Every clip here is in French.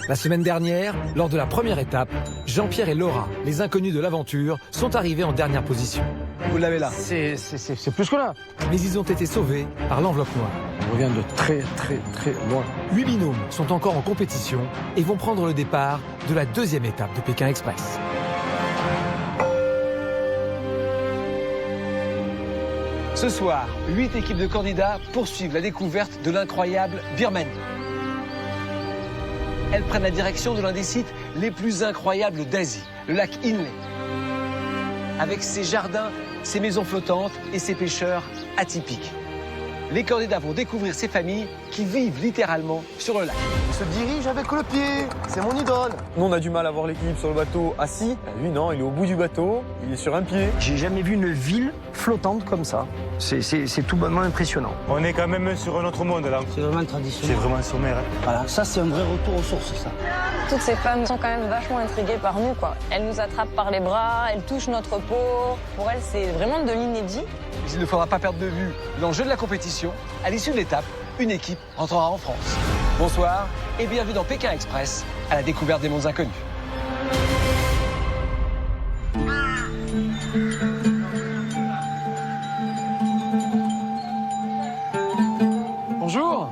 La semaine dernière, lors de la première étape, Jean-Pierre et Laura, les inconnus de l'aventure, sont arrivés en dernière position. Vous l'avez là. C'est plus que là. Mais ils ont été sauvés par l'enveloppe noire. On revient de très loin. 8 binômes sont encore en compétition et vont prendre le départ de la deuxième étape de Pékin Express. Ce soir, 8 équipes de candidats poursuivent la découverte de l'incroyable Birmanie. Elles prennent la direction de l'un des sites les plus incroyables d'Asie, le lac Inle. Avec ses jardins, ses maisons flottantes et ses pêcheurs atypiques. Les candidats vont découvrir ces familles qui vivent littéralement sur le lac. Il se dirige avec le pied, c'est mon idole. Nous, on a du mal à voir l'équilibre sur le bateau assis. Lui, non, il est au bout du bateau, il est sur un pied. J'ai jamais vu une ville flottante comme ça. C'est tout bonnement impressionnant. On est quand même sur un autre monde là. C'est vraiment C'est traditionnel. vraiment sommaire. Voilà, ça c'est un vrai retour aux sources, ça. Toutes ces femmes sont quand même vachement intriguées par nous, quoi. Elles nous attrapent par les bras, elles touchent notre peau. Pour elles, c'est vraiment de l'inédit. Mais il ne faudra pas perdre de vue l'enjeu de la compétition. À l'issue de l'étape, une équipe rentrera en France. Bonsoir et bienvenue dans Pékin Express, à la découverte des mondes inconnus. Bonjour.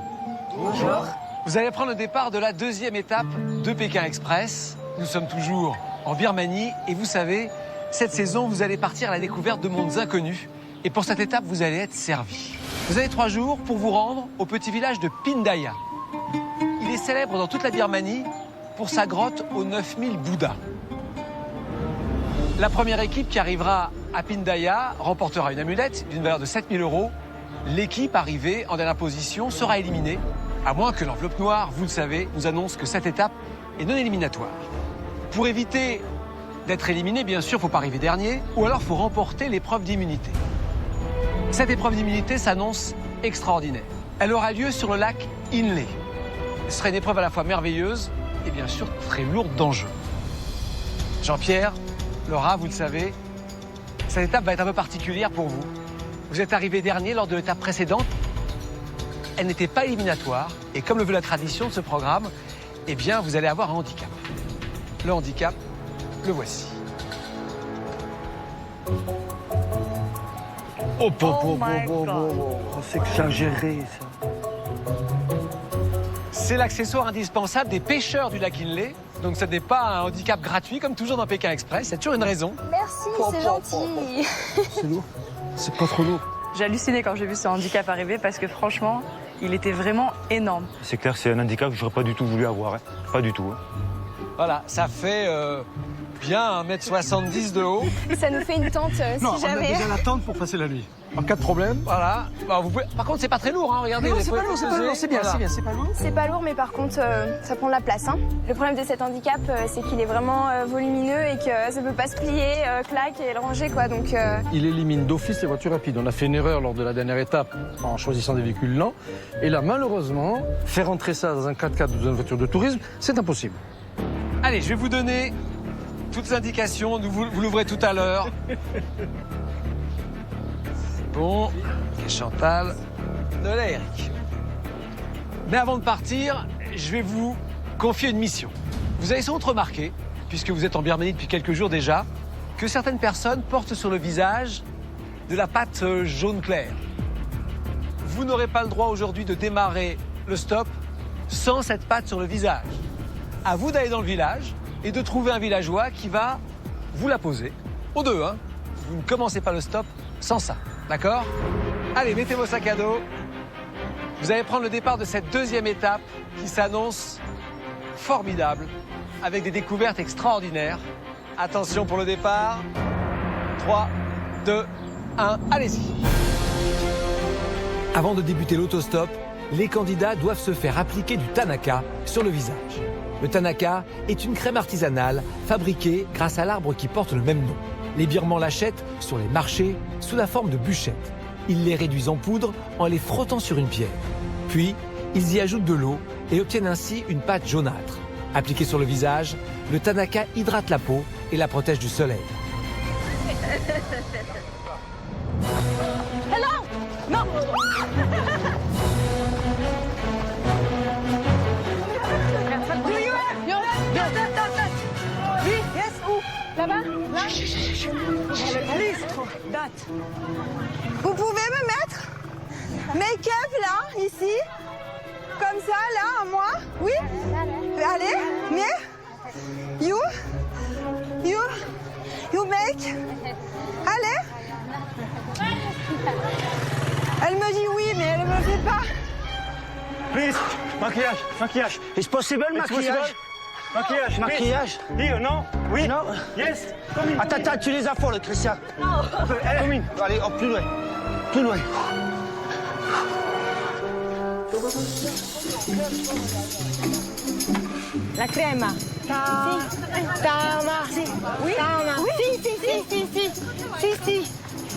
Bonjour. Vous allez prendre le départ de la deuxième étape de Pékin Express. Nous sommes toujours en Birmanie et vous savez, cette saison, vous allez partir à la découverte de mondes inconnus. Et pour cette étape, vous allez être servi. Vous avez 3 jours pour vous rendre au petit village de Pindaya. Il est célèbre dans toute la Birmanie pour sa grotte aux 9000 Bouddhas. La première équipe qui arrivera à Pindaya remportera une amulette d'une valeur de 7000 €. L'équipe arrivée en dernière position sera éliminée, à moins que l'enveloppe noire, vous le savez, nous annonce que cette étape est non éliminatoire. Pour éviter d'être éliminé, bien sûr, il ne faut pas arriver dernier, ou alors il faut remporter l'épreuve d'immunité. Cette épreuve d'immunité s'annonce extraordinaire. Elle aura lieu sur le lac Inle. Ce sera une épreuve à la fois merveilleuse et bien sûr très lourde d'enjeux. Jean-Pierre, Laura, vous le savez, cette étape va être un peu particulière pour vous. Vous êtes arrivé dernier lors de l'étape précédente. Elle n'était pas éliminatoire et comme le veut la tradition de ce programme, eh bien vous allez avoir un handicap. Le handicap, le voici. C'est exagéré, ça. C'est l'accessoire indispensable des pêcheurs du lac Inle. Donc ce n'est pas un handicap gratuit comme toujours dans Pékin Express, il y a toujours une raison. Merci, c'est gentil. C'est lourd. C'est pas trop lourd. J'ai halluciné quand j'ai vu ce handicap arriver parce que franchement, il était vraiment énorme. C'est clair, c'est un handicap que j'aurais pas du tout voulu avoir. Hein. Pas du tout. Hein. Voilà, ça fait bien 1,70 m de haut. Ça nous fait une tente si On a jamais. déjà la tente pour passer la nuit. En cas de problème. Voilà. Bah, vous pouvez... Par contre, c'est pas très lourd, hein. Regardez. Non, vous c'est pouvez pas lourd, c'est pas peser. lourd, c'est bien, Voilà. c'est bien, c'est pas lourd. C'est pas lourd, mais par contre, ça prend de la place. Hein. Le problème de cet handicap, c'est qu'il est vraiment volumineux et que ça peut pas se plier, claque et le ranger, quoi. Donc, Il élimine d'office les voitures rapides. On a fait une erreur lors de la dernière étape en choisissant des véhicules lents. Et là, malheureusement, faire rentrer ça dans un 4x4 ou dans une voiture de tourisme, c'est impossible. Allez, je vais vous donner toutes les indications. Vous l'ouvrez tout à l'heure. Bon. Et Chantal, de là, Eric. Mais avant de partir, je vais vous confier une mission. Vous avez sans doute remarqué, puisque vous êtes en Birmanie depuis quelques jours déjà, que certaines personnes portent sur le visage de la pâte jaune clair. Vous n'aurez pas le droit aujourd'hui de démarrer le stop sans cette pâte sur le visage. À vous d'aller dans le village et de trouver un villageois qui va vous la poser. Aux deux, hein. Vous ne commencez pas le stop sans ça, d'accord ? Allez, mettez vos sacs à dos. Vous allez prendre le départ de cette deuxième étape qui s'annonce formidable, avec des découvertes extraordinaires. Attention pour le départ. 3, 2, 1, allez-y. Avant de débuter l'autostop, les candidats doivent se faire appliquer du Tanaka sur le visage. Le Tanaka est une crème artisanale fabriquée grâce à l'arbre qui porte le même nom. Les Birmans l'achètent sur les marchés sous la forme de bûchettes. Ils les réduisent en poudre en les frottant sur une pierre. Puis, ils y ajoutent de l'eau et obtiennent ainsi une pâte jaunâtre. Appliquée sur le visage, le Tanaka hydrate la peau et la protège du soleil. Vous pouvez me mettre make-up là, ici? Comme ça, là, à moi? Oui? Allez, mais... You make? Allez? Elle me dit oui, mais elle ne me fait pas. Please, maquillage. It's possible, maquillage? Maquillage. Maquillage? Here, non? Oui. Non? Yes. Come in. Attends, tu les affoles, Christian. Come in. Allez, hop, plus loin. Plus loin. La crème. Tama. Oui? Tama. Oui? Si.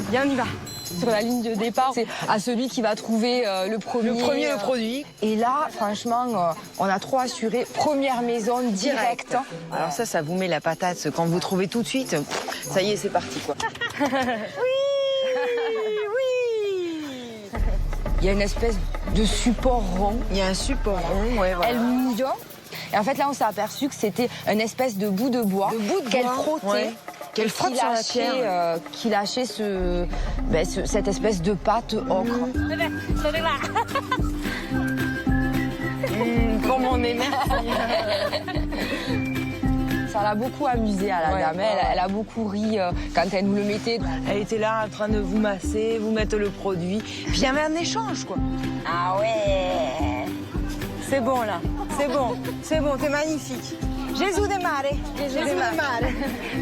Bien, on y va. Sur la ligne de départ, c'est à celui qui va trouver le premier produit. Et là, franchement, on a trop assuré. Première maison, direct. Alors ça vous met la patate. Quand vous trouvez tout de suite, ça y est, c'est parti, quoi. Oui. Il y a une espèce de support rond. Il y a un support rond, ouais, voilà. Elle mouille. Et en fait, là, on s'est aperçu que c'était une espèce de bout de bois qu'elle frottait. Ouais. Qu'elle frotte sur la pierre. Qui lâchait cette espèce de pâte ocre. Comme on est, merci. Ça l'a beaucoup amusé à la dame. Elle a beaucoup ri quand elle nous le mettait. Elle était là en train de vous masser, vous mettre le produit. Puis il y avait un échange, quoi. Ah ouais. C'est bon, là. C'est bon, t'es magnifique. Jésus de mare.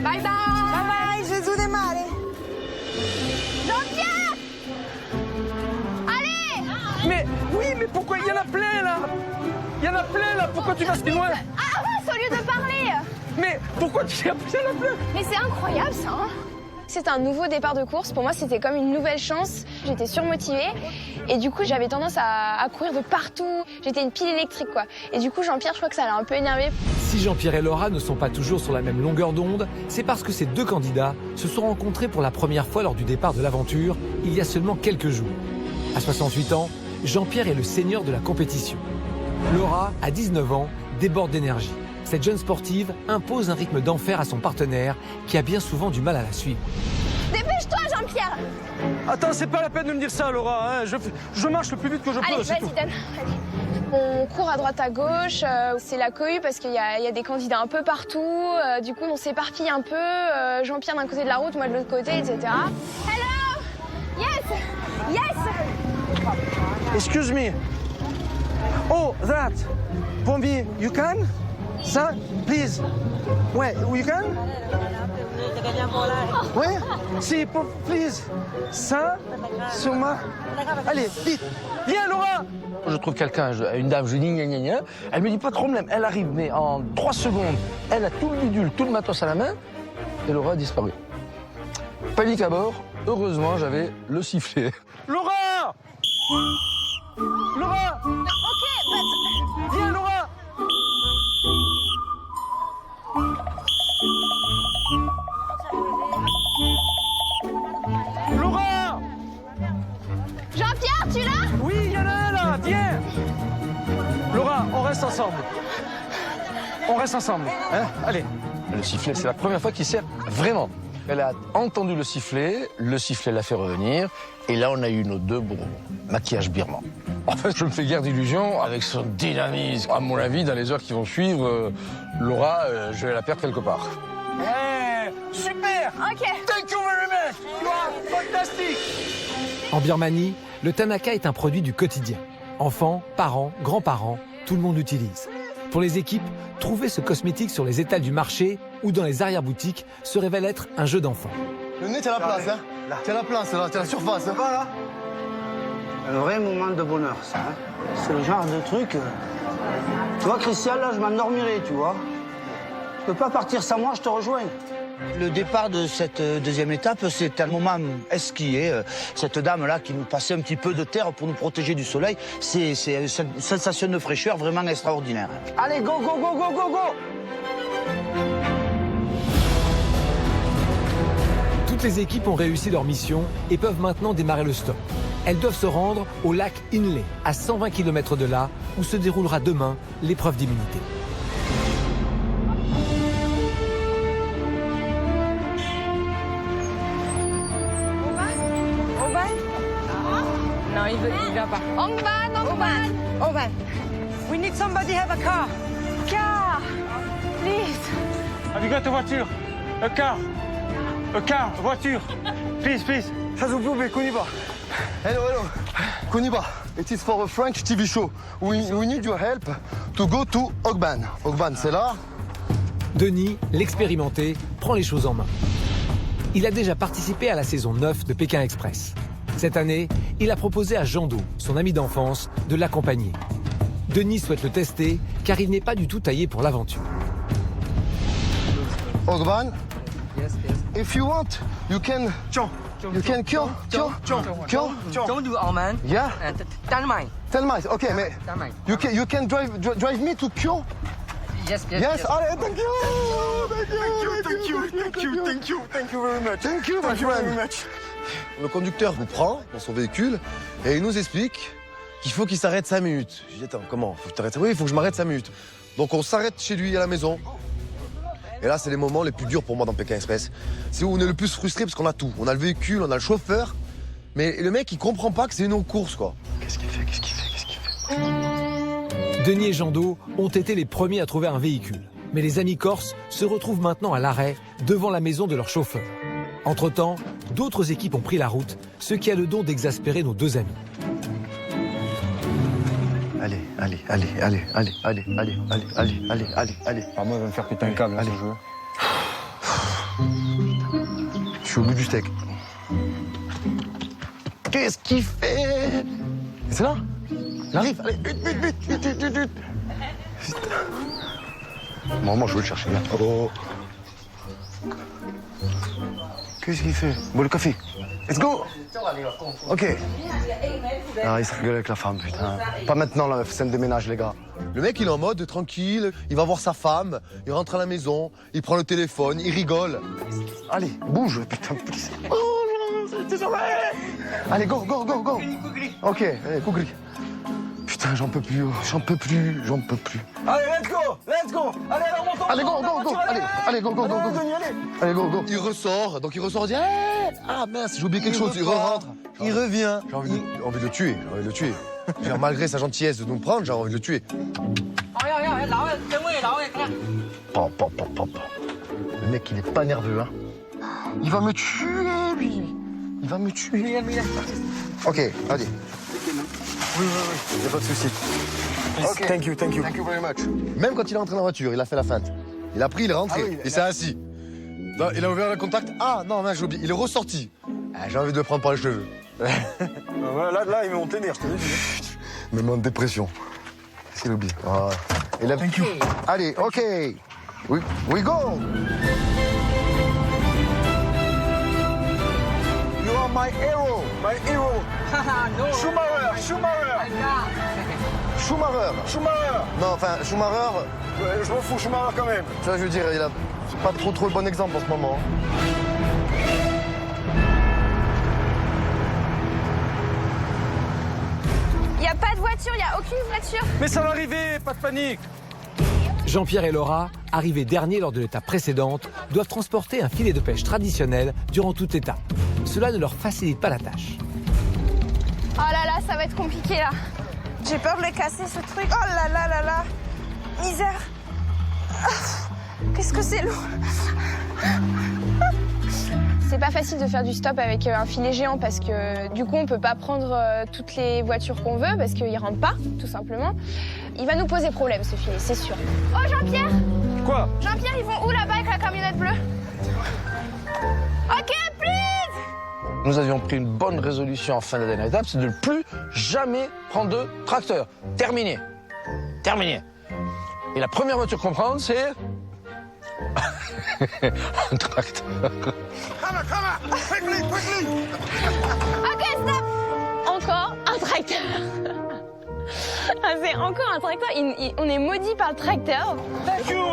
Bye bye. Bye, Jésus de mare. Jean-Pierre! Allez! Mais pourquoi il y en a plein là? Pourquoi tu vas si loin? Avance au lieu de parler! Mais pourquoi tu y en a plein? Mais c'est incroyable ça, hein? C'est un nouveau départ de course. Pour moi, c'était comme une nouvelle chance. J'étais surmotivée et du coup, j'avais tendance à courir de partout. J'étais une pile électrique, quoi. Et du coup, Jean-Pierre, je crois que ça l'a un peu énervé. Si Jean-Pierre et Laura ne sont pas toujours sur la même longueur d'onde, c'est parce que ces deux candidats se sont rencontrés pour la première fois lors du départ de l'aventure, il y a seulement quelques jours. À 68 ans, Jean-Pierre est le seigneur de la compétition. Laura, à 19 ans, déborde d'énergie. Cette jeune sportive impose un rythme d'enfer à son partenaire qui a bien souvent du mal à la suivre. Dépêche-toi, Jean-Pierre! Attends, c'est pas la peine de me dire ça, Laura. Hein. Je marche le plus vite que je peux. Allez, vas-y, donne. On court à droite à gauche, c'est la cohue parce qu'il y a des candidats un peu partout. Du coup, on s'éparpille un peu. Jean-Pierre d'un côté de la route, moi de l'autre côté, etc. Hello! Yes! Excuse me. Oh, that. Pombi, you can? Ça, please. Ouais, you can? Ouais? Si, please. Ça, sur moi. Allez, vite. Viens, Laura. Je trouve quelqu'un, une dame, je dis gna gna gna. Elle me dit pas de problème. Elle arrive, mais en 3 secondes, elle a tout le bidule, tout le matos à la main. Et Laura a disparu. Panique à bord. Heureusement, j'avais le sifflet. Laura! Laura! Ok, viens, Laura! Laura! Jean-Pierre, tu l'as? Oui, il y en a un là, viens! Laura, on reste ensemble. On reste ensemble, hein? Allez. Le sifflet, c'est la première fois qu'il sert vraiment. Elle a entendu le sifflet l'a fait revenir, et là on a eu nos deux bons maquillages birmans. En fait, je me fais guère d'illusions avec son dynamisme. À mon avis, dans les heures qui vont suivre, Laura, je vais la perdre quelque part. Ouais, super! Ok. Thank you very much! You are fantastic! En Birmanie, le Tanaka est un produit du quotidien. Enfants, parents, grands-parents, tout le monde l'utilise. Pour les équipes, trouver ce cosmétique sur les étals du marché ou dans les arrière-boutiques se révèle être un jeu d'enfant. Le nez, t'as la place, hein? T'as la place, là, t'as la surface. Ça va, là? Un vrai moment de bonheur, ça. Hein. C'est le genre de truc... Tu vois, Christian, là, je m'endormirai, tu vois. Tu peux pas partir sans moi, je te rejoins. Le départ de cette deuxième étape, c'est un moment esquié. Cette dame-là qui nous passait un petit peu de terre pour nous protéger du soleil, c'est une sensation de fraîcheur vraiment extraordinaire. Allez, go, go, go, go, go, go! Toutes les équipes ont réussi leur mission et peuvent maintenant démarrer le stop. Elles doivent se rendre au lac Inle, à 120 km de là, où se déroulera demain l'épreuve d'immunité. il vient pas. Over. We need somebody have a car. Car, please. Have you got a voiture? A car? A car, voiture. Please, please. 사수부배 Kuniba. Hello. Kuniba, it is for a French TV show. We need your help to go to Ogban. Ogban, c'est là. Denis, l'expérimenté, prend les choses en main. Il a déjà participé à la saison 9 de Pékin Express. Cette année, il a proposé à Jean Do, son ami d'enfance, de l'accompagner. Denis souhaite le tester car il n'est pas du tout taillé pour l'aventure. Ogban. If you want, you can kill. Don't do Oman. Yeah. Tan Mai. Tell me. Okay, mais Tan Mai. you can drive me to Kyo. Yes. Yes. Allez, thank you very much. Thank you very much. Le conducteur vous prend dans son véhicule et il nous explique qu'il faut qu'il s'arrête 5 minutes. Je dis attends, comment? Faut que t'arrêtes? Oui, il faut que je m'arrête 5 minutes. Donc on s'arrête chez lui à la maison. Et là, c'est les moments les plus durs pour moi dans Pékin Express. C'est où on est le plus frustré parce qu'on a tout. On a le véhicule, on a le chauffeur, mais le mec, il comprend pas que c'est une course, quoi. Qu'est-ce qu'il fait? Denis et Jean Do ont été les premiers à trouver un véhicule. Mais les amis corses se retrouvent maintenant à l'arrêt devant la maison de leur chauffeur. Entre-temps, d'autres équipes ont pris la route, ce qui a le don d'exaspérer nos deux amis. Allez. Ah, moi, il va me faire péter un câble, allez. Ce jeu. Je suis au bout du steak. Qu'est-ce qu'il fait? C'est là? Il arrive, allez, vite. Maman, je veux le chercher, là. Oh. Qu'est-ce qu'il fait? Bois le café. Let's go. Ok. Ah, il se rigole avec la femme, putain. Pas maintenant, la scène de ménage, les gars. Le mec, il est en mode tranquille, il va voir sa femme, il rentre à la maison, il prend le téléphone, il rigole. Allez, bouge, putain, please. Oh, désolé. Allez, go. Ok, allez, Kougri. Putain, j'en peux plus. Allez, let's go. Allez, alors montons. Allez, go. Allez, go. Denis, Allez, go. Il ressort, il dit hey ah mince, j'ai oublié quelque chose. Il rentre, il revient. J'ai envie de le tuer. Genre, malgré sa gentillesse de nous prendre, j'ai envie de le tuer. Pop. Le mec, il est pas nerveux, hein. Il va me tuer, lui. Ok, allez. Oui, y a pas de souci. Ok. Thank you. Thank you very much. Même quand il est entré dans la voiture, il a fait la feinte. Il a pris, il est rentré, il s'est assis. Il a ouvert le contact. Ah non, j'ai oublié. Il est ressorti. Ah, j'ai envie de le prendre par les cheveux. Là, il me monte les nerfs, je te l'ai dit. Me met en dépression. Qu'est-ce qu'il oublie? Ah. Et là, Thank you. Allez, ok. We go. You are my hero. No. Schumacher. Non, enfin, Schumacher, Ouais, je m'en fous, Schumacher quand même. ça, je veux dire, il a pas trop le bon exemple en ce moment. Il n'y a pas de voiture, il n'y a aucune voiture. Mais ça va arriver, pas de panique. Jean-Pierre et Laura, arrivés derniers lors de l'étape précédente, doivent transporter un filet de pêche traditionnel durant toute l'étape. Cela ne leur facilite pas la tâche. Oh là, ça va être compliqué là. J'ai peur de le casser ce truc. Oh là là. Misère. Ah, qu'est-ce que c'est lourd. C'est pas facile de faire du stop avec un filet géant parce que du coup on peut pas prendre toutes les voitures qu'on veut parce qu'il rentre pas, tout simplement. Il va nous poser problème ce filet, c'est sûr. Oh Jean-Pierre! Quoi? Jean-Pierre, ils vont où là-bas avec la camionnette bleue? Ok, please! Nous avions pris une bonne résolution en fin de la dernière étape, c'est de ne plus jamais prendre de tracteur. Terminé. Et la première voiture qu'on prend, c'est... un tracteur. Ok, stop! Encore un tracteur. C'est encore un tracteur. On est maudit par le tracteur. Thank you. Go.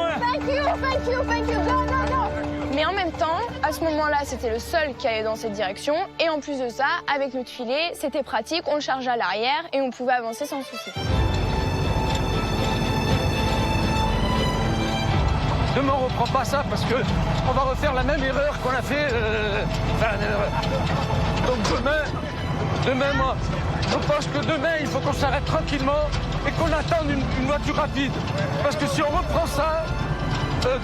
Mais en même temps, à ce moment-là, c'était le seul qui allait dans cette direction. Et en plus de ça, avec notre filet, c'était pratique. On le chargeait à l'arrière et on pouvait avancer sans souci. Demain, on reprend pas ça parce que on va refaire la même erreur qu'on a fait. Donc demain, Demain, moi, je pense que demain, il faut qu'on s'arrête tranquillement et qu'on attende une voiture rapide. Parce que si on reprend ça,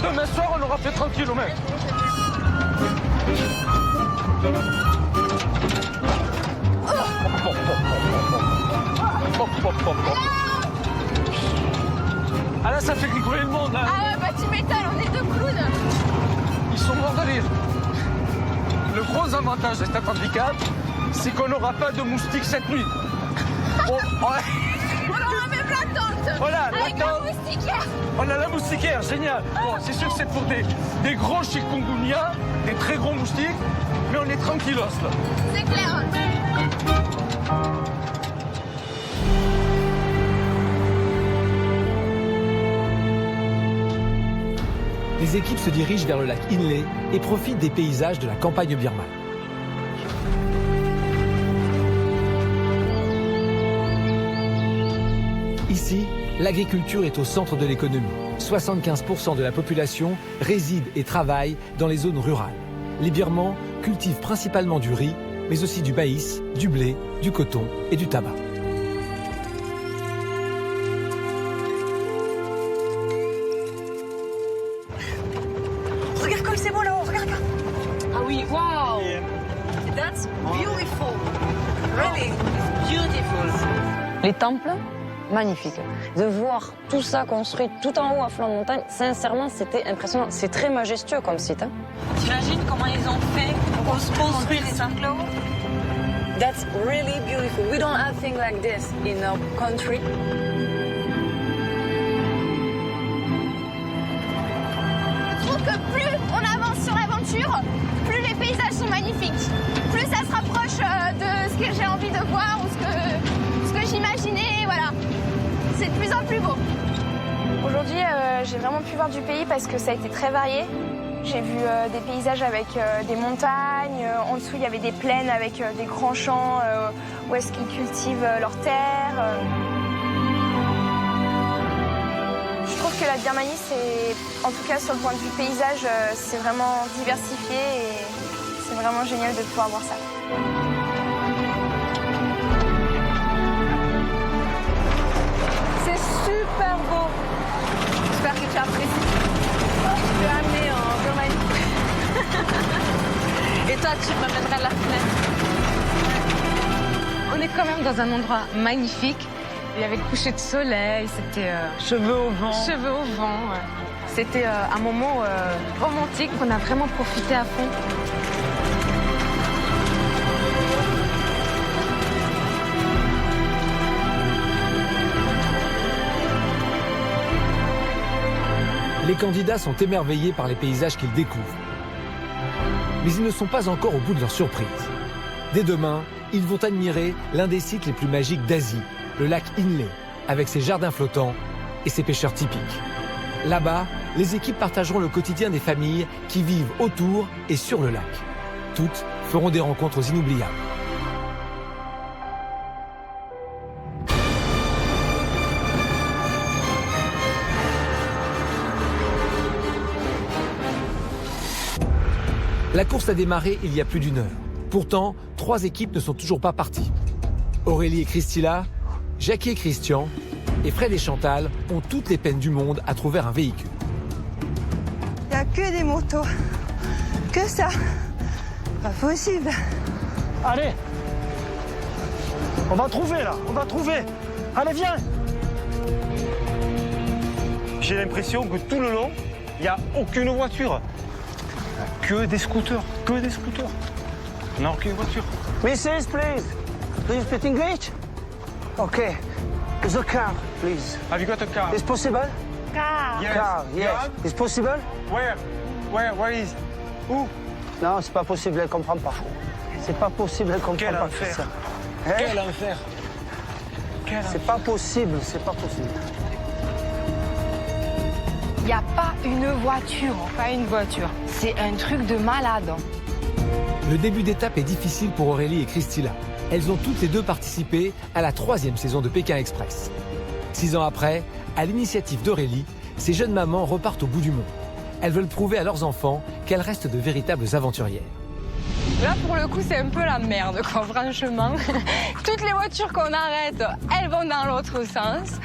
demain soir, on aura fait 30 km. Ah là, ça fait rigoler le monde. Hein. Ah ouais, bah tu m'étonnes, on est deux clowns. Ils sont morts de rire. Le gros avantage de cet handicap, c'est qu'on n'aura pas de moustiques cette nuit. On aura même la tente. Voilà, avec la moustiquaire. On a la moustiquaire, génial. Bon, c'est sûr que c'est pour des gros chikungunya, des très gros moustiques, mais on est tranquillos là. C'est clair. Les équipes se dirigent vers le lac Inle et profitent des paysages de la campagne birmane. Ici, l'agriculture est au centre de l'économie. 75% de la population réside et travaille dans les zones rurales. Les Birmans cultivent principalement du riz, mais aussi du maïs, du blé, du coton et du tabac. Regarde comme c'est beau là-haut, regarde. Ah oui, waouh. That's beautiful. Really beautiful. Les temples, magnifiques. De voir tout ça construit tout en haut à flanc de montagne, sincèrement, c'était impressionnant. C'est très majestueux comme site. Hein. T'imagines comment ils ont fait pour construire les enclos? That's really beautiful. We don't have things like this in our country. Je trouve que plus on avance sur l'aventure, plus les paysages sont magnifiques. Plus ça se rapproche de ce que j'ai envie de voir ou ce que j'imaginais. Voilà. C'est de plus en plus beau. Aujourd'hui, j'ai vraiment pu voir du pays parce que ça a été très varié. J'ai vu des paysages avec des montagnes. En dessous, il y avait des plaines avec des grands champs où est-ce qu'ils cultivent leurs terres. Je trouve que la Birmanie, c'est, en tout cas sur le point de vue paysage, c'est vraiment diversifié et c'est vraiment génial de pouvoir voir ça. C'est super beau. J'espère que tu apprécies. Je vais amener en Birmanie. Et toi, tu m'amèneras à la fenêtre. On est quand même dans un endroit magnifique. Il y avait le coucher de soleil, c'était... Cheveux au vent. Cheveux au vent, ouais. C'était un moment romantique qu'on a vraiment profité à fond. Les candidats sont émerveillés par les paysages qu'ils découvrent. Mais ils ne sont pas encore au bout de leur surprise. Dès demain, ils vont admirer l'un des sites les plus magiques d'Asie, le lac Inle, avec ses jardins flottants et ses pêcheurs typiques. Là-bas, les équipes partageront le quotidien des familles qui vivent autour et sur le lac. Toutes feront des rencontres inoubliables. La course a démarré il y a plus d'une heure. Pourtant, 3 équipes ne sont toujours pas parties. Aurélie et Christila, Jackie et Christian, et Fred et Chantal ont toutes les peines du monde à trouver un véhicule. Il n'y a que des motos. Que ça. Pas possible. Allez, on va trouver là, on va trouver. Allez, viens. J'ai l'impression que tout le long, il n'y a aucune voiture. Que des scooters, que des scooters. On n'a aucune voiture. Mrs., please. Do you speak English? Okay. The car, please. Have you got a car? Is possible? Car. Yes. Car, yes. Yeah. Is possible? Where is? Où? Non, c'est pas possible, elle comprend pas. C'est pas possible, elle comprend Quel pas. enfer. Christian. Quel enfer. Quel enfer. C'est pas possible, c'est pas possible. Il n'y a pas une voiture. Pas une voiture. C'est un truc de malade. Le début d'étape est difficile pour Aurélie et Christila. Elles ont toutes les deux participé à la 3e saison de Pékin Express. 6 ans après, à l'initiative d'Aurélie, ces jeunes mamans repartent au bout du monde. Elles veulent prouver à leurs enfants qu'elles restent de véritables aventurières. Là, pour le coup, c'est un peu la merde, quoi, franchement. Toutes les voitures qu'on arrête, elles vont dans l'autre sens.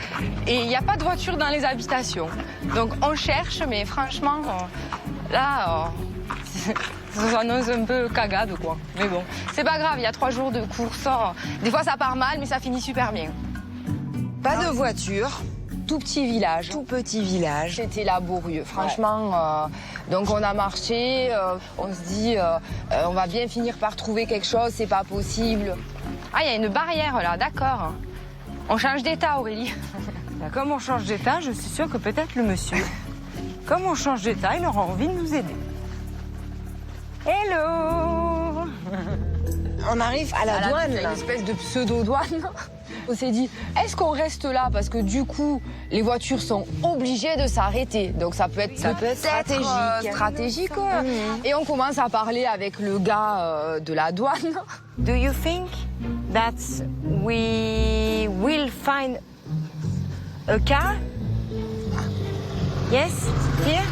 Et il n'y a pas de voiture dans les habitations. Donc, on cherche, mais franchement, là, ça s'annonce un peu cagade, quoi. Mais bon, c'est pas grave, il y a 3 jours de course. Des fois, ça part mal, mais ça finit super bien. Pas de voiture. Tout petit village. Tout petit village. C'était laborieux, franchement. Donc on a marché, on se dit, on va bien finir par trouver quelque chose, c'est pas possible. Ah, il y a une barrière là, d'accord. On change d'état, Aurélie. Comme on change d'état, je suis sûre que peut-être le monsieur, comme on change d'état, il aura envie de nous aider. Hello. On arrive à la douane, Une là. espèce de pseudo-douane. On s'est dit, est-ce qu'on reste là? Parce que du coup, les voitures sont obligées de s'arrêter. Donc ça peut être stratégique. Et on commence à parler avec le gars de la douane. Do you think that we will find a car? Yes? Here?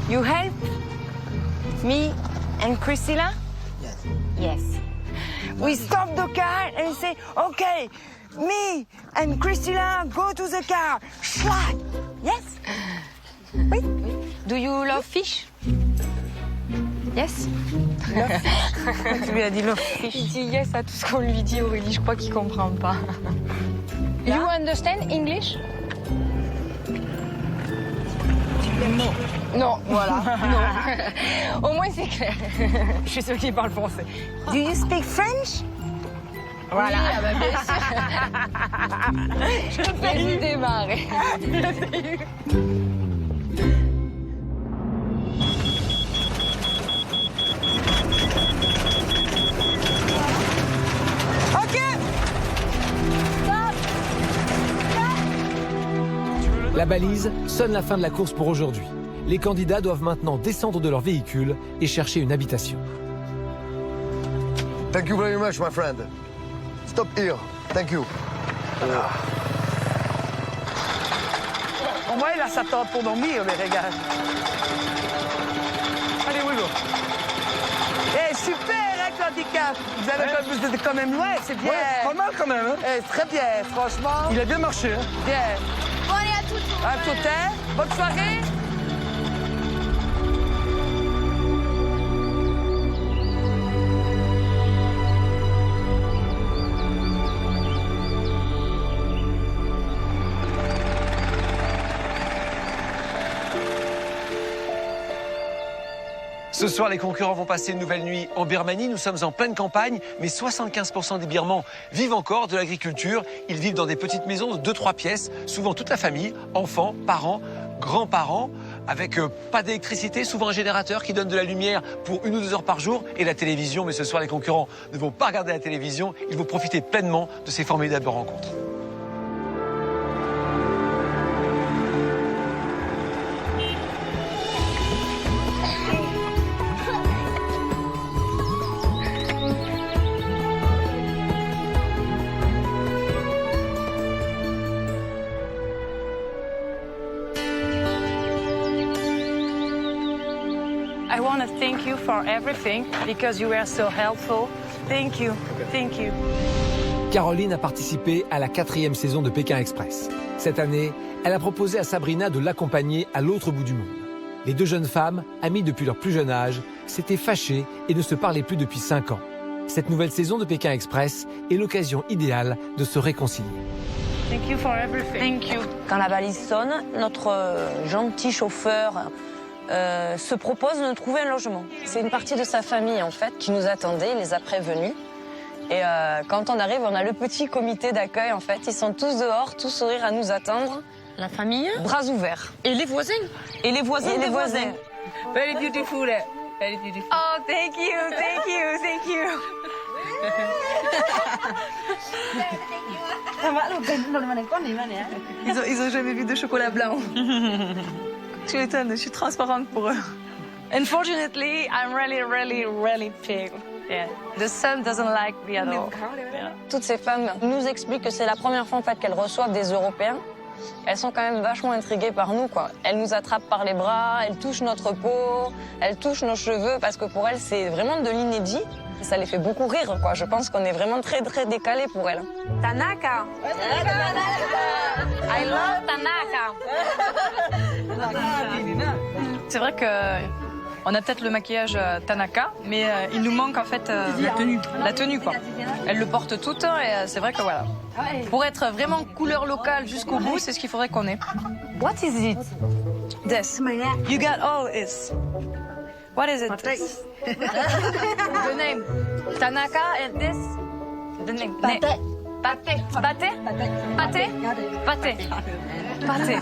You help me and Priscilla? Yes. We stop the car and say, okay, me and Priscilla go to the car. Schlag. Yes? Oui. Do you love fish? Yes? Tu lui as dit love fish. Il dit yes à tout ce qu'on lui dit, Aurélie. Je crois qu'il comprend pas. You understand English? Non. Non, voilà. Non. Au moins c'est clair. Je suis sûre qu'il parle français. Do you speak French? Voilà. Oui, ah bah bien sûr. Je l'ai vu démarrer. Ok. La balise sonne la fin de la course pour aujourd'hui. Les candidats doivent maintenant descendre de leur véhicule et chercher une habitation. Thank you very much, my friend. Stop here. Thank you. Au moins, là, ça tente pour dormir, les regards. Allez, Willow. Eh, super, hein, handicap. Vous avez quand même loin, c'est bien. Ouais, pas mal quand même, hein? Eh, très bien, franchement. Il a bien marché, hein? Bien. Bon, allez, à tout. À tout, hein. Bonne soirée. Ce soir, les concurrents vont passer une nouvelle nuit en Birmanie. Nous sommes en pleine campagne, mais 75% des Birmans vivent encore de l'agriculture. Ils vivent dans des petites maisons de 2-3 pièces, souvent toute la famille, enfants, parents, grands-parents, avec pas d'électricité, souvent un générateur qui donne de la lumière pour 1 ou 2 heures par jour, et la télévision. Mais ce soir, les concurrents ne vont pas regarder la télévision, ils vont profiter pleinement de ces formidables rencontres. I want to thank you for everything because you were so helpful. Thank you. Thank you. Caroline a participé à la 4e saison de Pékin Express. Cette année, elle a proposé à Sabrina de l'accompagner à l'autre bout du monde. Les 2 jeunes femmes, amies depuis leur plus jeune âge, s'étaient fâchées et ne se parlaient plus depuis 5 ans. Cette nouvelle saison de Pékin Express est l'occasion idéale de se réconcilier. Thank you for everything. Thank you. Quand la balise sonne, notre gentil chauffeur se propose de nous trouver un logement. C'est une partie de sa famille, en fait, qui nous attendait, il les a prévenus. Et quand on arrive, on a le petit comité d'accueil, en fait. Ils sont tous dehors, tous sourires à nous attendre. La famille? Bras ouverts. Et les voisins? Et les voisins des voisins. Very beautiful. Very beautiful. Oh, thank you, thank you, thank you. Ils ont jamais vu de chocolat blanc. Tu m'étonnes, je suis transparente pour eux. Unfortunately, I'm really pale. Yeah. The sun doesn't like me at all. Yeah. Toutes ces femmes nous expliquent que c'est la première fois en fait qu'elles reçoivent des Européens elles sont quand même vachement intriguées par nous, quoi. Elles nous attrapent par les bras, elles touchent notre peau, elles touchent nos cheveux, parce que pour elles, c'est vraiment de l'inédit. Ça les fait beaucoup rire, quoi. Je pense qu'on est vraiment très, très décalés pour elles. Tanaka. I love Tanaka. C'est vrai que on a peut-être le maquillage Tanaka, mais il nous manque en fait la tenue. La tenue, quoi. Elles le portent toutes et c'est vrai que voilà. Pour être vraiment couleur locale jusqu'au bout, c'est ce qu'il faudrait qu'on ait. What is it? This. You got all this. What is it? The name. Tanaka and this? The name. Pâté. Pâté. Pâté? Pâté? Pâté. Pâté.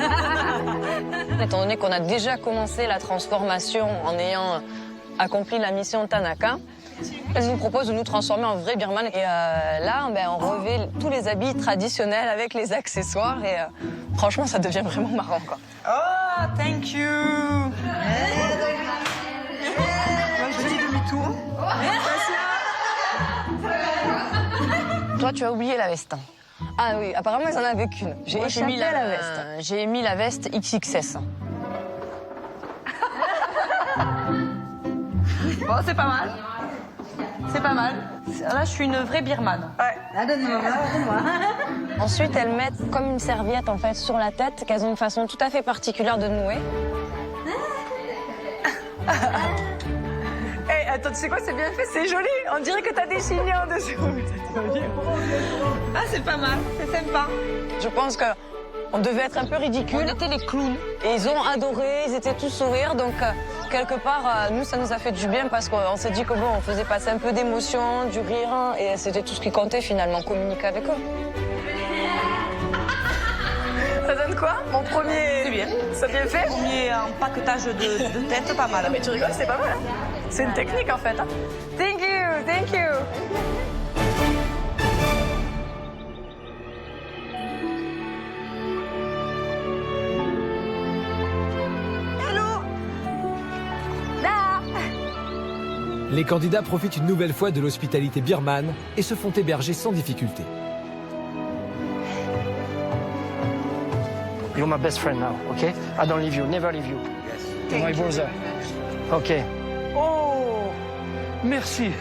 Étant donné qu'on a déjà commencé la transformation en ayant accompli la mission Tanaka, elle nous propose de nous transformer en vrai birman. Et là, on revêt tous les habits traditionnels avec les accessoires et franchement, ça devient vraiment marrant, quoi. Oh, thank you. Petit demi-tour. Toi, tu as oublié la veste. Ah oui, apparemment, ils en avaient qu'une. J'ai échappé à la veste. J'ai mis la veste XXS. Bon, c'est pas mal. C'est pas mal. Là, je suis une vraie birmane. Ensuite, elles mettent comme une serviette, en fait, sur la tête, qu'elles ont une façon tout à fait particulière de nouer. Hey, attends, tu sais quoi, c'est bien fait, c'est joli. On dirait que t'as des chignons dessus. Ah, c'est pas mal, c'est sympa. Je pense qu'on devait être un peu ridicule. On était les clowns. Et ils ont adoré, ils étaient tous sourires. Donc, quelque part, nous, ça nous a fait du bien parce qu'on s'est dit que bon, on faisait passer un peu d'émotion, du rire. Et c'était tout ce qui comptait finalement, communiquer avec eux. Ça donne quoi? Mon premier... C'est bien. Ça bien fait? Premier empaquetage de tête, pas mal. Mais tu rigoles, c'est pas mal. Hein? C'est une technique en fait. Hein? Thank you, thank you. Les candidats profitent une nouvelle fois de l'hospitalité birmane et se font héberger sans difficulté. You're my best friend now, okay? I don't leave you, never leave you. Yes. You're my brother. Okay. Oh, merci.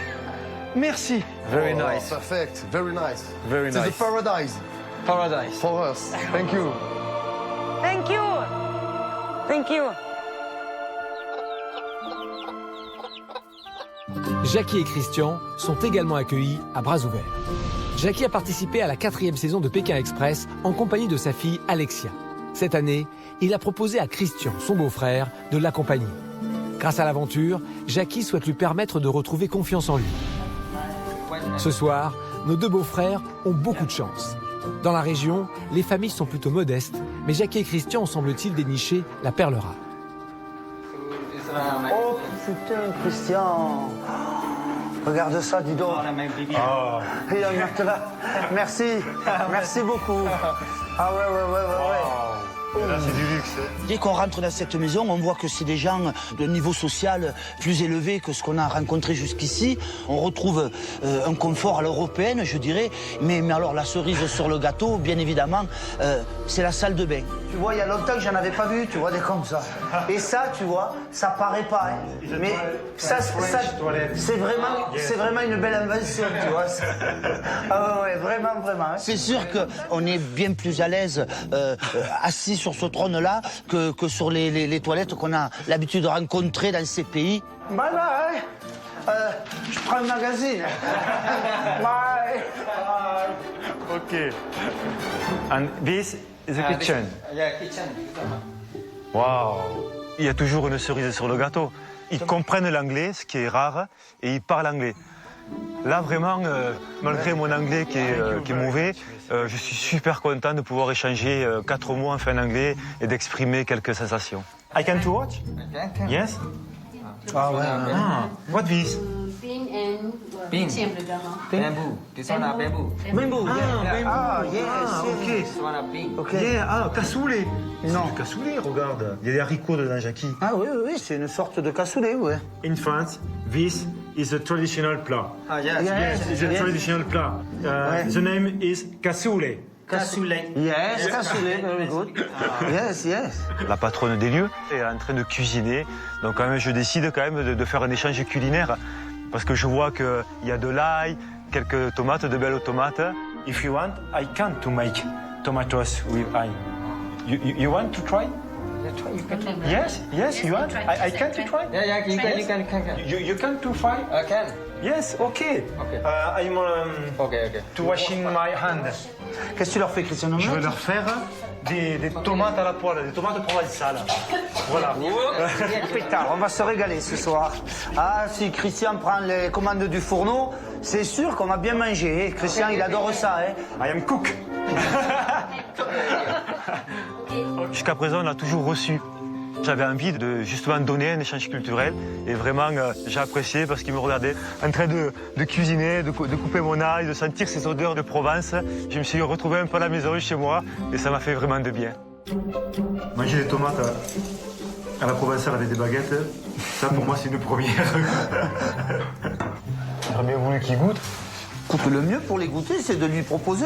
Merci. Very nice. Perfect. Very nice. Very nice. It's a paradise. Paradise. For us. Thank you. Thank you. Thank you. Jackie et Christian sont également accueillis à bras ouverts. Jackie a participé à la 4e saison de Pékin Express en compagnie de sa fille Alexia. Cette année, il a proposé à Christian, son beau-frère, de l'accompagner. Grâce à l'aventure, Jackie souhaite lui permettre de retrouver confiance en lui. Ce soir, nos deux beaux-frères ont beaucoup de chance. Dans la région, les familles sont plutôt modestes, mais Jackie et Christian ont, semble-t-il, déniché la perle rare. Oh putain, Christian. Regarde ça, dis donc. Oh. Il y a un matelas. Merci. Merci beaucoup. Ah ouais. Là, c'est du luxe. Dès qu'on rentre dans cette maison, on voit que c'est des gens de niveau social plus élevé que ce qu'on a rencontré jusqu'ici. On retrouve un confort à l'européenne, je dirais. Mais alors, la cerise sur le gâteau, bien évidemment, c'est la salle de bain. Tu vois, il y a longtemps que j'en avais pas vu, tu vois, des comme ça. Et ça, tu vois, ça paraît pas, hein. Mais ça c'est vraiment une belle invention, tu vois. Ah ouais, vraiment. Hein. C'est sûr qu'on est bien plus à l'aise assis sur ce trône-là que sur les toilettes qu'on a l'habitude de rencontrer dans ces pays. Bye bye. Je prends un magazine. Bye. OK. And this is the kitchen. Yeah, kitchen. Wow. Il y a toujours une cerise sur le gâteau. Ils comprennent l'anglais, ce qui est rare, et ils parlent anglais. Là, vraiment, malgré mon anglais qui est mauvais, je suis super content de pouvoir échanger 4 mots en fin anglais et d'exprimer quelques sensations. I can to watch? Yes? Ah ouais. What this? Bean and Bean. bamboo. This one are bamboo. Bamboo. OK. This one are bean. Ok. Yeah, cassoulet. Non. C'est du cassoulet, regarde. Il y a des haricots dedans, Jackie. Ah oui, c'est une sorte de cassoulet, ouais. In France, this is a traditional plat. Ah, yes. Yes, it's a traditional plat. The name is cassoulet. Cassoulet. Yes, cassoulet, very good. Yes, yes. La patronne des lieux est en train de cuisiner. Donc quand même, je décide quand même de faire un échange culinaire parce que je vois qu'il y a de l'ail, quelques tomates, de belles tomates. If you want, I can to make tomatoes with ail. You want to try? Yes, yes, you want? I can to try? Yeah, you can. You can to try? I can. Yes, okay. I'm to washing my hand. Qu'est-ce que tu leur fais, Christian? Je vais leur faire des tomates à la poêle, des tomates provençales. Voilà. Putain, on va se régaler ce soir. Ah, si Christian prend les commandes du fourneau, c'est sûr qu'on va bien manger. Christian, il adore ça. I am cook. Jusqu'à présent, on a toujours reçu. J'avais envie de justement donner un échange culturel et vraiment j'ai apprécié parce qu'il me regardait en train de cuisiner, de couper mon ail, de sentir ces odeurs de Provence. Je me suis retrouvé un peu à la maison chez moi et ça m'a fait vraiment de bien. Manger des tomates à la provençale avec des baguettes, ça pour moi c'est une première. J'aurais bien voulu qu'il goûte. Écoute, le mieux pour les goûter, c'est de lui proposer.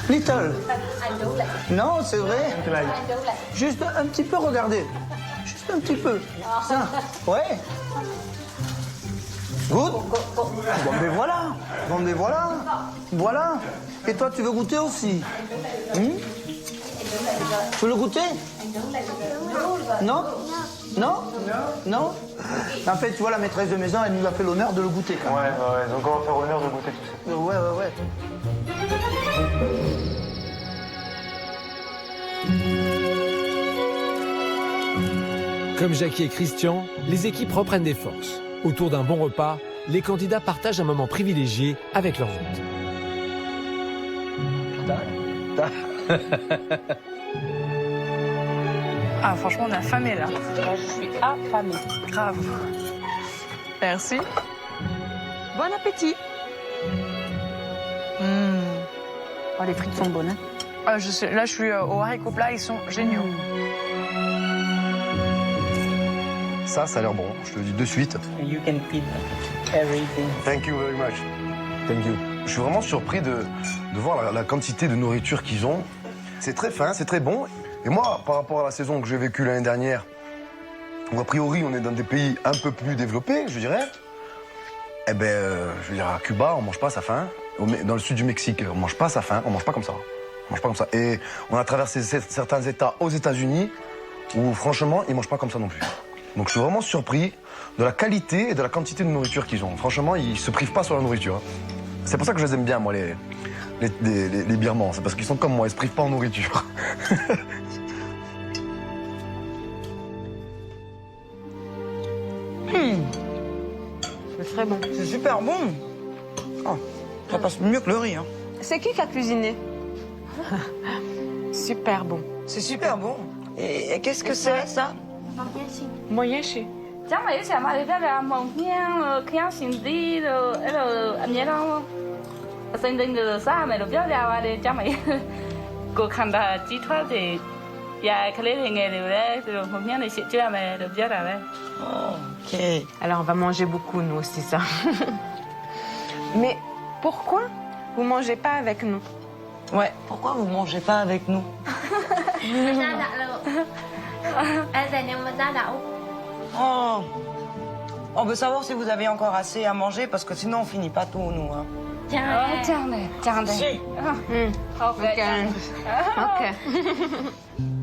Little. Non, c'est vrai. Juste un petit peu, regardez. Juste un petit peu. Ça. Ouais. Good. Bon, ben voilà. Bon, ben voilà. Voilà. Et toi, tu veux goûter aussi? Tu veux le goûter? Non? Non? Non? En fait, tu vois, la maîtresse de maison, elle nous a fait l'honneur de le goûter. Quand même. Ouais, donc on va faire honneur de goûter tout ça. Ouais. Comme Jackie et Christian, les équipes reprennent des forces. Autour d'un bon repas, les candidats partagent un moment privilégié avec leurs hôtes. Ah, franchement, on est affamés là. Là, je suis affamée. Grave. Merci. Bon appétit. Oh, les frites sont bonnes. Hein. Là, je suis au haricot plat, ils sont géniaux. Ça a l'air bon, je te le dis de suite. You can eat everything. Thank you very much. Thank you. Je suis vraiment surpris de voir la quantité de nourriture qu'ils ont. C'est très fin, c'est très bon. Et moi, par rapport à la saison que j'ai vécue l'année dernière, où a priori on est dans des pays un peu plus développés, je dirais, je veux dire, à Cuba, on mange pas à sa faim. Dans le sud du Mexique, on mange pas à sa faim, on mange pas comme ça. On mange pas comme ça. Et on a traversé certains États aux États-Unis où, franchement, ils mangent pas comme ça non plus. Donc je suis vraiment surpris de la qualité et de la quantité de nourriture qu'ils ont. Franchement, ils se privent pas sur la nourriture. C'est pour ça que je les aime bien, moi, les Birmans. C'est parce qu'ils sont comme moi, ils se privent pas en nourriture. C'est très bon. C'est super bon. Oh, ça passe mieux que le riz. Hein. C'est qui a cuisiné? Super bon. C'est super bon. Et qu'est-ce que c'est, ça? Moyen chez. Chắc mày sẽ mà cái là mong nhang khéo xin đi rồi anh nhớ đâu sinh tinh rồi sao mày được giáo ra để cho mày cuộc hành là chỉ thoát thì ya cái lấy nghề đều đấy rồi mong nhang này sẽ chưa mày được giáo ra đấy. Ok. Alors on va manger beaucoup nous aussi ça. Mais pourquoi vous mangez pas avec nous? Ouais. Pourquoi vous mangez pas avec nous? Oh, on veut savoir si vous avez encore assez à manger parce que sinon on finit pas tout nous. Hein.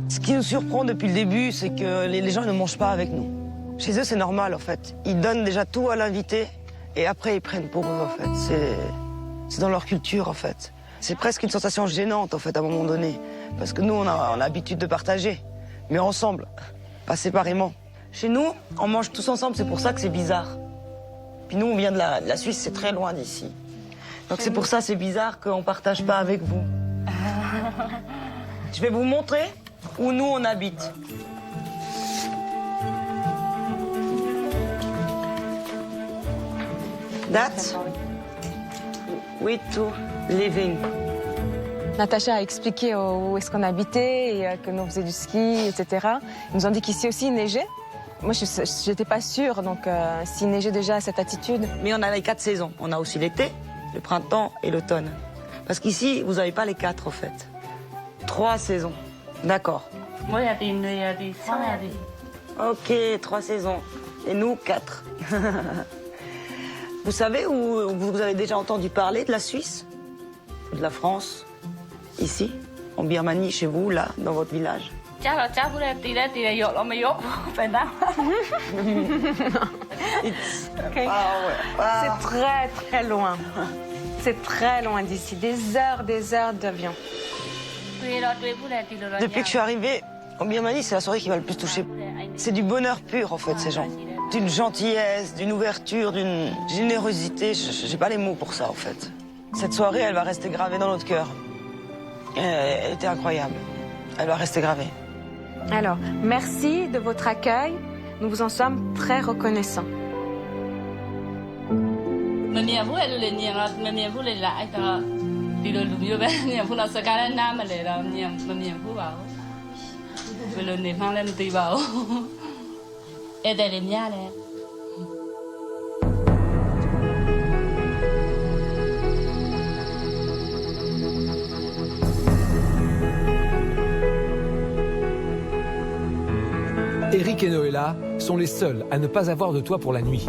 Ce qui nous surprend depuis le début, c'est que les gens ne mangent pas avec nous. Chez eux, c'est normal en fait. Ils donnent déjà tout à l'invité et après ils prennent pour eux en fait. C'est dans leur culture en fait. C'est presque une sensation gênante en fait à un moment donné parce que nous on a l'habitude de partager, mais ensemble, pas séparément. Chez nous, on mange tous ensemble, c'est pour ça que c'est bizarre. Puis nous, on vient de la Suisse, c'est très loin d'ici. Donc c'est pour ça c'est bizarre qu'on partage pas avec vous. Je vais vous montrer où nous on habite. That's we two living. Natacha a expliqué où est-ce qu'on habitait et que nous on faisait du ski, etc. Ils nous ont dit qu'ici aussi il neigeait. Moi, je n'étais pas sûre, donc s'il neigeait déjà à cette altitude. Mais on a les 4 saisons. On a aussi l'été, le printemps et l'automne. Parce qu'ici, vous n'avez pas les 4, en fait. 3 saisons. D'accord. Ok, 3 saisons. Et nous, 4. Vous savez où vous avez déjà entendu parler de la Suisse? De la France? Ici? En Birmanie, chez vous, là, dans votre village? C'est très très loin. C'est très loin d'ici, des heures d'avion. Depuis que je suis arrivée en Birmanie, c'est la soirée qui m'a le plus touchée. C'est du bonheur pur, en fait, ces gens. D'une gentillesse, d'une ouverture, d'une générosité. J'ai pas les mots pour ça, en fait. Cette soirée, elle va rester gravée dans notre cœur. Elle était incroyable. Elle va rester gravée. Alors, merci de votre accueil. Nous vous en sommes très reconnaissants. Eric et Noëlla sont les seuls à ne pas avoir de toit pour la nuit.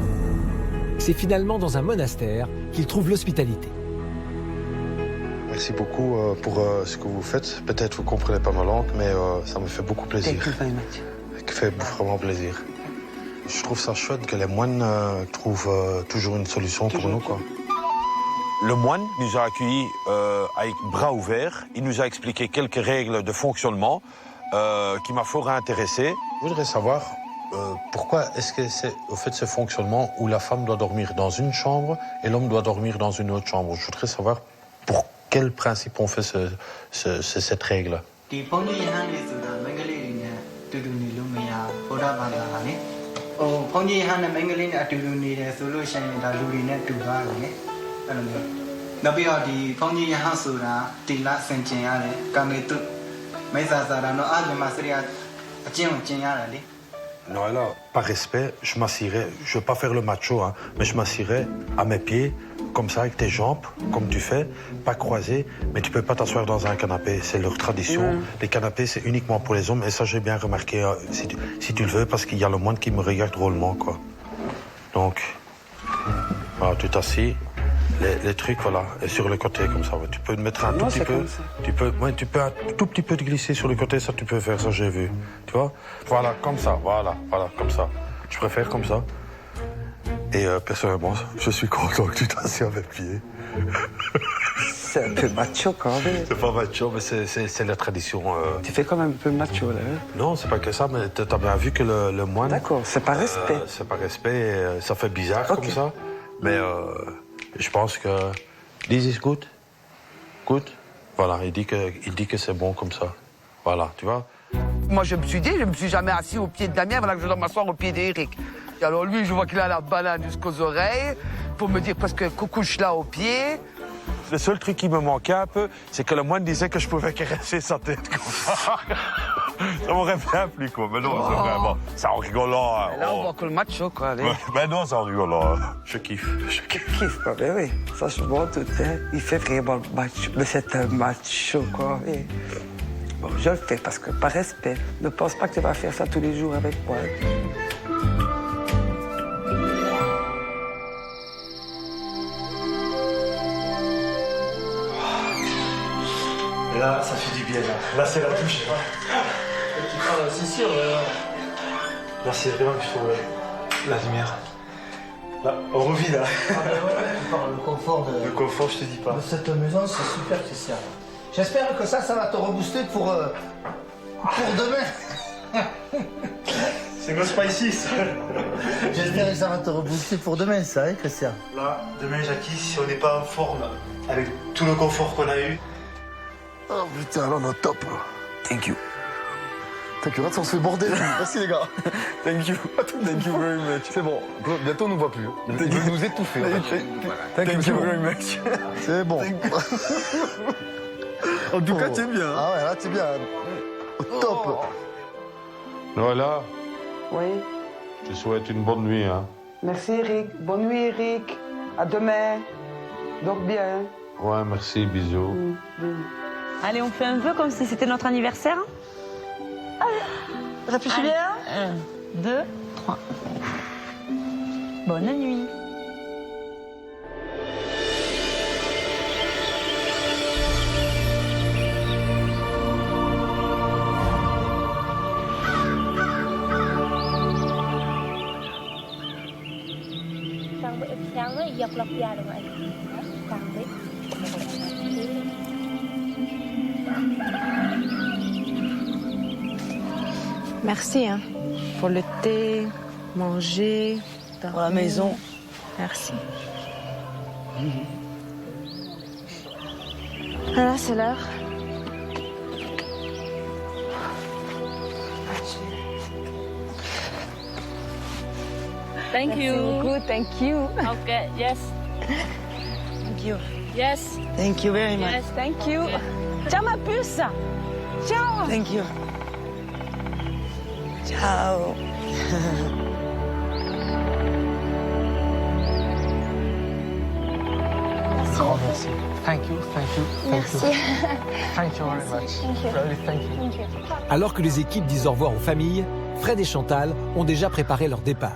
C'est finalement dans un monastère qu'ils trouvent l'hospitalité. Merci beaucoup pour ce que vous faites. Peut-être vous ne comprenez pas ma langue, mais ça me fait beaucoup plaisir. Ça fait vraiment plaisir. Je trouve ça chouette que les moines trouvent toujours une solution pour nous, quoi. Le moine nous a accueillis avec bras ouverts. Il nous a expliqué quelques règles de fonctionnement qui m'a fort intéressé. Je voudrais savoir pourquoi est-ce que c'est au fait ce fonctionnement où la femme doit dormir dans une chambre et l'homme doit dormir dans une autre chambre. Je voudrais savoir pour quel principe on fait cette règle. Noëlla, par respect, je m'assierai, je ne veux pas faire le macho, hein, mais je m'assierai à mes pieds, comme ça, avec tes jambes, comme tu fais, pas croisées, mais tu ne peux pas t'asseoir dans un canapé, c'est leur tradition. Les canapés, c'est uniquement pour les hommes, et ça, j'ai bien remarqué, si tu le veux, parce qu'il y a le moine qui me regarde drôlement, quoi. Donc, voilà, tu t'assis, les trucs, voilà, et sur le côté, comme ça, tu peux mettre un tout petit peu, tu peux un tout petit peu te glisser sur le côté, ça, tu peux faire, ça, j'ai vu, tu vois. Voilà, comme ça, voilà, comme ça. Je préfère comme ça. Et personnellement, je suis content que tu t'assieds à mes pieds. C'est un peu macho quand même. C'est pas macho, mais c'est la tradition. Tu fais quand même un peu macho là. Hein? Non, c'est pas que ça, mais t'as bien vu que le moine. D'accord, c'est par respect. C'est par respect, ça fait bizarre comme ça. Mais je pense que. This is good. Good. Voilà, il dit que c'est bon comme ça. Voilà, tu vois. Moi, je me suis dit, je me suis jamais assis au pied de Damien, voilà que je dois m'asseoir au pied d'Éric. Alors lui, je vois qu'il a la banane jusqu'aux oreilles, pour me dire presque coucouche là au pied. Le seul truc qui me manquait un peu, c'est que le moine disait que je pouvais caresser sa tête comme ça. Ça m'aurait bien plu, quoi. Mais non, c'est vraiment... C'est en rigolant. Hein. Là, on voit que le macho, quoi. Allez. Mais non, c'est en rigolant. Hein. Je kiffe. Tu kiffes, quoi. Mais oui, ça, je m'en doute. Hein. Il fait vraiment macho. Mais c'est un macho, quoi. Oui. Bon, je le fais parce que, par respect, ne pense pas que tu vas faire ça tous les jours avec moi. Et là, ça fait du bien, là. Là, c'est la douche. C'est sûr. Là, c'est vraiment que je trouve la lumière. Là, on revit, là. Le confort de... Le confort, je te dis pas. de cette maison, c'est super spécial. J'espère que ça va te rebooster pour demain. C'est go spicy, ça. J'espère que ça va te rebooster pour demain, ça, hein, Christian? Là, demain, Jackie, si on n'est pas en forme, avec tout le confort qu'on a eu. Oh putain, là, on est au top. Thank you. T'inquiète, on se fait border. Merci, les gars. Thank you. Thank you very much. C'est bon, bientôt on nous voit plus. Il veut nous étouffer. Thank you very much. C'est bon. En tout cas, t'es bien. Ah ouais, là, t'es bien. Au top. Noëlla, Oui. je te souhaite une bonne nuit. Hein. Merci, Eric. Bonne nuit, Eric. À demain. Dors bien. Ouais, merci, bisous. Allez, on fait un vœu comme si c'était notre anniversaire. Réfléchis bien. 1, 2, 3. Bonne nuit. Merci hein, pour le thé, manger, pour la maison. Merci. Voilà, c'est l'heure. Thank you. Merci beaucoup, thank you. Okay, yes. Thank you. Yes. Thank you very much. Yes, Thank you. Ciao ma puce. Ciao. Thank you. Ciao. Grand merci. Thank you, thank you, thank Merci. you. Thank you very much. Thank you. Really, thank you. Thank you. Alors que les équipes disent au revoir aux familles, Fred et Chantal ont déjà préparé leur départ.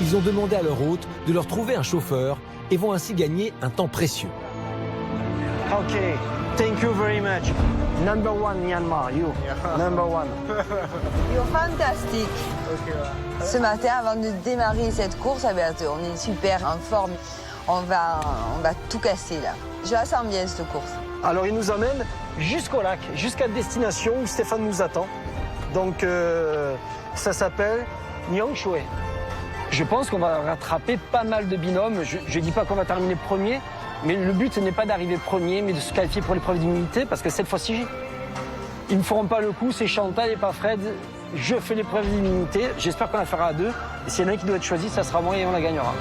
Ils ont demandé à leur hôte de leur trouver un chauffeur et vont ainsi gagner un temps précieux. Okay, thank you very much. Number one, Myanmar, you. Number one. You're fantastic. Ce matin, avant de démarrer cette course, on est super en forme. On va tout casser là. Je la sens bien cette course. Alors il nous emmène jusqu'au lac, jusqu'à destination où Stéphane nous attend. Donc ça s'appelle Nyangshui. Je pense qu'on va rattraper pas mal de binômes. Je ne dis pas qu'on va terminer premier, mais le but ce n'est pas d'arriver premier, mais de se qualifier pour l'épreuve d'immunité, parce que cette fois-ci, ils ne feront pas le coup, c'est Chantal et pas Fred. Je fais l'épreuve d'immunité, j'espère qu'on la fera à deux. Et s'il y en a un qui doit être choisi, ça sera moi et on la gagnera.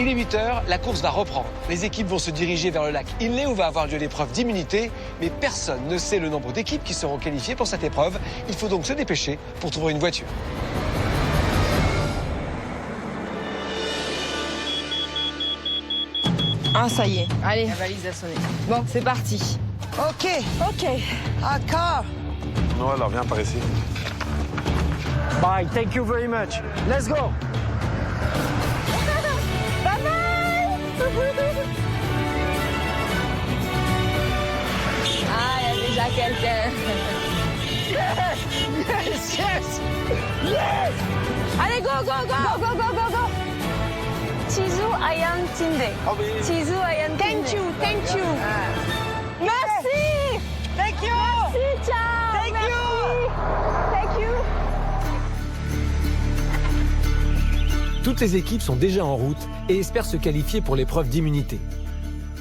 Il est 8h, la course va reprendre. Les équipes vont se diriger vers le lac Inle où va avoir lieu l'épreuve d'immunité, mais personne ne sait le nombre d'équipes qui seront qualifiées pour cette épreuve. Il faut donc se dépêcher pour trouver une voiture. Ah, ça y est. Allez, La valise a sonné. bon, c'est parti. Ok. Ok. Ah, car. Non, alors viens par ici. Bye, thank you very much. Let's go. Ah, il y a déjà quelqu'un. Yes, yes, yes. Allez, go, go, go. Go, go, go, go, go. Chizu Ayan Tinde. Chizu Ayan Tinde. Thank you, thank you. Merci. Thank you. Merci, ciao. Thank Merci. you. Thank you. Toutes les équipes sont déjà en route et espèrent se qualifier pour l'épreuve d'immunité.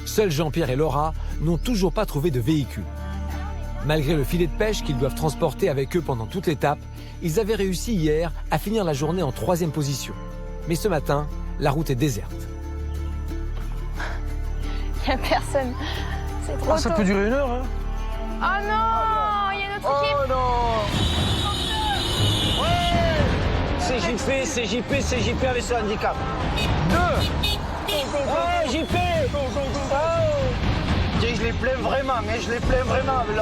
Seuls Jean-Pierre et Laura n'ont toujours pas trouvé de véhicule. Malgré le filet de pêche qu'ils doivent transporter avec eux pendant toute l'étape, ils avaient réussi hier à finir la journée en 3e position. Mais ce matin, la route est déserte. Il n'y a personne. C'est trop Ça tôt. peut durer 1 heure, hein. Oh non, il y a notre équipe. Oh non. C'est JP avec ce handicap. 2. Ouais, JP. Et je les plains vraiment, mais je les plains vraiment avec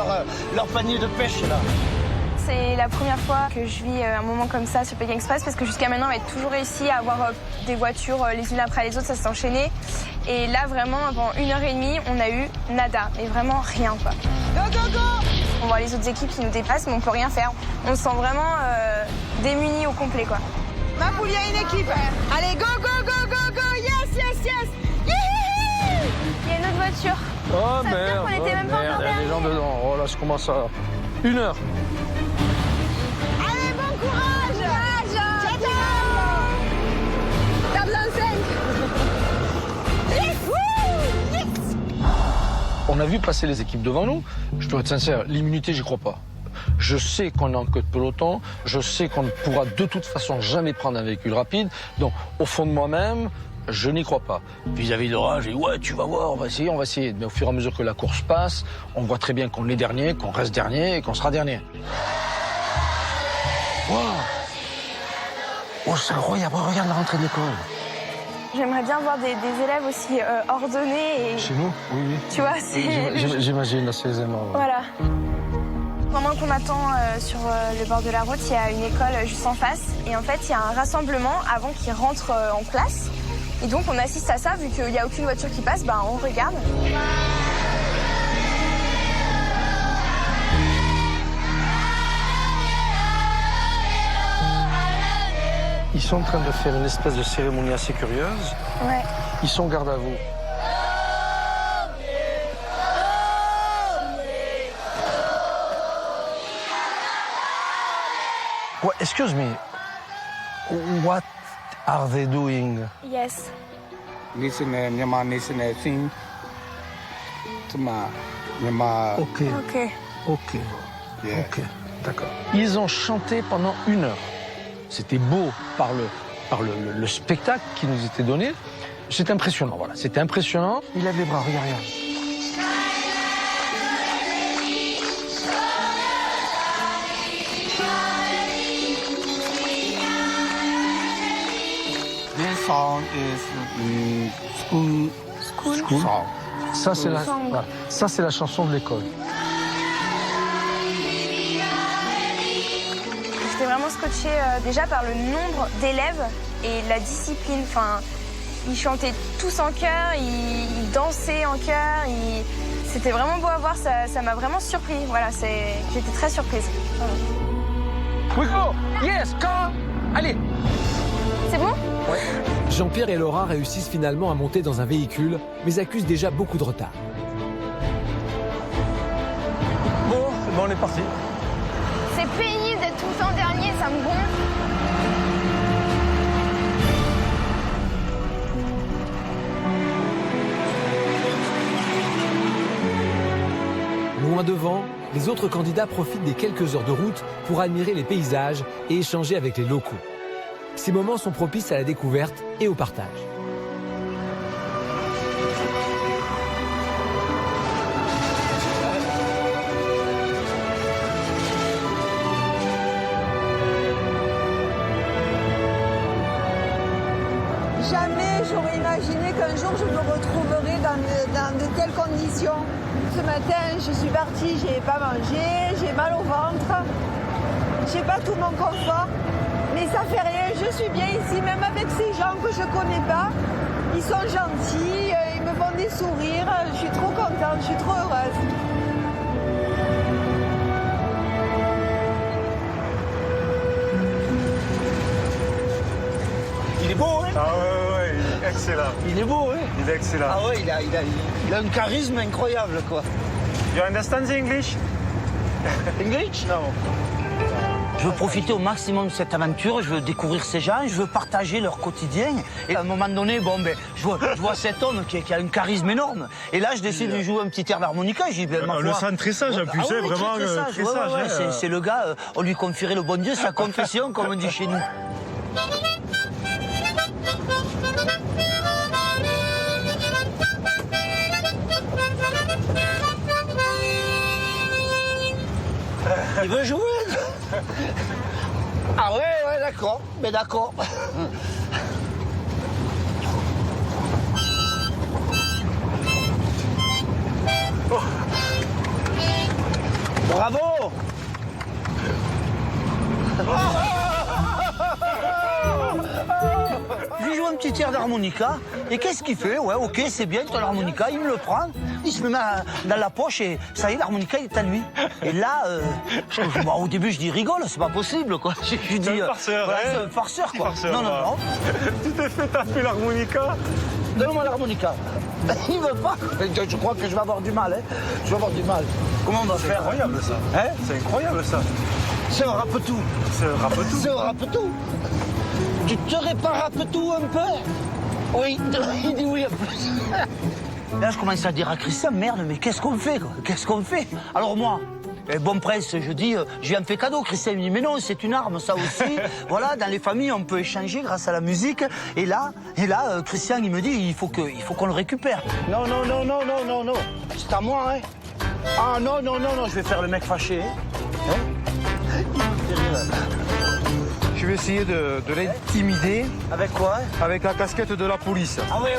leur panier de pêche là. C'est la première fois que je vis un moment comme ça sur Pékin Express parce que jusqu'à maintenant, on a toujours réussi à avoir des voitures les unes après les autres, ça s'est enchaîné. Et là, vraiment, pendant 1h30, on a eu nada, mais vraiment rien, quoi. Go, go, go. On voit les autres équipes qui nous dépassent, mais on peut rien faire. On se sent vraiment démunis au complet, quoi. Ma poule, il y a une équipe. Allez, go, go, go, go, go. Yes, yes, yes. Il y a une autre voiture. Oh Ça veut dire merde, qu'on était même pas encore il y a des gens derrière. dedans. Oh là, je commence à... 1 heure. Allez, bon courage. Ciao, ciao. T'as besoin de 5. Yes. Woo. Yes. On a vu passer les équipes devant nous. Je dois être sincère, l'immunité, j'y crois pas. Je sais qu'on est en queue de peloton, je sais qu'on ne pourra de toute façon jamais prendre un véhicule rapide. Donc, au fond de moi-même, je n'y crois pas. Vis-à-vis de Laura, j'ai dit ouais, tu vas voir, on va essayer. Mais au fur et à mesure que la course passe, on voit très bien qu'on est dernier, qu'on reste dernier et qu'on sera dernier. Wow. Oh, c'est incroyable, regarde la rentrée de l'école. J'aimerais bien voir des élèves aussi ordonnés. Et... Chez nous? Oui, oui. Tu vois, c'est... J'imagine, là, c'est aisément. Voilà. Pendant qu'on attend sur le bord de la route, il y a une école juste en face. Et en fait, il y a un rassemblement avant qu'ils rentrent en classe. Et donc, on assiste à ça, vu qu'il n'y a aucune voiture qui passe, on regarde. Ils sont en train de faire une espèce de cérémonie assez curieuse. Ouais. Ils sont garde à vous. Excuse me. What are they doing? Yes. National Myanmar national thing. Myanmar. Ok. Ok. Ok. Yeah. Ok. D'accord. Ils ont chanté pendant 1 heure. C'était beau par le spectacle qui nous était donné. C'était impressionnant, voilà. C'était impressionnant. Il lève les bras, regarde, regarde. This song is school song. Ça, c'est voilà. Ça, c'est la chanson de l'école. J'étais vraiment scotchée déjà par le nombre d'élèves et la discipline. Enfin, ils chantaient tous en chœur, ils dansaient en chœur. C'était vraiment beau à voir, ça m'a vraiment surpris. Voilà, j'étais très surprise. We go! Yes, come! Allez! C'est bon? Ouais. Jean-Pierre et Laura réussissent finalement à monter dans un véhicule, mais accusent déjà beaucoup de retard. Bon, on est parti. C'est pénible d'être tout le temps dernier, ça me gonfle. Loin devant, les autres candidats profitent des quelques heures de route pour admirer les paysages et échanger avec les locaux. Ces moments sont propices à la découverte et au partage. Jamais j'aurais imaginé qu'un jour je me retrouverais dans de telles conditions. Ce matin, je suis partie, j'ai pas mangé, j'ai mal au ventre, j'ai pas tout mon confort, mais ça fait rien, je suis bien ici, même avec ces gens que je connais pas. Ils sont gentils, ils me font des sourires, je suis trop contente, je suis trop heureuse. Il est beau, hein? Ah ouais, il est excellent. Il est beau, hein? Il est excellent. Ah ouais, il a un charisme incroyable, quoi. You understand the English? English? Non. Je veux profiter au maximum de cette aventure, je veux découvrir ces gens, je veux partager leur quotidien. Et à un moment donné, je vois cet homme qui a un charisme énorme. Et là, je décide de jouer un petit air d'harmonica. On le sent très sage, en plus, ouais, vraiment très sage. sage. C'est le gars, on lui confierait le bon Dieu, sa confession, comme on dit chez nous. Il veut jouer? Ah ouais, d'accord. Mais d'accord. Oh. Bravo! Je lui joue un petit air d'harmonica. Et qu'est-ce qu'il fait? Ouais, ok, c'est bien ton harmonica. Il me le prend, il se le met dans la poche et ça y est, l'harmonica il est à lui. Et là, au début, je dis rigole, c'est pas possible, quoi. Je dis, c'est un farceur, voilà, hein? c'est un farceur, quoi. Farceur, non. Tu t'es fait taper l'harmonica? Donne-moi l'harmonica. Il veut pas. Je crois que je vais avoir du mal, hein. Je vais avoir du mal. Comment on va faire? C'est incroyable, ça. Hein? C'est incroyable, ça. C'est un rapetou. C'est un rapetou. C'est un rapetou. Tu te répares rapetou un peu? Oui, il dit oui en plus. Là, je commence à dire à Christian, merde, mais qu'est-ce qu'on fait, quoi? Qu'est-ce qu'on fait? Alors moi, bon prince, je dis, je lui en fais cadeau. Christian me dit, mais non, c'est une arme, ça aussi. Voilà, dans les familles, on peut échanger grâce à la musique. Et là, Christian, il me dit, il faut qu'on le récupère. Non. C'est à moi, hein. Ah non, je vais faire le mec fâché, hein. Il me fait rire. vais essayer de l'intimider. Avec quoi? Avec la casquette de la police. Ah oui.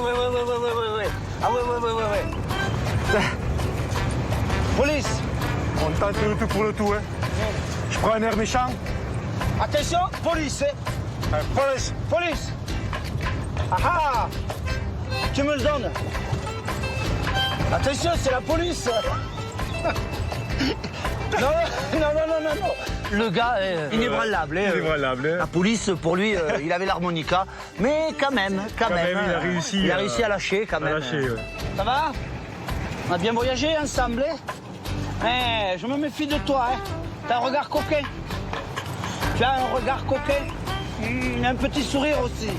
Ah oui. Police. On tente le tout pour le tout, hein. Je prends un air méchant. Attention, police. Police. Ah. Tu me le donnes. Attention, c'est la police. Non. Le gars est inébranlable. Inébranlable. La police, pour lui, il avait l'harmonica. Mais quand même. Il a réussi. Il a réussi à lâcher, quand même. Ça va? On a bien voyagé ensemble, hein? Je me méfie de toi, hein? T'as un regard coquin. Tu as un regard coquin. Un petit sourire aussi.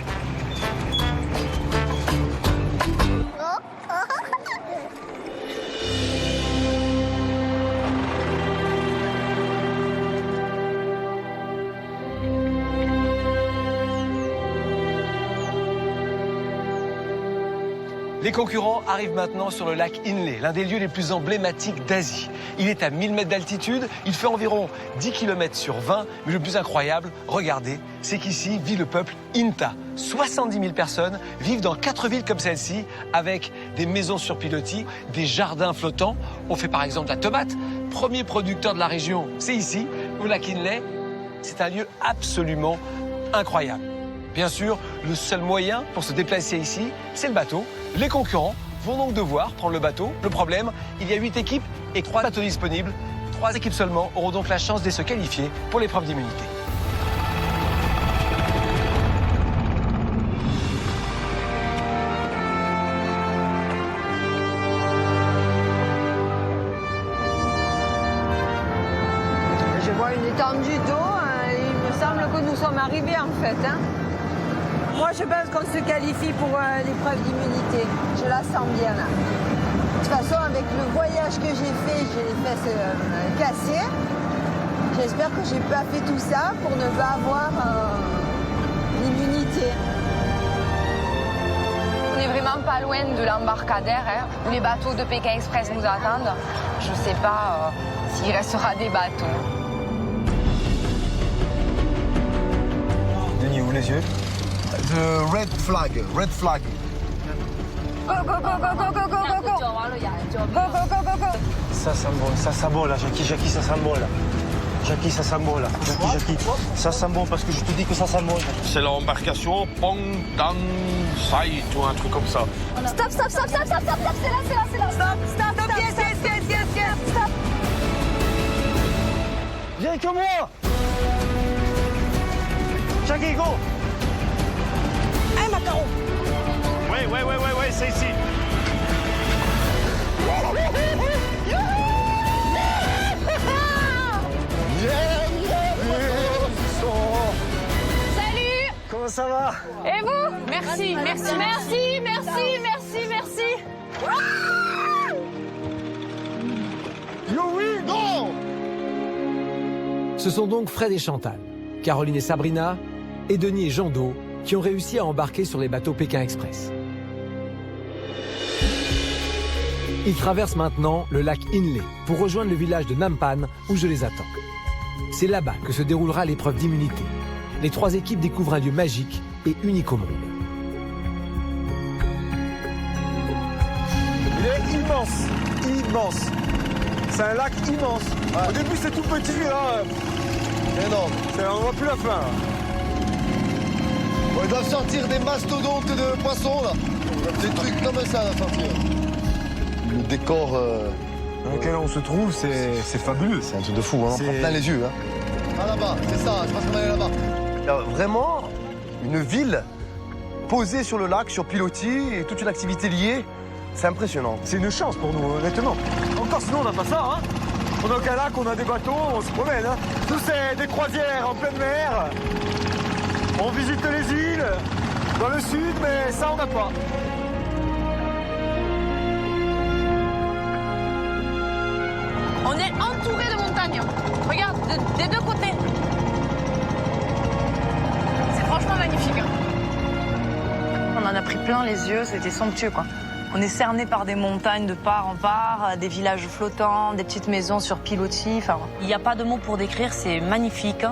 Les concurrents arrivent maintenant sur le lac Inle, l'un des lieux les plus emblématiques d'Asie. Il est à 1000 mètres d'altitude, il fait environ 10 km sur 20, mais le plus incroyable, regardez, c'est qu'ici vit le peuple Inta. 70 000 personnes vivent dans 4 villes comme celle-ci, avec des maisons sur pilotis, des jardins flottants. On fait par exemple la tomate, premier producteur de la région, c'est ici, au lac Inle. C'est un lieu absolument incroyable. Bien sûr, le seul moyen pour se déplacer ici, c'est le bateau. Les concurrents vont donc devoir prendre le bateau. Le problème, il y a 8 équipes et 3 bateaux disponibles. 3 équipes seulement auront donc la chance de se qualifier pour l'épreuve d'immunité. Je vois une étendue d'eau. Il me semble que nous sommes arrivés en fait. Moi, je pense qu'on se qualifie pour l'épreuve d'immunité. Je la sens bien là. De toute façon, avec le voyage que j'ai fait les fesses cassées. J'espère que j'ai pas fait tout ça pour ne pas avoir l'immunité. On n'est vraiment pas loin de l'embarcadère, où les bateaux de Pékin Express nous attendent. Je ne sais pas s'il restera des bateaux. Denis, ouvre les yeux. The red flag. Go, go, go, go, go, go, go, go, go. Go. Ça sent bon là, Jackie, ça sent bon là. Jackie, ça sent bon là. Jackie, ça sent bon parce que je te dis que ça sent bon. C'est l'embarcation Pong Dang Sai, tu vois, un truc comme ça. Stop, c'est là. Stop, yes, stop. Viens avec moi. Jackie, go. Un macaron. Ouais, c'est ici. Salut. Comment ça va? Et vous? Merci. Ce sont donc Fred et Chantal, Caroline et Sabrina, et Denis et Jean Do qui ont réussi à embarquer sur les bateaux Pékin Express. Ils traversent maintenant le lac Inle pour rejoindre le village de Nampan où je les attends. C'est là-bas que se déroulera l'épreuve d'immunité. Les 3 équipes découvrent un lieu magique et unique au monde. Il est immense. C'est un lac immense. Ouais. Au début, c'est tout petit, là. C'est énorme. On ne voit plus la fin, là. Ils doivent sortir des mastodontes de poissons, là. Des trucs comme ça, à sortir. Le décor dans lequel on se trouve, c'est fabuleux. C'est un truc de fou, hein. On prend plein les yeux. Hein. Ah, là-bas, c'est ça. Je pense qu'on va aller là-bas. Il y a vraiment une ville posée sur le lac, sur pilotis, et toute une activité liée. C'est impressionnant. C'est une chance pour nous, honnêtement. Encore sinon, on n'a pas ça, hein. On n'a aucun lac, on a des bateaux, on se promène, hein. Nous, c'est des croisières en pleine mer. On visite les îles, dans le sud, mais ça, on n'a pas. On est entouré de montagnes. Regarde, des 2 côtés. C'est franchement magnifique. On en a pris plein les yeux, c'était somptueux quoi. On est cerné par des montagnes de part en part, des villages flottants, des petites maisons sur pilotis. Enfin, il n'y a pas de mots pour décrire, c'est magnifique.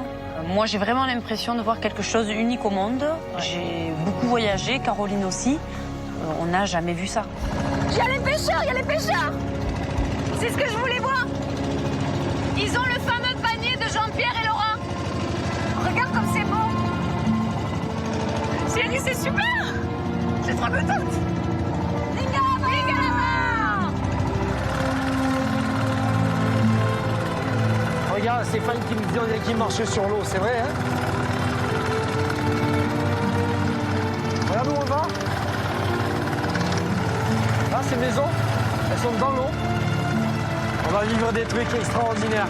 Moi, j'ai vraiment l'impression de voir quelque chose d'unique au monde. J'ai beaucoup voyagé, Caroline aussi. On n'a jamais vu ça. Il y a les pêcheurs. C'est ce que je voulais voir. Ils ont le fameux panier de Jean-Pierre et Laura. Regarde comme c'est beau. Chérie, c'est super. Je suis trop contente. Regarde, Stéphane qui me dit qu'il marche sur l'eau, c'est vrai, hein? Regarde où on va. Là, ces maisons, elles sont dans l'eau. On va vivre des trucs extraordinaires.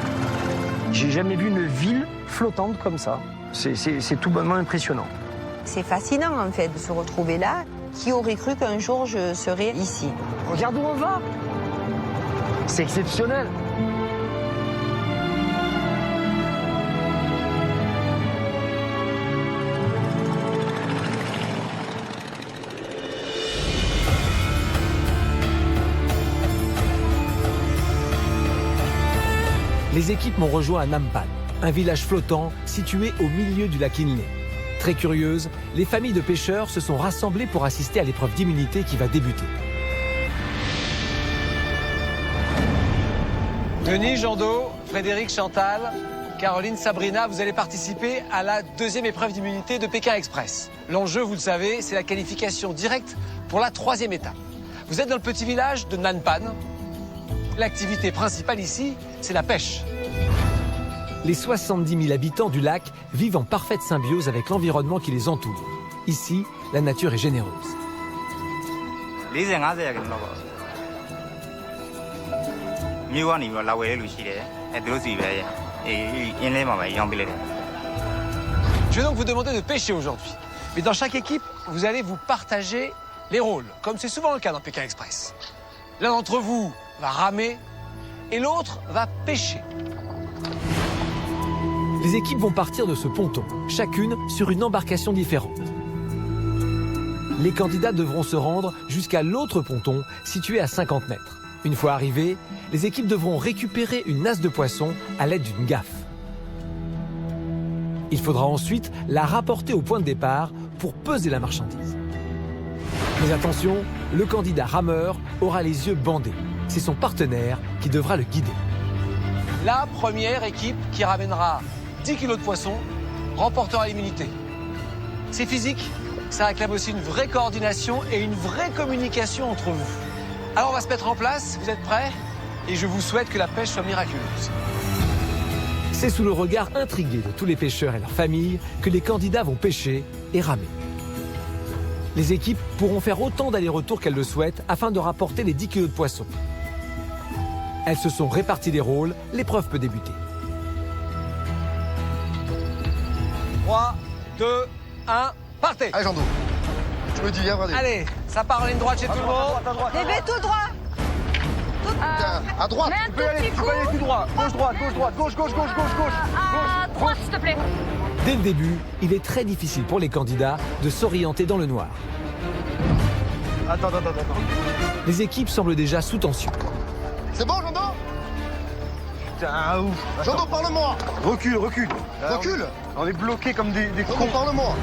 J'ai jamais vu une ville flottante comme ça. C'est tout bonnement impressionnant. C'est fascinant en fait de se retrouver là. Qui aurait cru qu'un jour je serais ici? Regarde où on va. C'est exceptionnel. Les équipes m'ont rejoint à Nampan, un village flottant situé au milieu du lac Inle. Très curieuses, les familles de pêcheurs se sont rassemblées pour assister à l'épreuve d'immunité qui va débuter. Denis, Jando, Frédéric, Chantal, Caroline, Sabrina, vous allez participer à la deuxième épreuve d'immunité de Pékin Express. L'enjeu, vous le savez, c'est la qualification directe pour la troisième étape. Vous êtes dans le petit village de Nampan. L'activité principale ici, c'est la pêche. Les 70 000 habitants du lac vivent en parfaite symbiose avec l'environnement qui les entoure. Ici, la nature est généreuse. Je vais donc vous demander de pêcher aujourd'hui. Mais dans chaque équipe, vous allez vous partager les rôles, comme c'est souvent le cas dans Pékin Express. L'un d'entre vous va ramer et l'autre va pêcher. Les équipes vont partir de ce ponton, chacune sur une embarcation différente. Les candidats devront se rendre jusqu'à l'autre ponton, situé à 50 mètres. Une fois arrivés, les équipes devront récupérer une nasse de poisson à l'aide d'une gaffe. Il faudra ensuite la rapporter au point de départ pour peser la marchandise. Mais attention, le candidat rameur aura les yeux bandés. C'est son partenaire qui devra le guider. La première équipe qui ramènera 10 kilos de poisson remportera l'immunité. C'est physique, ça réclame aussi une vraie coordination et une vraie communication entre vous. Alors on va se mettre en place, vous êtes prêts? Et je vous souhaite que la pêche soit miraculeuse. C'est sous le regard intrigué de tous les pêcheurs et leurs familles que les candidats vont pêcher et ramer. Les équipes pourront faire autant d'allers-retours qu'elles le souhaitent afin de rapporter les 10 kilos de poisson. Elles se sont réparties les rôles, l'épreuve peut débuter. 3, 2, 1, partez! Allez, Jando. Tu me dis, viens, regardez. Allez, ça part en ligne droite chez tout le monde. Bébé, tout droit. À droite. Tu peux aller tout droit. Gauche, droite, gauche, droite, gauche, gauche, gauche, gauche, gauche. À droite, s'il te plaît. Dès le début, il est très difficile pour les candidats de s'orienter dans le noir. Attends. Les équipes semblent déjà sous tension. C'est bon, Jando? Putain, ouf. Jando, parle-moi. Recule. Recule. On est bloqués comme des Jando, cons. parle-moi.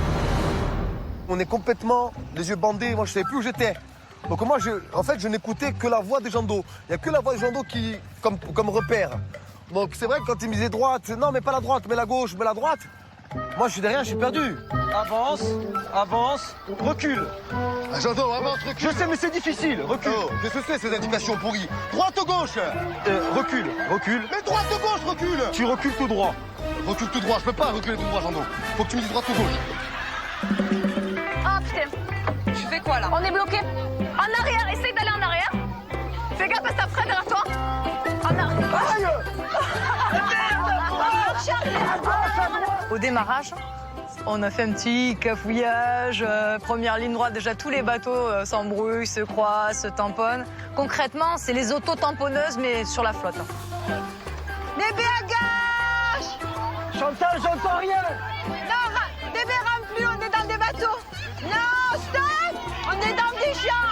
On est complètement les yeux bandés. Moi, je savais plus où j'étais. Donc moi, je n'écoutais que la voix de Jando. Il n'y a que la voix de Jando qui, comme repère. Donc c'est vrai que quand il me disait droite, non, mais pas la droite, mais la gauche, mais la droite. Moi, je suis derrière, je suis perdu. Avance, recule. Ah, Jando, avance, recule. Je sais, mais c'est difficile. Recule. Oh, qu'est-ce que c'est ces indications pourries? Droite ou gauche? Recule. Mais droite ou gauche, recule. Tu recules tout droit. Recule tout droit, je peux pas reculer tout droit, Jando. Faut que tu me dises droite ou gauche. Ah putain. Tu fais quoi là? On est bloqué. En arrière, essaye d'aller en arrière. Fais gaffe à sa freine derrière toi. En arrière. Au démarrage, on a fait un petit cafouillage. Première ligne droite, déjà tous les bateaux s'embrouillent, se croisent, se tamponnent. Concrètement, c'est les auto-tamponneuses, mais sur la flotte. Bébé, à gauche. Chantal, j'entends rien. Non, bébé, rame plus, on est dans des bateaux. Non, stop. On est dans des champs.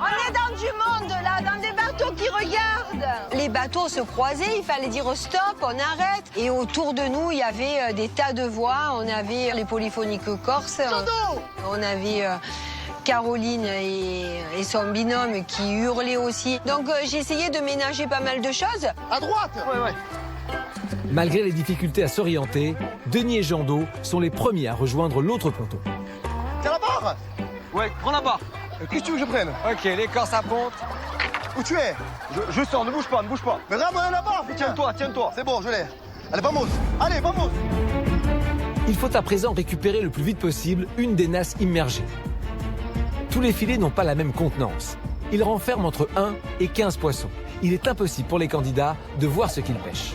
On est dans du monde, là, dans des bateaux qui regardent. Les bateaux bateaux se croisaient, il fallait dire stop, on arrête. Et autour de nous, il y avait des tas de voix. On avait les polyphoniques corses. On avait Caroline et son binôme qui hurlaient aussi. Donc j'ai essayé de ménager pas mal de choses. À droite. Ouais. Malgré les difficultés à s'orienter, Denis et Jean Do sont les premiers à rejoindre l'autre ponton. Tiens la barre. Ouais, prends la barre. Qu'est-ce que tu veux que je prenne? Ok, les corses à ponte. Où tu es? Je sors, ne bouge pas, ne bouge pas. Mais ramène la barre, putain. Tiens-toi. C'est bon, je l'ai. Allez, vamos. Allez, vamos. Il faut à présent récupérer le plus vite possible une des nasses immergées. Tous les filets n'ont pas la même contenance. Ils renferment entre 1 et 15 poissons. Il est impossible pour les candidats de voir ce qu'ils pêchent.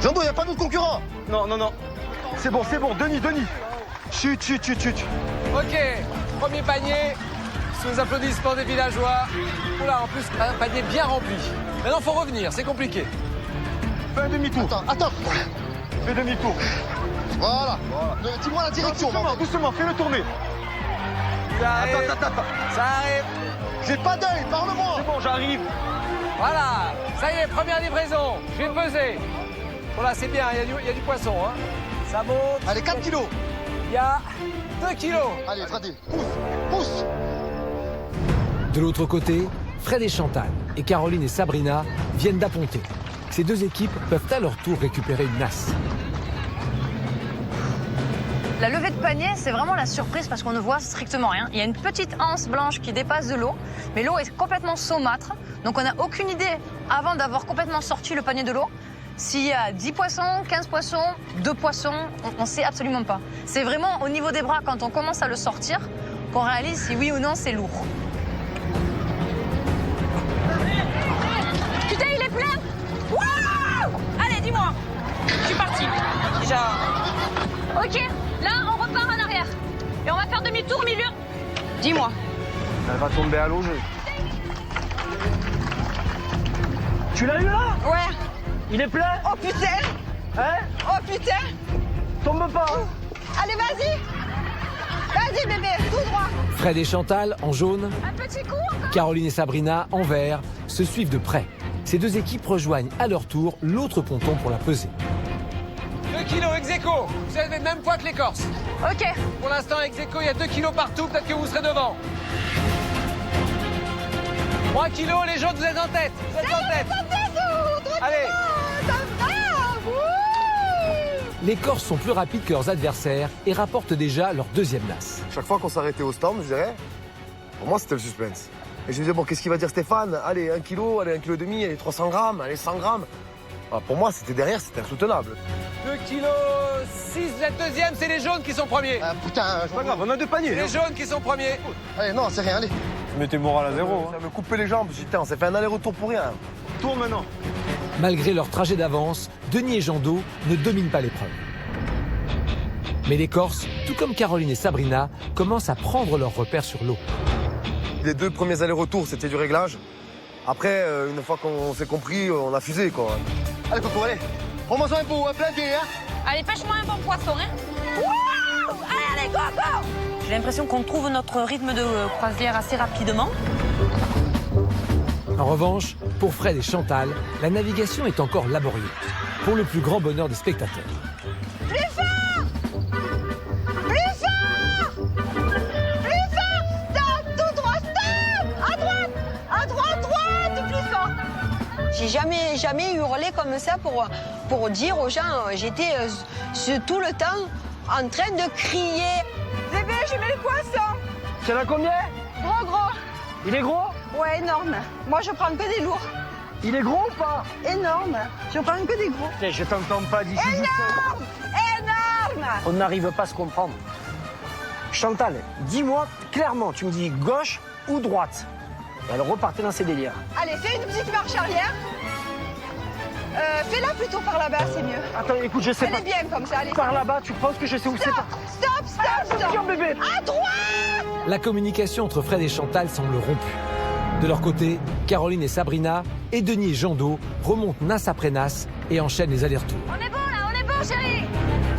Jean Do, il n'y a pas d'autre concurrent. Non. C'est bon. Denis. Chut. Ok, premier panier, sous les applaudissements des villageois. Oula, en plus, un panier bien rempli. Maintenant, faut revenir, c'est compliqué. Fais un demi-tour. Attends. Fais demi-tour. Voilà. Dis-moi la direction. Doucement, fais-le tourner. Ça arrive. Attends. Ça arrive. J'ai pas d'œil, parle-moi. C'est bon, j'arrive. Voilà, ça y est, première livraison. Je vais peser. Voilà, c'est bien, il y a du poisson. Hein. Ça monte. Allez, 4 kilos. Il y a 2 kilos. Allez, Freddy, pousse. De l'autre côté, Fred et Chantal et Caroline et Sabrina viennent d'apponter. Ces deux équipes peuvent à leur tour récupérer une nasse. La levée de panier, c'est vraiment la surprise parce qu'on ne voit strictement rien. Il y a une petite anse blanche qui dépasse de l'eau, mais l'eau est complètement saumâtre. Donc on n'a aucune idée, avant d'avoir complètement sorti le panier de l'eau, s'il y a 10 poissons, 15 poissons, 2 poissons, on ne sait absolument pas. C'est vraiment au niveau des bras, quand on commence à le sortir, qu'on réalise si oui ou non c'est lourd. Putain, il est plein. Waouh! Allez, dis-moi. Je suis partie. Déjà. Ok, là, on repart en arrière. Et on va faire demi-tour au milieu. Dis-moi. Elle va tomber à l'eau. Tu l'as eu là? Ouais. Il est plein? Oh putain! Hein? Oh putain! Tombe pas! Allez, vas-y! Vas-y, bébé, tout droit! Fred et Chantal en jaune, Un petit coup encore. Caroline et Sabrina en vert se suivent de près. Ces deux équipes rejoignent à leur tour l'autre ponton pour la peser. 2 kilos ex aequo. Vous avez le même poids que les Corses. Ok. Pour l'instant, ex aequo, il y a 2 kilos partout. Peut-être que vous serez devant. 3 kilos, les jaunes, vous êtes en tête. Vous êtes en tête. Allez. Les Corses sont plus rapides que leurs adversaires et rapportent déjà leur deuxième nasse. Chaque fois qu'on s'arrêtait au stand, je dirais, pour moi c'était le suspense. Et je me disais, bon, qu'est-ce qu'il va dire Stéphane? Allez, 1 kilo, allez, 1,5 kg, allez, 300 grammes, allez, 100 grammes. Alors, pour moi, c'était derrière, c'était insoutenable. 2 kilos 6, vous êtes deuxième, c'est les jaunes qui sont premiers. Ah, putain, C'est pas grave, on a 2 paniers. Les jaunes qui sont premiers. Allez, non, c'est rien, allez. Mettez moral à zéro. Ça me coupait les jambes, putain, on s'est fait un aller-retour pour rien. Tourne maintenant. Malgré leur trajet d'avance, Denis et Jean Do ne dominent pas l'épreuve. Mais les Corses, tout comme Caroline et Sabrina, commencent à prendre leurs repères sur l'eau. Les 2 premiers allers-retours, c'était du réglage. Après, une fois qu'on s'est compris, on a fusé, quoi. Allez, Coco, allez. Prends-moi ça un peu, plein pied, hein. Allez, pêche-moi un bon poisson, hein. Wouh! Allez, go, go! J'ai l'impression qu'on trouve notre rythme de croisière assez rapidement. En revanche, pour Fred et Chantal, la navigation est encore laborieuse, pour le plus grand bonheur des spectateurs. Plus fort! Plus fort! Plus fort! Stop! Tout droit, stop! À droite, plus fort! J'ai jamais hurlé comme ça pour dire aux gens, j'étais tout le temps en train de crier. Bébé, je mets le poisson! C'est là combien? Gros. Il est gros? Ouais, énorme. Moi, je prends que des lourds. Il est gros ou pas? Énorme. Je prends que des gros. Je t'entends pas d'ici. Énorme! Énorme! On n'arrive pas à se comprendre. Chantal, dis-moi clairement, tu me dis gauche ou droite? Et elle repartait dans ses délires. Allez, fais une petite marche arrière. Fais-la plutôt par là-bas, c'est mieux. Attends, écoute, je sais Elle pas. est bien comme ça, allez. Par là-bas, tu penses que je sais où c'est pas? Stop! bébé. À droite! La communication entre Fred et Chantal semble rompue. De leur côté, Caroline et Sabrina et Denis et Jean Do remontent nasse après nasse et enchaînent les allers-retours. On est bon là, on est bon, chérie.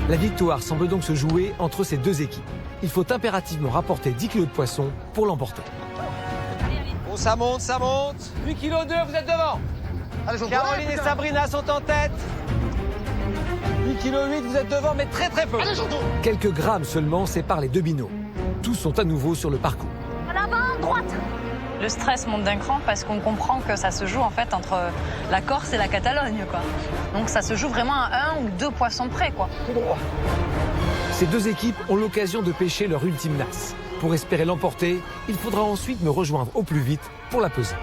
La victoire semble donc se jouer entre ces deux équipes. Il faut impérativement rapporter 10 kilos de poisson pour l'emporter. Bon, ça monte, ça monte. 8 kg 2, vous êtes devant. Allez, Caroline et Sabrina sont en tête. 8 kg 8, vous êtes devant, mais très peu. Allez, Quelques grammes seulement séparent les deux binômes. Tous sont à nouveau sur le parcours. À l'avant, droite. Le stress monte d'un cran parce qu'on comprend que ça se joue en fait entre la Corse et la Catalogne, quoi. Donc ça se joue vraiment à 1 ou 2 poissons près, quoi. Ces deux équipes ont l'occasion de pêcher leur ultime nasse. Pour espérer l'emporter, il faudra ensuite me rejoindre au plus vite pour la peser.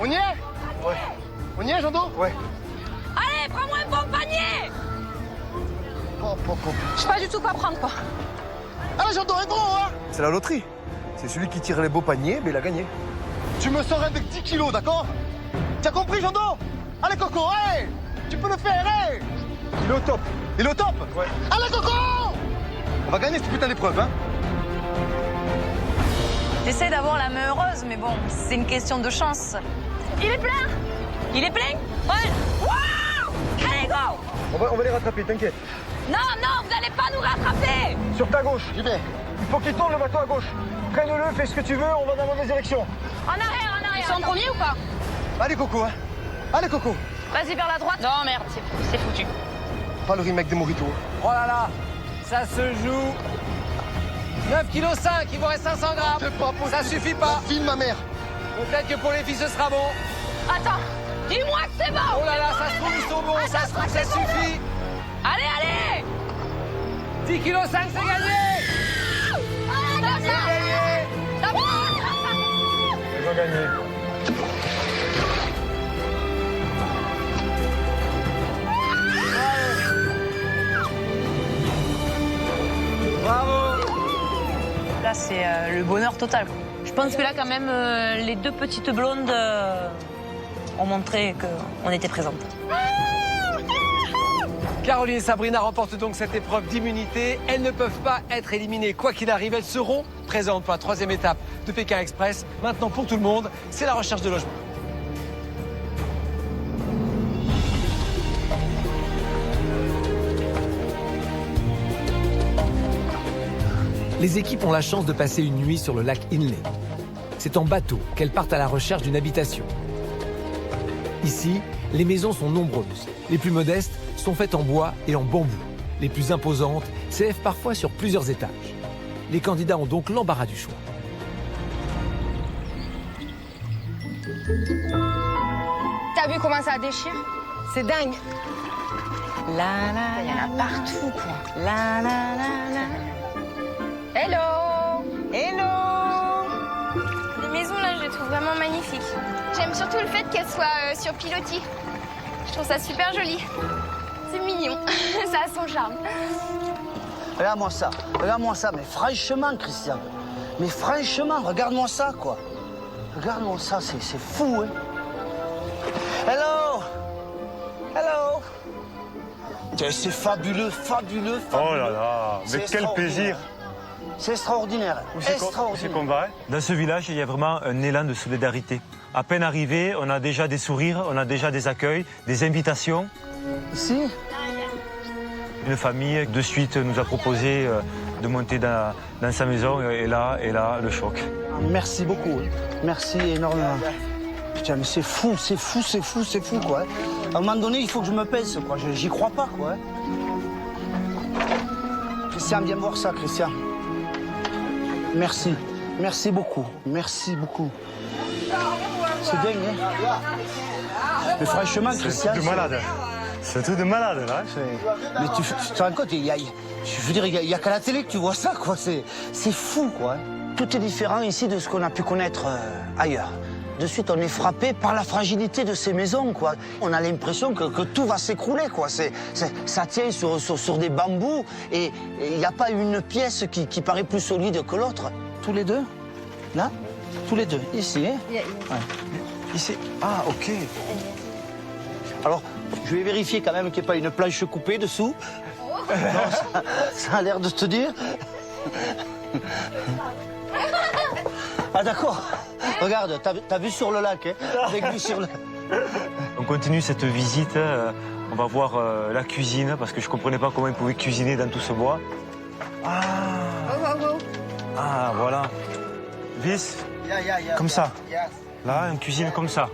On y est? Ouais. On y est, Jando? Ouais. Allez, prends-moi un bon panier. Je sais pas du tout quoi prendre, quoi. Allez, Jando, un gros, hein? C'est la loterie. C'est celui qui tire les beaux paniers, mais il a gagné. Tu me sors avec 10 kilos, d'accord? Tu as compris, Jando? Allez, Coco, allez! Tu peux le faire, allez! Il est au top. Il est au top? Ouais. Allez, Coco! On va gagner cette putain d'épreuve, hein? J'essaie d'avoir la main heureuse, mais bon, c'est une question de chance. Il est plein. Il est plein? Ouais. Waouh! Allez, go! On va les rattraper, t'inquiète. Non, vous allez pas nous rattraper. Sur ta gauche. J'y vais. Il faut qu'il tourne le bateau à gauche. Prenne-le, fais ce que tu veux, on va dans la mauvaise direction. En arrière. Ils sont en premier ou pas? Allez, Coco, hein? Allez, Coco! Vas-y vers la droite. Non, merde, c'est foutu. Pas le remake des Moritos. Oh là là, ça se joue. 9 kg 5, il vous reste 500 grammes. C'est pas possible. Ça suffit pas. Filme ma mère. Peut-être que pour les filles, ce sera bon. Attends, dis-moi que c'est bon. Oh là là, ça se trouve, ils sont bons. Ça se trouve, ça suffit. Allez. 10 kg 5, c'est gagné. C'est gagné. Ils ont gagné. Bravo. Là, c'est le bonheur total, quoi. Je pense que là, quand même, les deux petites blondes ont montré qu'on était présentes. Caroline et Sabrina remportent donc cette épreuve d'immunité. Elles ne peuvent pas être éliminées quoi qu'il arrive. Elles seront présentes pour la 3e étape de Pékin Express. Maintenant, pour tout le monde, c'est la recherche de logement. Les équipes ont la chance de passer une nuit sur le lac Inle. C'est en bateau qu'elles partent à la recherche d'une habitation. Ici, les maisons sont nombreuses. Les plus modestes sont faites en bois et en bambou. Les plus imposantes s'élèvent parfois sur plusieurs étages. Les candidats ont donc l'embarras du choix. T'as vu comment ça déchire? C'est dingue. Il y en a partout, quoi. La la la la. Hello. Les maisons, là, je les trouve vraiment magnifiques. J'aime surtout le fait qu'elles soient sur pilotis. Je trouve ça super joli. C'est mignon. Ça a son charme. Regarde-moi ça, mais franchement, Christian. Mais franchement, regarde-moi ça, quoi. Regarde-moi ça, c'est fou, hein. Hello. C'est fabuleux. Oh là là, mais quel plaisir. C'est extraordinaire. C'est qu'on va. Dans ce village, il y a vraiment un élan de solidarité. À peine arrivé, on a déjà des sourires, on a déjà des accueils, des invitations. Ici? Une famille, de suite, nous a proposé de monter dans sa maison. Et là, le choc. Merci beaucoup. Merci énormément. Putain, mais c'est fou, quoi. À un moment donné, il faut que je me pèse, quoi. J'y crois pas, quoi. Christian, viens voir ça, Christian. Merci beaucoup. C'est dingue, hein. Mais franchement, Christian... C'est de malade. C'est tout de malade, là. Mais tu te rends compte, il y a qu'à la télé que tu vois ça, quoi. C'est fou, quoi. Tout est différent ici de ce qu'on a pu connaître ailleurs. De suite, on est frappé par la fragilité de ces maisons, quoi. On a l'impression que tout va s'écrouler, quoi. Ça tient sur des bambous et il n'y a pas une pièce qui paraît plus solide que l'autre. Tous les deux? Là? Tous les deux. Ici, hein? Ouais. Ici. Ah, ok. Alors, je vais vérifier quand même qu'il n'y ait pas une planche coupée dessous. Non, ça a l'air de te dire. Ah d'accord. Regarde, t'as vu sur le lac, hein, avec lui sur le... On continue cette visite. On va voir la cuisine parce que je ne comprenais pas comment ils pouvaient cuisiner dans tout ce bois. Ah, voilà. Vis, Comme ça. Là, on cuisine comme ça.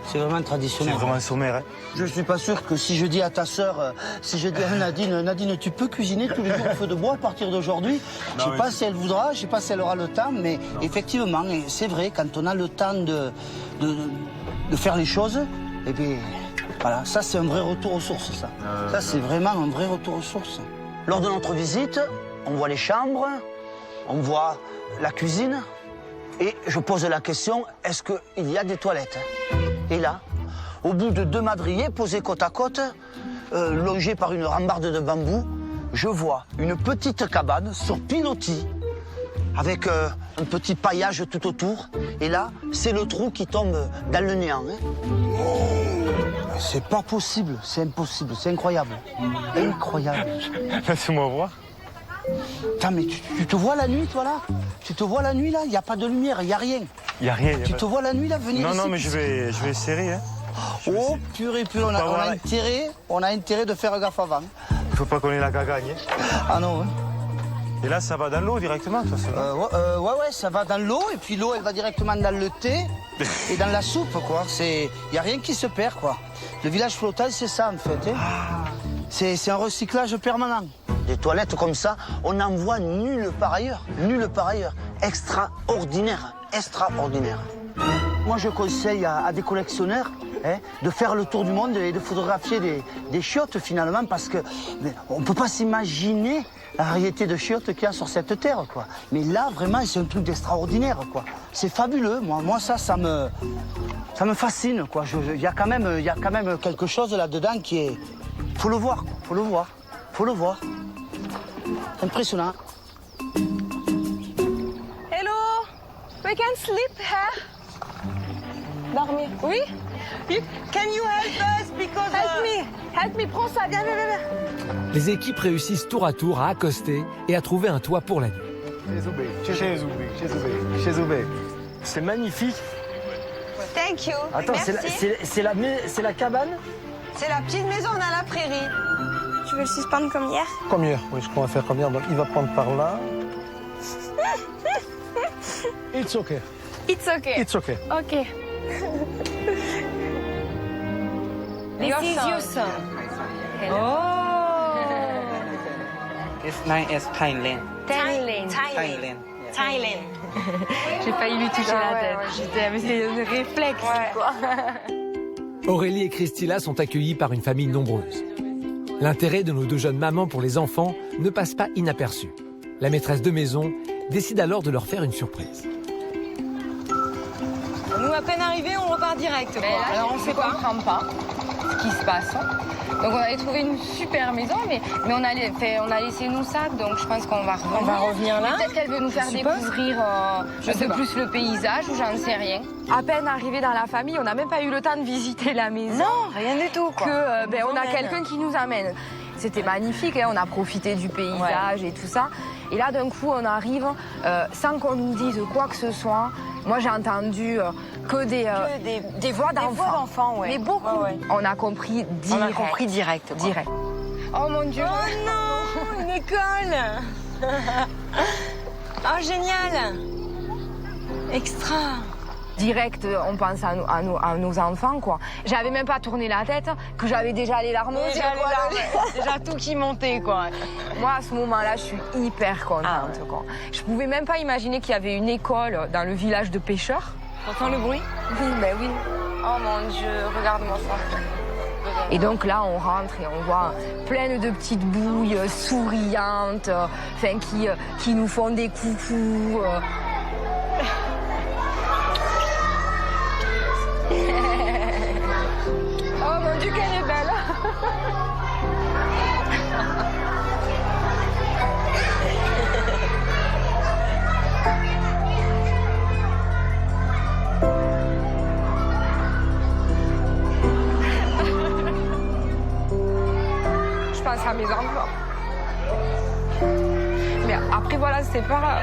C'est vraiment traditionnel. C'est vraiment sommaire. Hein. Je suis pas sûr que si je dis à ta sœur, si je dis à Nadine, tu peux cuisiner tous les jours au feu de bois à partir d'aujourd'hui. Je sais pas si elle voudra, je sais pas si elle aura le temps, mais effectivement, c'est vrai, quand on a le temps de faire les choses, et bien, voilà, ça c'est un vrai retour aux sources, ça. Ça c'est vraiment un vrai retour aux sources. Lors de notre visite, on voit les chambres, on voit la cuisine, et je pose la question, est-ce qu'il y a des toilettes? Et là, au bout de 2 madriers posés côte à côte, longés par une rambarde de bambou, je vois une petite cabane sur pilotis, avec un petit paillage tout autour. Et là, c'est le trou qui tombe dans le néant. Hein. C'est pas possible, c'est impossible, c'est incroyable. Incroyable. Laisse-moi voir. Attends, mais tu te vois la nuit, toi, là? Tu te vois la nuit, là? Il n'y a pas de lumière, il n'y a rien. Il n'y a rien. Tu te vois la nuit, là, venir ici? Non, mais je vais essayer. Hein. Oh, purée, on a intérêt de faire gaffe avant. Il faut pas qu'on ait la gagagne. Ah non, hein. Et là, ça va dans l'eau directement, de toute façon. Ouais, ça va dans l'eau, et puis l'eau, elle va directement dans le thé et dans la soupe, quoi. Il n'y a rien qui se perd, quoi. Le village flottal, c'est ça, en fait. Hein. C'est un recyclage permanent. Des toilettes comme ça, on n'en voit nulle part ailleurs. Nulle part ailleurs. Extraordinaire. Extraordinaire. Moi, je conseille à des collectionneurs de faire le tour du monde et de photographier des chiottes, finalement, parce qu'on ne peut pas s'imaginer la variété de chiottes qu'il y a sur cette terre, quoi. Mais là, vraiment, c'est un truc d'extraordinaire, quoi. C'est fabuleux. Moi, ça me fascine, quoi. Il y a quand même quelque chose là-dedans qui est... Faut le voir, quoi. Faut le voir. Impressionnant. Hello, we can sleep here. Dormir. Oui? Can you help us because Help me, prends ça, viens. Les équipes réussissent tour à tour à accoster et à trouver un toit pour la nuit. Chez Zoubé. C'est magnifique. Thank you. Attends, c'est la cabane? C'est la petite maison dans la prairie. Tu veux le suspendre comme hier? Comme hier, oui, je crois qu'on va faire comme hier. Donc il va prendre par là. It's okay. It's okay. It's okay. Okay. This is your son. Oh. It's nice as Thailand. Thailand. J'ai failli lui toucher la tête. C'est un réflexe, quoi. Aurélie et Christilla sont accueillis par une famille nombreuse. L'intérêt de nos 2 jeunes mamans pour les enfants ne passe pas inaperçu. La maîtresse de maison décide alors de leur faire une surprise. Nous, à peine arrivés, on repart direct. Quoi. Alors, on ne comprend pas ce qui se passe. Donc, on avait trouvé une super maison, mais on a laissé nos sacs, donc je pense qu'on va revenir. On va revenir là. Peut-être qu'elle veut nous faire découvrir un peu plus le paysage, ou j'en sais rien. À peine arrivé dans la famille, on n'a même pas eu le temps de visiter la maison. Non, rien du tout. Quoi. On a quelqu'un qui nous amène. C'était magnifique, hein, on a profité du paysage et tout ça. Et là, d'un coup, on arrive sans qu'on nous dise quoi que ce soit. Moi, j'ai entendu que des voix d'enfants. Des voix d'enfants, ouais. Mais beaucoup. Ouais. On a compris direct. Direct. Oh mon Dieu. Oh non, une école. Oh, génial. Extra. Direct, on pense à nos enfants, quoi. J'avais même pas tourné la tête, que j'avais déjà les larmes aux yeux, quoi. Déjà tout qui montait, quoi. Moi, à ce moment-là, je suis hyper contente, quoi. Je pouvais même pas imaginer qu'il y avait une école dans le village de pêcheurs. T'entends le bruit? Oui, ben oui. Oh mon Dieu, regarde-moi ça. Et donc là, on rentre et on voit plein de petites bouilles souriantes, qui nous font des coucous. Oh mon Dieu, qu'elle est belle. Je pense à mes enfants. Mais après, voilà, c'est pas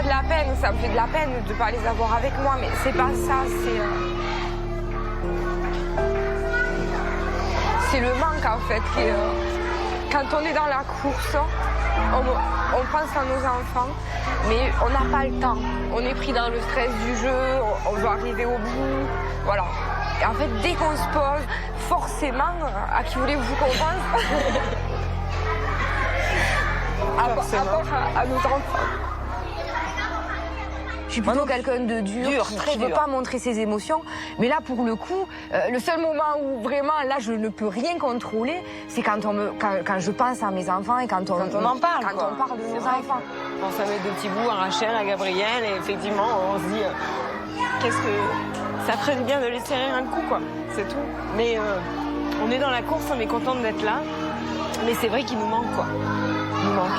de la peine, ça me fait de la peine de ne pas les avoir avec moi, mais c'est pas ça, c'est le manque en fait Quand on est dans la course, on pense à nos enfants, mais on n'a pas le temps. On est pris dans le stress du jeu, on veut arriver au bout, voilà. Et en fait, dès qu'on se pose, forcément, à qui voulez-vous qu'on pense? à nos enfants. Je suis plutôt quelqu'un de dur, qui ne veut pas montrer ses émotions. Mais là, pour le coup, le seul moment où vraiment, là, je ne peux rien contrôler, c'est quand je pense à mes enfants et quand on en parle. Quand on parle de nos enfants. On se met de petits bouts à Rachel, à Gabriel, et effectivement, on se dit qu'est-ce que ça ferait du bien de les serrer un coup, quoi. C'est tout. Mais on est dans la course, on est contente d'être là. Mais c'est vrai qu'il nous manque, quoi. Il nous manque.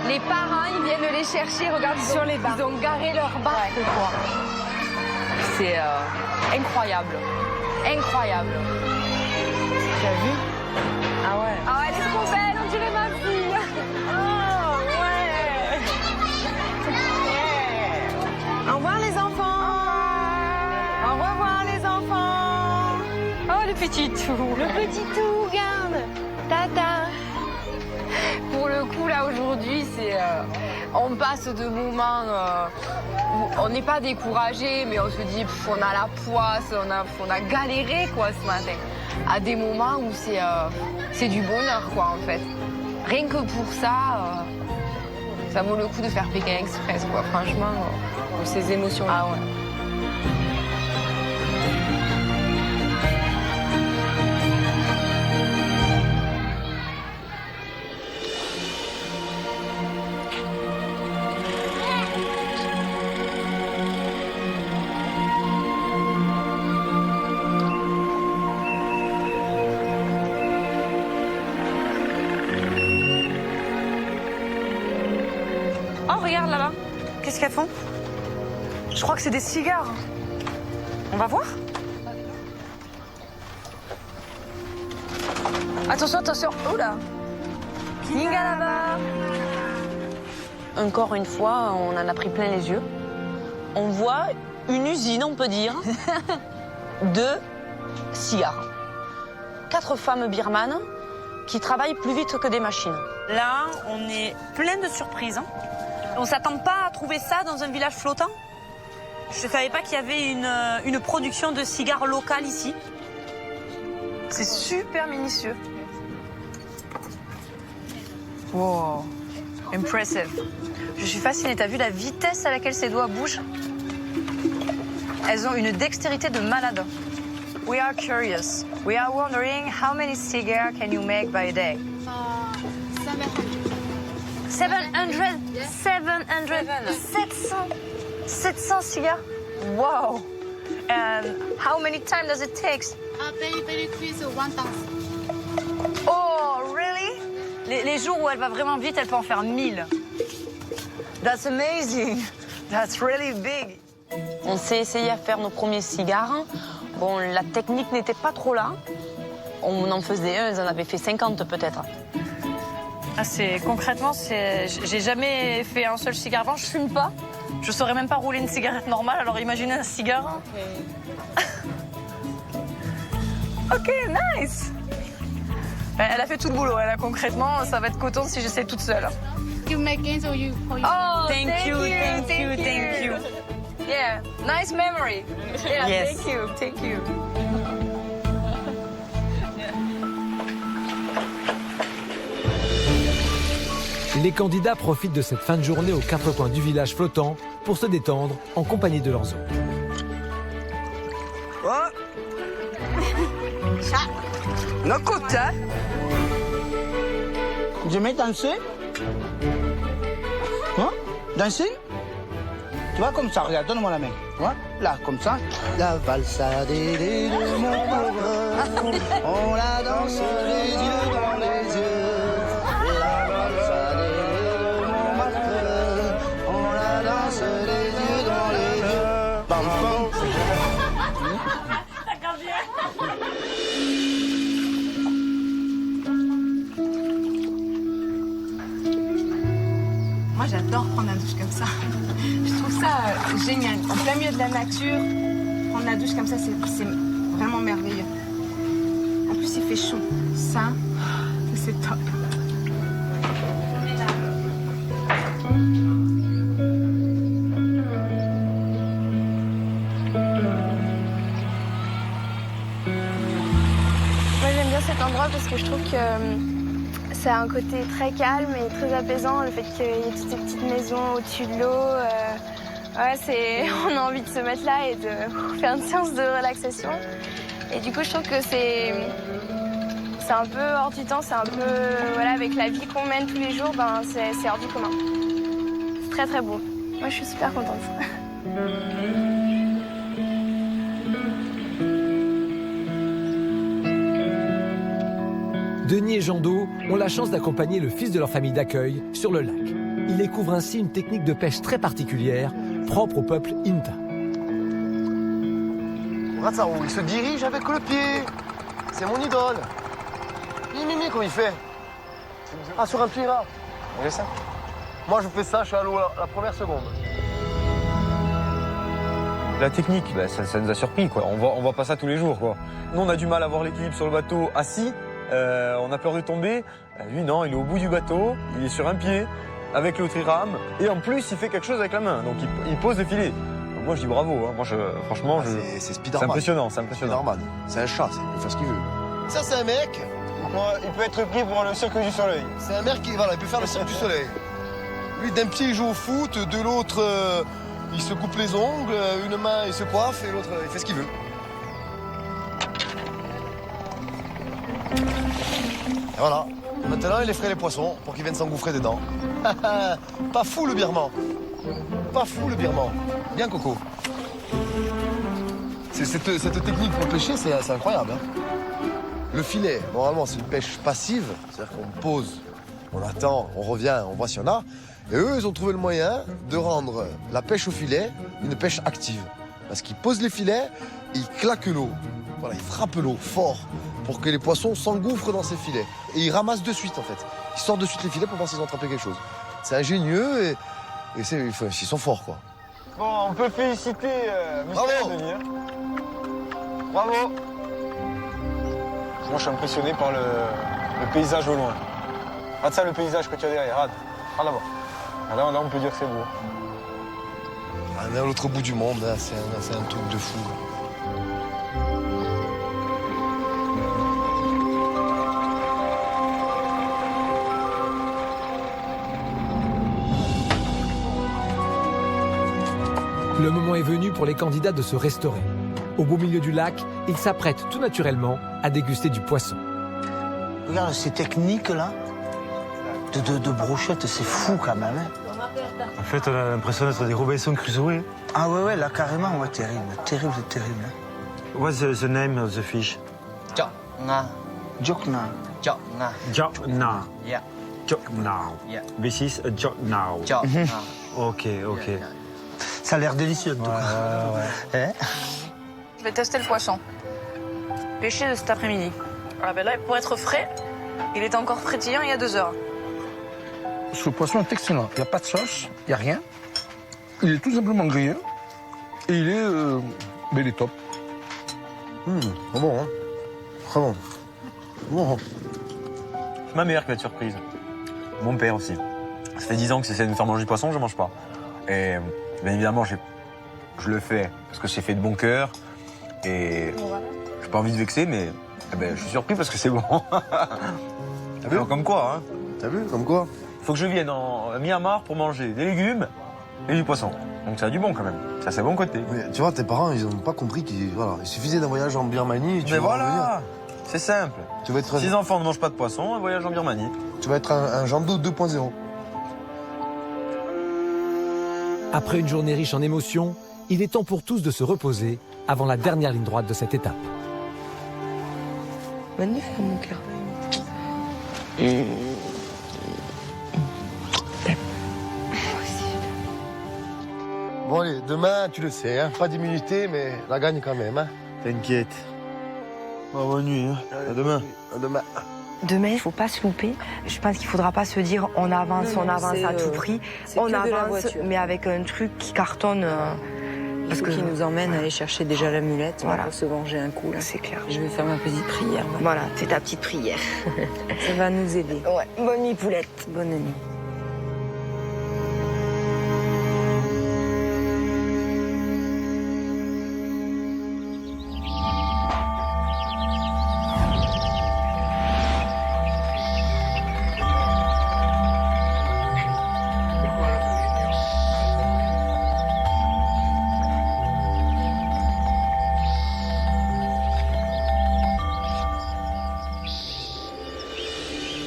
Les parents, ils viennent les chercher, regarde sur les bancs. Ils ont garé leur barque, quoi. C'est incroyable. Incroyable. Tu as vu? Ah ouais. Ah ouais, elle est trop belle, on dirait ma fille. Oh ouais. Yeah. Au revoir les enfants. Au revoir les enfants. Oh, le petit tout. Le petit tout, regarde. Tata. Pour le coup, là, aujourd'hui, on passe de moments où on n'est pas découragé, mais on se dit, on a la poisse, on a galéré, quoi, ce matin. À des moments où c'est du bonheur, quoi, en fait. Rien que pour ça, ça vaut le coup de faire Pékin Express, quoi, franchement. Ces émotions-là. Ah ouais. Oh, regarde là-bas. Qu'est-ce qu'elles font? Je crois que c'est des cigares. On va voir? Attention, attention. Oula. Kinga là-bas. Encore une fois, on en a pris plein les yeux. On voit une usine, on peut dire, de cigares. 4 femmes birmanes qui travaillent plus vite que des machines. Là, on est plein de surprises. On s'attend pas à trouver ça dans un village flottant. Je ne savais pas qu'il y avait une production de cigares locale ici. C'est super minutieux. Wow, impressive. Je suis fascinée. T'as vu la vitesse à laquelle ces doigts bougent? Elles ont une dextérité de malade. We are curious. We are wondering how many cigars can you make by a day? 700. 700 cigars? Wow. And how many time does it take? Very quick, 1000. Oh, really? Les jours où elle va vraiment vite, elle peut en faire 1000. That's amazing. That's really big. On s'est essayé à faire nos premiers cigares. Bon, la technique n'était pas trop là. On en faisait un, ils en avaient fait 50 peut-être. Ah, concrètement, j'ai jamais fait un seul cigare avant. Je fume pas. Je saurais même pas rouler une cigarette normale. Alors imaginez un cigare. Ok, nice. Elle a fait tout le boulot. Elle a concrètement, ça va être coton si j'essaie toute seule. You make gains or you? Oh, thank you. Yeah, nice memory. Yeah, yes. Thank you. Les candidats profitent de cette fin de journée aux 4 coins du village flottant pour se détendre en compagnie de leurs hôtes. Oh. No good, hein? Je mets danser. Hein? Danser? Tu vois, comme ça, regarde, donne-moi la main. Tu vois? Là, comme ça. La valse de mon pauvre. On la danse les yeux dans les yeux. La valse de mon marqueur. On la danse les yeux dans les yeux. Bam, bam. Moi, j'adore prendre la douche comme ça. Je trouve ça génial. En plein milieu de la nature, prendre la douche comme ça, c'est vraiment merveilleux. En plus, il fait chaud. Ça c'est top. Moi, j'aime bien cet endroit parce que je trouve que ça a un côté très calme et très apaisant, le fait qu'il y ait toutes ces petites maisons au-dessus de l'eau. On a envie de se mettre là et de faire une séance de relaxation. Et du coup, je trouve que c'est un peu hors du temps, c'est un peu, voilà, avec la vie qu'on mène tous les jours, ben, c'est hors du commun. C'est très très beau. Moi, je suis super contente. Denis et Jean Do ont la chance d'accompagner le fils de leur famille d'accueil sur le lac. Ils découvrent ainsi une technique de pêche très particulière, propre au peuple Inta. Regarde ça, il se dirige avec le pied. C'est mon idole. Mimi, comment il fait? Ah, sur un pied là. Vous voyez ça? Moi, je fais ça, je suis à l'eau la première seconde. La technique, ça nous a surpris, quoi. On voit pas ça tous les jours, quoi. Nous, on a du mal à avoir l'équilibre sur le bateau assis. On a peur de tomber. Lui, non, il est au bout du bateau, il est sur un pied, avec le trirame, et en plus, il fait quelque chose avec la main. Donc, il pose le filet. Donc, moi, je dis bravo. Hein. Moi, franchement, c'est c'est impressionnant, c'est impressionnant. Spider-Man. C'est un chat, il peut faire ce qu'il veut. Ça, c'est un mec. Il peut être pris pour le cirque du soleil. C'est un mec qui, voilà, il peut faire le cirque du soleil. Lui, d'un pied, il joue au foot, de l'autre, il se coupe les ongles, une main, il se coiffe, et l'autre, il fait ce qu'il veut. Et voilà. Maintenant, il effraie les poissons pour qu'ils viennent s'engouffrer dedans. Pas fou, le birman. Pas fou, le birman. Bien, Coco. Cette technique pour pêcher, c'est incroyable. Hein. Le filet, normalement, c'est une pêche passive. C'est-à-dire qu'on pose, on attend, on revient, on voit s'il y en a. Et eux, ils ont trouvé le moyen de rendre la pêche au filet une pêche active. Parce qu'ils posent les filets, et ils claquent l'eau. Voilà, ils frappent l'eau fort pour que les poissons s'engouffrent dans ces filets. Et ils ramassent de suite, en fait. Ils sortent de suite les filets pour voir s'ils ont attrapé quelque chose. C'est ingénieux et ils sont forts, quoi. Bon, on peut féliciter Mister Denis. Bravo. Moi, je suis impressionné par le paysage au loin. Regarde ça, le paysage que tu as derrière. Regarde là-bas. Là, on peut dire que c'est beau. On est à l'autre bout du monde, hein. C'est un truc de fou. Le moment est venu pour les candidats de se restaurer. Au beau milieu du lac, ils s'apprêtent tout naturellement à déguster du poisson. Regarde ces techniques-là de brochettes, c'est fou quand même. Hein. En fait, on a l'impression d'être des Robinson Crusoe. Ah ouais, là, carrément, ouais, terrible. Terrible. What's the name of the fish? Jokna. Jokna. Yeah. Jokna. Yeah. This is a jokna. Ok. Ça a l'air délicieux, en tout cas. Hein? Je vais tester le poisson. Pêché de cet après-midi. Ah ben là, pour être frais, il était encore frétillant il y a 2 heures. Ce poisson est excellent. Il n'y a pas de sauce, il n'y a rien. Il est tout simplement grillé. Et il est top. Très bon, hein. Très bon. Bon. C'est ma mère qui va être surprise. Mon père aussi. Ça fait 10 ans que j'essaie de me faire manger du poisson, je ne mange pas. Et bien évidemment, je le fais parce que c'est fait de bon cœur. Et j'ai pas envie de vexer, mais je suis surpris parce que c'est bon. T'as vu? Comme quoi, hein? T'as vu? Comme quoi? Faut que je vienne en Myanmar pour manger des légumes et du poisson. Donc ça a du bon quand même. Ça, c'est bon côté. Mais, tu vois, tes parents, ils n'ont pas compris qu'il suffisait d'un voyage en Birmanie. Mais voilà! C'est simple. Tu vas être... 6 enfants ne mangent pas de poisson, un voyage en Birmanie. Tu vas être un Jean Do 2.0. Après une journée riche en émotions, il est temps pour tous de se reposer avant la dernière ligne droite de cette étape. Magnifique, mon cœur. Bon allez, demain, tu le sais, hein, pas d'immunité, mais la gagne quand même. Hein. T'inquiète. Bonne nuit. Hein. À demain. À demain. Demain, il ne faut pas se louper. Je pense qu'il ne faudra pas se dire on avance à tout prix. On avance, mais avec un truc qui cartonne. Parce qui nous emmène à aller chercher déjà l'amulette pour se venger un coup. C'est clair. Je vais faire ma petite prière. Voilà, c'est ta petite prière. Ça va nous aider. Ouais. Bonne nuit, Poulette. Bonne nuit.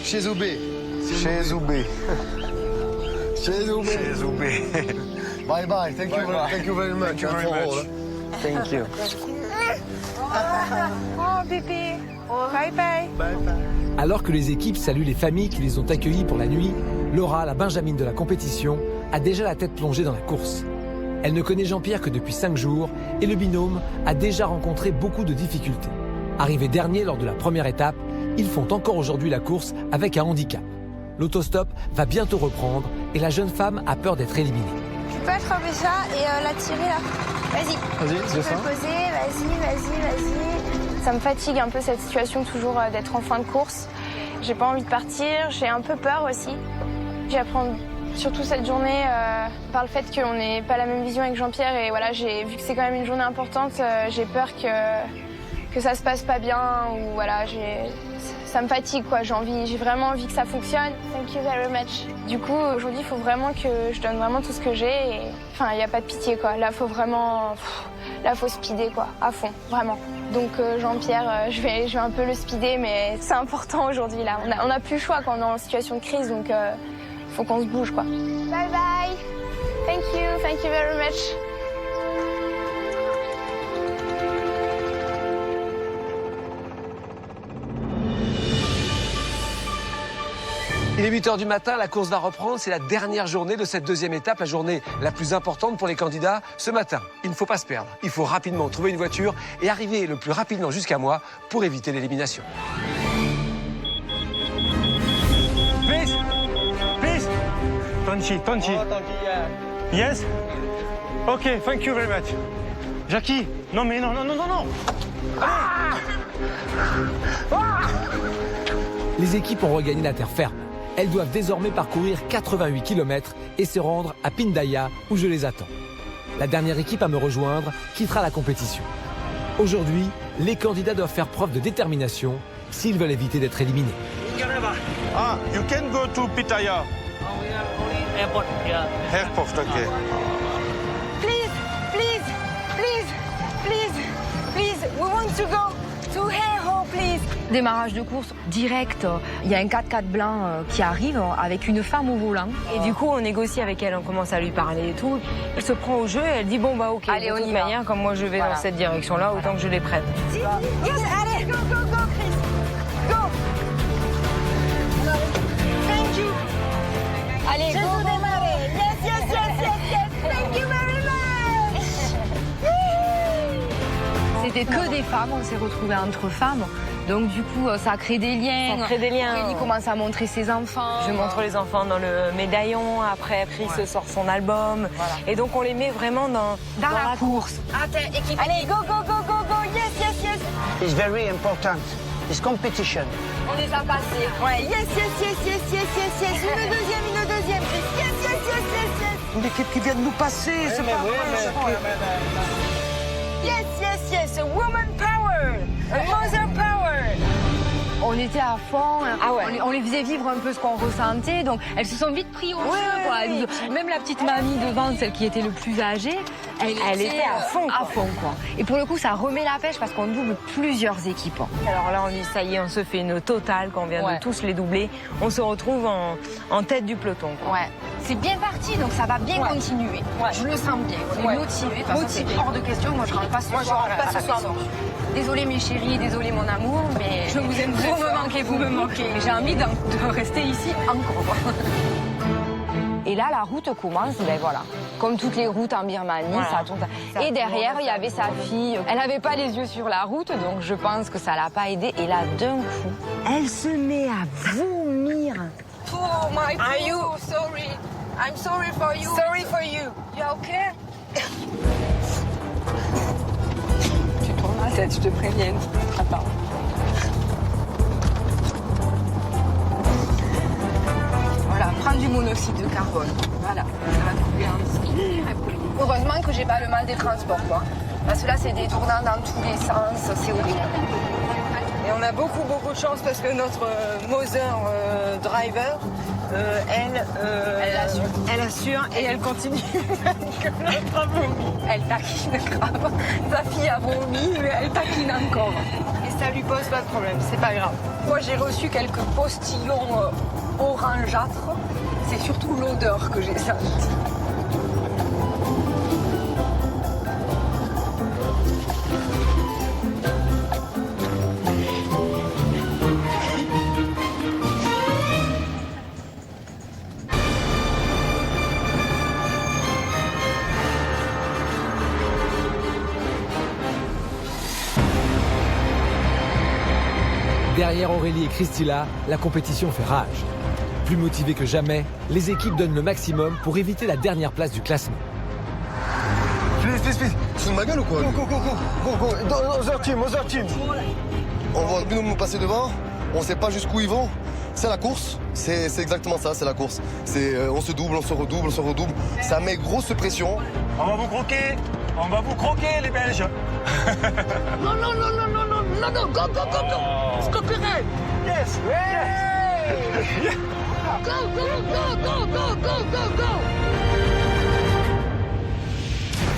Chez Zoubé. Chez Zoubé. Chez Zoubé. Chez Zoubé. Bye bye. Thank you very much. Thank you. Oh, bébé. Oh, bye bye. Alors que les équipes saluent les familles qui les ont accueillis pour la nuit, Laura, la benjamine de la compétition, a déjà la tête plongée dans la course. Elle ne connaît Jean-Pierre que depuis 5 jours et le binôme a déjà rencontré beaucoup de difficultés. Arrivé dernier lors de la première étape, ils font encore aujourd'hui la course avec un handicap. L'autostop va bientôt reprendre et la jeune femme a peur d'être éliminée. Tu peux attraper ça et la tirer là. Vas-y. Vas-y, Tu peux le poser, vas-y. Ça me fatigue un peu cette situation toujours d'être en fin de course. J'ai pas envie de partir, j'ai un peu peur aussi. J'apprends surtout cette journée par le fait qu'on n'ait pas la même vision avec Jean-Pierre et voilà, vu que c'est quand même une journée importante, j'ai peur que ça se passe pas bien ou voilà, ça me fatigue quoi, j'ai vraiment envie que ça fonctionne. Thank you very much. Du coup, aujourd'hui, il faut vraiment que je donne vraiment tout ce que j'ai et enfin, il n'y a pas de pitié quoi. Là, faut speeder quoi, à fond, vraiment. Donc Jean-Pierre, je vais un peu le speeder mais c'est important aujourd'hui là. On n'a plus le choix quand on est en situation de crise donc faut qu'on se bouge quoi. Bye bye. Thank you very much. Il est 8h du matin, la course va reprendre. C'est la dernière journée de cette deuxième étape, la journée la plus importante pour les candidats. Ce matin, il ne faut pas se perdre. Il faut rapidement trouver une voiture et arriver le plus rapidement jusqu'à moi pour éviter l'élimination. Please, please. Tonchi. Yes? Ok, thank you very much. Jackie, non. Les équipes ont regagné la terre ferme. Elles doivent désormais parcourir 88 km et se rendre à Pindaya où je les attends. La dernière équipe à me rejoindre quittera la compétition. Aujourd'hui, les candidats doivent faire preuve de détermination s'ils veulent éviter d'être éliminés. Ah, you can go to Pitaya. Airport, yeah. Airport, okay. Please, we want to go to Hero, please. Démarrage de course direct, il y a un 4x4 blanc qui arrive avec une femme au volant. Et du coup, on négocie avec elle, on commence à lui parler et tout. Elle se prend au jeu et elle dit bon bah ok, allez, de on toute y va. manière, comme moi je vais dans cette direction-là, autant que je les prenne. Yes, allez, go, Chris. Go. Thank you. Allez, go. Yes. Thank you very much. C'était que des femmes, on s'est retrouvés entre femmes. Donc du coup, ça crée des liens. Aurélie commence à montrer ses enfants. Je montre les enfants dans le médaillon. Après, Chris sort son album. Voilà. Et donc, on les met vraiment dans la course. Allez, go. Yes. It's very important. It's competition. On les a passés. Ouais, yes. Une deuxième, Chris. Yes. Une équipe qui vient de nous passer, c'est pas vrai. Yes. A woman power. A mother power. On était à fond, on les faisait vivre un peu ce qu'on ressentait, donc elles se sont vite pris au jeu, quoi. Même la petite mamie devant, celle qui était le plus âgée, elle était à fond, quoi. Et pour le coup, ça remet la pêche parce qu'on double plusieurs équipes. Alors là, on dit ça y est, on se fait une totale, qu'on vient de tous les doubler. On se retrouve en tête du peloton, quoi. Ouais. C'est bien parti, donc ça va bien continuer. Ouais. Je le sens bien. On est motivé. C'est hors de question. Moi, je rentre pas ce soir. Désolée mes chéris, désolée mon amour, mais je vous aime. Vous me manquez. J'ai envie de rester ici encore. Et là, la route commence, comme toutes les routes en Birmanie, ça tourne. Et derrière, il y avait sa fille. Elle n'avait pas les yeux sur la route, donc je pense que ça l'a pas aidée. Et là, d'un coup, Elle se met à vomir. Oh my God. Are you sorry? I'm sorry for you. Sorry for you. You okay? Tu tournes la tête, je te préviens. Attends. Voilà, prends du monoxyde de carbone. Voilà, ça va te couler un petit. Heureusement que j'ai pas le mal des transports, quoi. Parce que là, c'est des tournants dans tous les sens, c'est horrible. Et on a beaucoup de chance parce que notre Moser driver, elle assure et elle continue. Elle taquine grave. Sa fille a vomi, mais elle taquine encore. Et ça lui pose pas de problème, c'est pas grave. Moi, j'ai reçu quelques postillons orangeâtres. C'est surtout l'odeur que j'ai sentie. Derrière Aurélie et Christilla, la compétition fait rage. Plus motivées que jamais, les équipes donnent le maximum pour éviter la dernière place du classement. Please. Sous ma gueule ou quoi? Go. Other team. On voit nous passer devant, on sait pas jusqu'où ils vont. C'est la course, c'est exactement ça, c'est la course. On se double, on se redouble. Ça met grosse pression. On va vous croquer les Belges. Non, go. Scopiré. Yes. Go.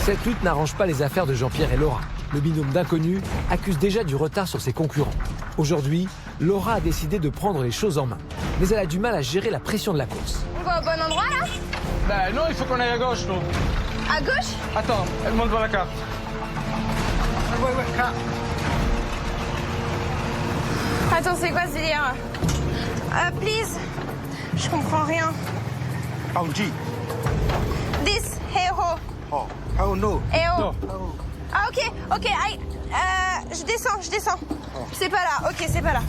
Cette lutte n'arrange pas les affaires de Jean-Pierre et Laura. Le binôme d'inconnus accuse déjà du retard sur ses concurrents. Aujourd'hui, Laura a décidé de prendre les choses en main. Mais elle a du mal à gérer la pression de la course. On va au bon endroit là? Ben non, il faut qu'on aille à gauche, nous. À gauche? Attends, elle monte dans la carte. Ouais. Attends, c'est quoi ce délire? Please. Je comprends rien. Oh, G. This, hero. Oh no. Hero. Ah, ok. Je descends. C'est pas là. Ok, c'est pas là.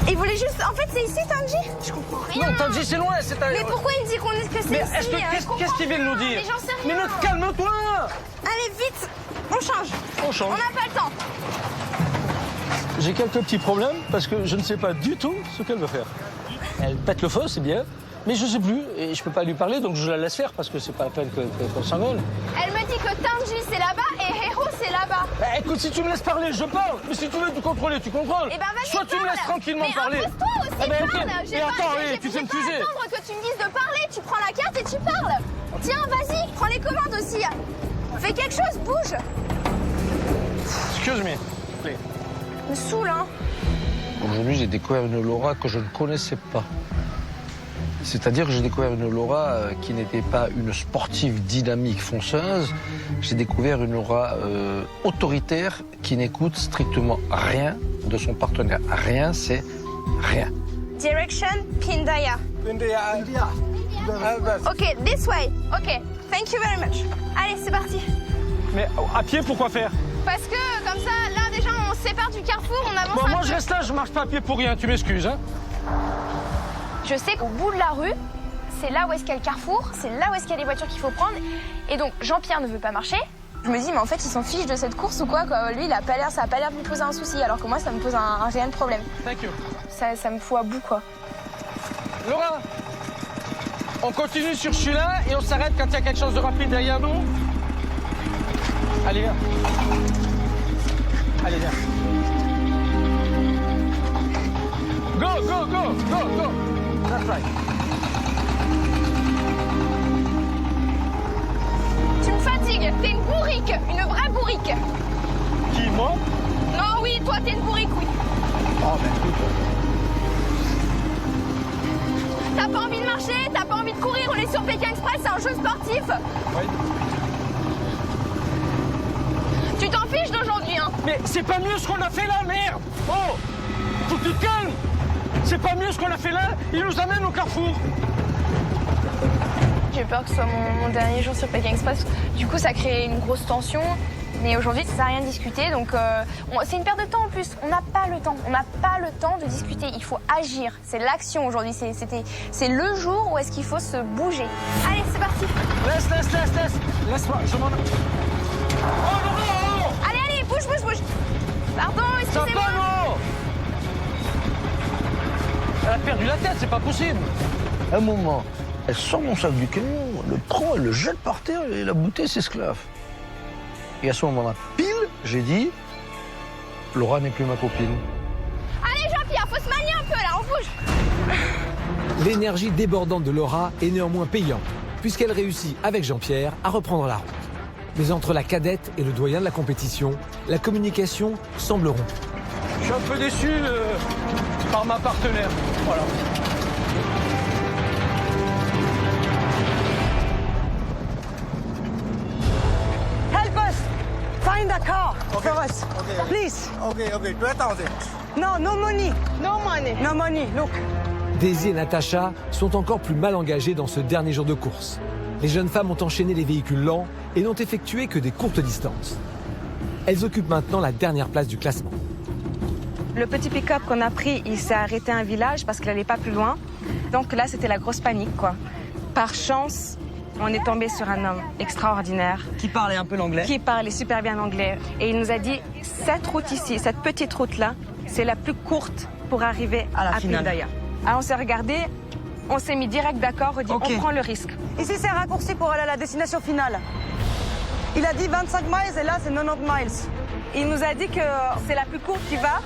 Il voulait juste... En fait, c'est ici, Tanji? Je comprends rien. Non, Tanji, c'est loin. Mais pourquoi il dit que c'est ici? Qu'est-ce qu'il vient de nous dire? Mais j'en sais rien. Mais calme-toi. Allez, vite. On change. On n'a pas le temps. J'ai quelques petits problèmes parce que je ne sais pas du tout ce qu'elle veut faire. Elle pète le feu, c'est bien, mais je sais plus et je peux pas lui parler, donc je la laisse faire parce que c'est pas la peine qu'on s'engueule. Elle me dit que Tanji c'est là-bas et Hero c'est là-bas. Bah, écoute, si tu me laisses parler, je parle. Mais si tu veux tout contrôler, tu contrôles. Eh ben vas-y, soit tu me laisses tranquillement parler. Mais impose-toi aussi, parle. Et attends, tu fais me fuser. Attendre que tu me dises de parler, tu prends la carte et tu parles. Tiens, vas-y, prends les commandes aussi. Fais quelque chose, bouge. Excuse me, please. Me saoule, hein. Aujourd'hui, j'ai découvert une Laura que je ne connaissais pas. C'est-à-dire que j'ai découvert une Laura qui n'était pas une sportive dynamique fonceuse. J'ai découvert une Laura autoritaire qui n'écoute strictement rien de son partenaire. Rien, c'est rien. Direction, Pindaya. Ok, this way. Ok, thank you very much. Allez, c'est parti. Mais à pied, pourquoi faire? Parce que comme ça, là déjà, on se sépare du carrefour, on avance Moi, je reste là, je marche pas à pied pour rien, tu m'excuses, hein? Je sais qu'au bout de la rue, c'est là où est-ce qu'il y a le carrefour, c'est là où est-ce qu'il y a les voitures qu'il faut prendre. Et donc, Jean-Pierre ne veut pas marcher. Je me dis, mais en fait, il s'en fiche de cette course ou quoi? Lui, ça a pas l'air de lui poser un souci, alors que moi, ça me pose un réel problème. Thank you. Ça me fout à bout, quoi. Laura, on continue sur celui-là et on s'arrête quand il y a quelque chose de rapide derrière nous. Allez, viens. Allez, viens. Go. That's right. Tu me fatigues, t'es une bourrique, une vraie bourrique. Qui, moi? Non, oui, toi, t'es une bourrique, oui. Oh, ben écoute. T'as pas envie de marcher, t'as pas envie de courir, on est sur Pékin Express, c'est un jeu sportif. Oui. Tu t'en fiches d'aujourd'hui, hein? Mais c'est pas mieux ce qu'on a fait là, merde! Oh! Faut que tu te calmes! C'est pas mieux ce qu'on a fait là, il nous amène au carrefour! J'ai peur que ce soit mon dernier jour sur Pékin Express. Du coup, ça crée une grosse tension. Mais aujourd'hui, ça n'a rien discuté, donc c'est une perte de temps en plus. On n'a pas le temps. On n'a pas le temps de discuter. Il faut agir. C'est l'action aujourd'hui. C'est le jour où est-ce qu'il faut se bouger. Allez, c'est parti. Laisse-moi, je m'en... Allez, bouge. Pardon, excusez-moi. Elle a perdu la tête, c'est pas possible. À un moment, elle sort mon sac du camion, le prend, elle le jette par terre et la bouteille s'esclave. Et à ce moment-là, pile, j'ai dit, Laura n'est plus ma copine. Allez, Jean-Pierre, faut se manier un peu là, on bouge. L'énergie débordante de Laura est néanmoins payante, puisqu'elle réussit avec Jean-Pierre à reprendre la route. Mais entre la cadette et le doyen de la compétition, la communication semble rompue. Je suis un peu déçu par ma partenaire. Voilà. Help us! Find a car for us, please. Ok, tu attends. No money. No money, look. Daisy et Natacha sont encore plus mal engagées dans ce dernier jour de course. Les jeunes femmes ont enchaîné les véhicules lents et n'ont effectué que des courtes distances. Elles occupent maintenant la dernière place du classement. Le petit pick-up qu'on a pris, il s'est arrêté à un village parce qu'il n'allait pas plus loin. Donc là, c'était la grosse panique, quoi. Par chance, on est tombé sur un homme extraordinaire. Qui parlait un peu l'anglais. Qui parlait super bien anglais. Et il nous a dit, cette route ici, cette petite route-là, c'est la plus courte pour arriver à Pindaya. Alors on s'est regardé, on s'est mis direct d'accord, on dit, on prend le risque. Ici, c'est un raccourci pour aller à la destination finale. Il a dit 25 miles et là, c'est 90 miles. Il nous a dit que c'est la plus courte qui va,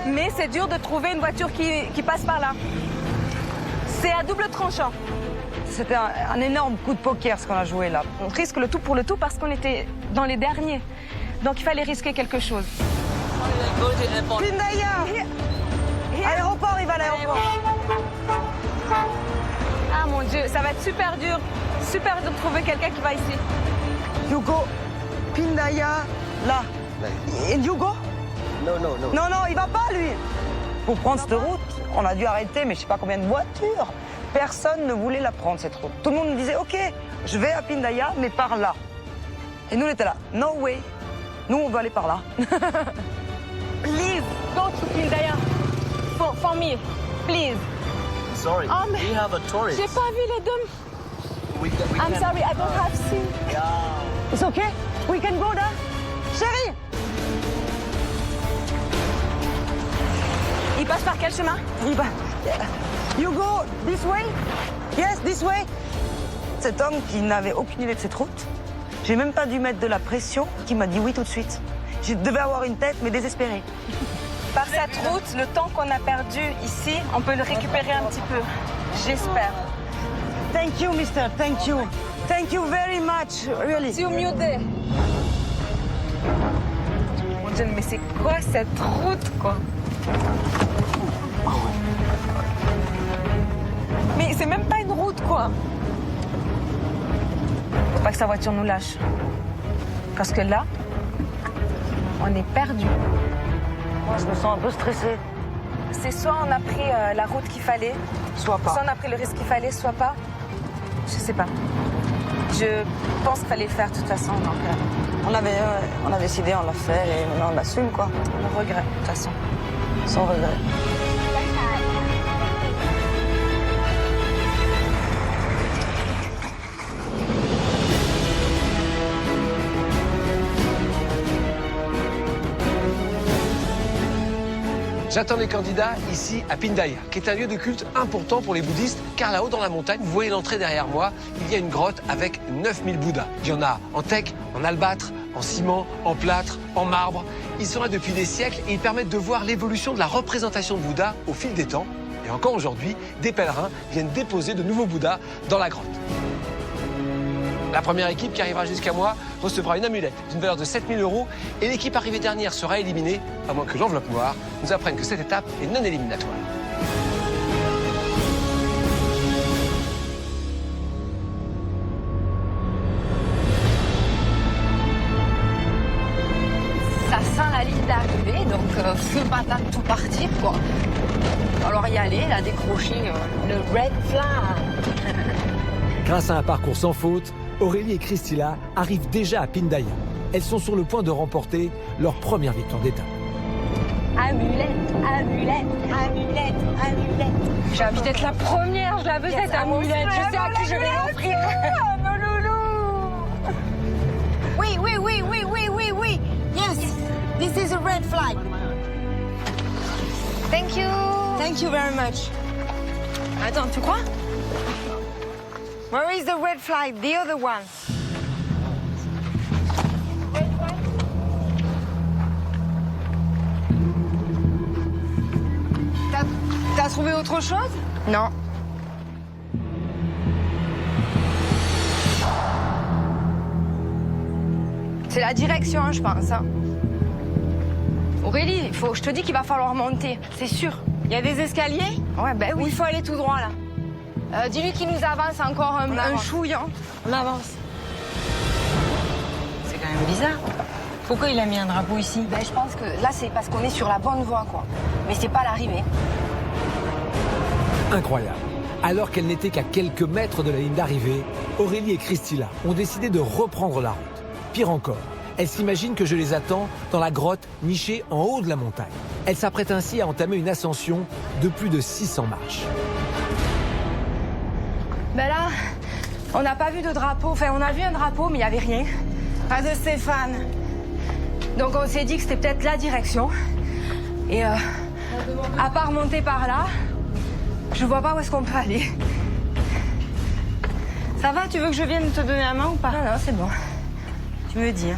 mais c'est dur de trouver une voiture qui passe par là. C'est à double tranchant. C'était un énorme coup de poker, ce qu'on a joué là. On risque le tout pour le tout parce qu'on était dans les derniers. Donc il fallait risquer quelque chose. Pindaya! Aéroport, il va à l'aéroport. Ah mon Dieu, ça va être super dur de trouver quelqu'un qui va ici. You go, Pindaya, là. And you go? Non, il va pas, lui. Pour prendre cette route, on a dû arrêter, mais je sais pas combien de voitures. Personne ne voulait la prendre, cette route. Tout le monde disait, OK, je vais à Pindaya, mais par là. Et nous, on était là. No way. Nous, on veut aller par là. Please, go to Pindaya. For me, please. Sorry, oh, mais we have a tourist. J'ai pas vu les deux. I'm sorry, I don't have seen. Yeah. It's okay? We can go there? Chérie! Il passe par quel chemin? You go this way? Yes, this way. Cet homme qui n'avait aucune idée de cette route, j'ai même pas dû mettre de la pression, qui m'a dit oui tout de suite. Je devais avoir une tête, mais désespérée. Par cette route, le temps qu'on a perdu ici, on peut le récupérer un petit peu. J'espère. Thank you, mister. Thank you. Thank you very much, really. C'est au mieux de... Mon Dieu, mais c'est quoi cette route, quoi? Mais c'est même pas une route, quoi. Faut pas que sa voiture nous lâche. Parce que là, on est perdu. Moi, je me sens un peu stressée. C'est soit on a pris la route qu'il fallait, soit pas. Soit on a pris le risque qu'il fallait, soit pas. Je sais pas. Je pense qu'il fallait le faire de toute façon. Donc, on a décidé, on l'a fait et maintenant on l'assume, quoi. On regrette, de toute façon. Sans regret. J'attends les candidats ici à Pindaya, qui est un lieu de culte important pour les bouddhistes, car là-haut dans la montagne, vous voyez l'entrée derrière moi, il y a une grotte avec 9000 Bouddhas. Il y en a en teck, en albâtre, en ciment, en plâtre, en marbre. Ils sont là depuis des siècles et ils permettent de voir l'évolution de la représentation de Bouddha au fil des temps. Et encore aujourd'hui, des pèlerins viennent déposer de nouveaux Bouddhas dans la grotte. La première équipe qui arrivera jusqu'à moi recevra une amulette d'une valeur de 7000 € et l'équipe arrivée dernière sera éliminée, à moins que l'enveloppe noire nous apprenne que cette étape est non éliminatoire. Ça sent la ligne d'arrivée, donc feu patate tout partir, quoi. Alors y aller, là, décrocher le red flag. Grâce à un parcours sans faute, Aurélie et Christila arrivent déjà à Pindaya. elles sont sur le point de remporter leur première victoire d'étape. Amulette, amulette, amulette, amulette. J'ai envie d'être la première, je la veux cette amulette. Je sais à qui je vais l'offrir. Mon loulou. Oui, oui, oui, oui, oui, oui, oui. Yes, this is a red flag. Thank you. Thank you very much. Attends, tu crois? Where is the red flag? The other one. T'as trouvé autre chose? Non. C'est la direction, je pense. Hein. Aurélie, je te dis qu'il va falloir monter, c'est sûr. Il y a des escaliers? Ouais, ben oui. Ou il faut aller tout droit, là? Dis-lui qu'il nous avance encore un chouille. Hein. On avance. C'est quand même bizarre. Pourquoi il a mis un drapeau ici? Ben, je pense que là, c'est parce qu'on est sur la bonne voie, quoi. Mais c'est pas l'arrivée. Incroyable. Alors qu'elle n'était qu'à quelques mètres de la ligne d'arrivée, Aurélie et Christila ont décidé de reprendre la route. Pire encore, elles s'imaginent que je les attends dans la grotte nichée en haut de la montagne. Elles s'apprêtent ainsi à entamer une ascension de plus de 600 marches. Ben là, on n'a pas vu de drapeau. Enfin, on a vu un drapeau, mais il n'y avait rien. Pas de Stéphane. Donc on s'est dit que c'était peut-être la direction. Et à part monter par là, je vois pas où est-ce qu'on peut aller. Ça va, tu veux que je vienne te donner la main ou pas? Non, non, c'est bon. Tu me dis, hein.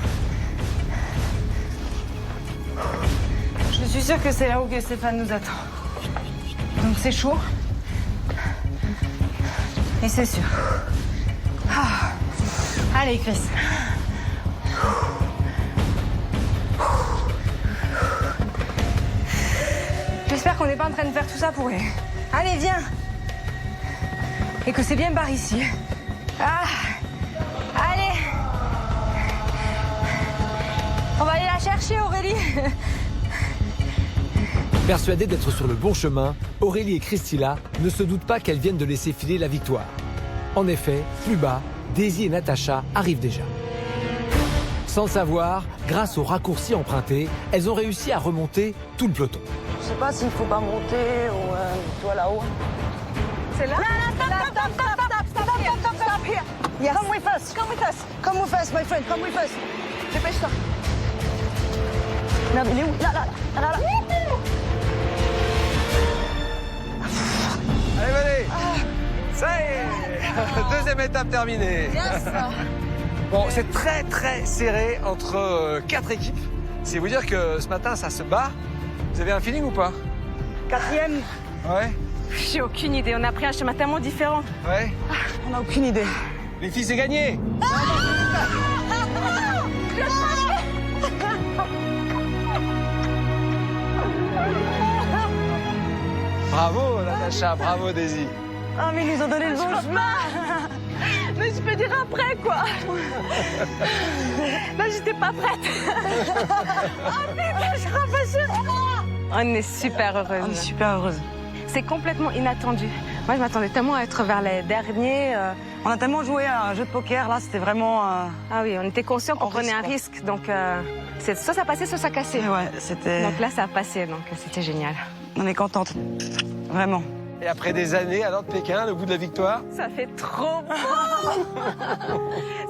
Je suis sûre que c'est là où que Stéphane nous attend. Donc c'est chaud. Et c'est sûr. Ah. Allez, Chris. J'espère qu'on n'est pas en train de faire tout ça pour rien. Allez, viens. Et que c'est bien par ici. Ah. Allez. On va aller la chercher, Aurélie. Persuadées d'être sur le bon chemin, Aurélie et Christila ne se doutent pas qu'elles viennent de laisser filer la victoire. En effet, plus bas, Daisy et Natacha arrivent déjà. Sans le savoir, grâce au raccourci emprunté, elles ont réussi à remonter tout le peloton. Je sais pas s'il faut pas monter ou toi là-haut. C'est là? Stop here. Yes. Come with us. Come with us. Come with us, my friend. Come with us. Dépêche-toi. Merde, il est où? Là. Allez, ça y est. Deuxième étape terminée. Yes. Bon, c'est très très serré entre 4 équipes. C'est vous dire que ce matin, ça se bat. Vous avez un feeling ou pas? 4e. Ouais. J'ai aucune idée. On a pris un chemin tellement différent. Ouais. On n'a aucune idée. Les filles, c'est gagné. Bravo, Natacha. Bravo, Daisy. Ah, mais ils nous ont donné le bon chemin. Mais je peux dire après, quoi. Là, j'étais pas prête. Oh putain, je suis pas. On est super heureuse. On est super heureuse. C'est complètement inattendu. Moi, je m'attendais tellement à être vers les derniers. On a tellement joué à un jeu de poker, là, c'était vraiment... Ah oui, on était conscients qu'on prenait un risque. Donc, soit ça passait, soit ça cassait. Ouais, c'était... Donc là, ça a passé, donc c'était génial. On est contente, vraiment. Et après des années, alors de Pékin, le bout de la victoire? Ça fait trop bon.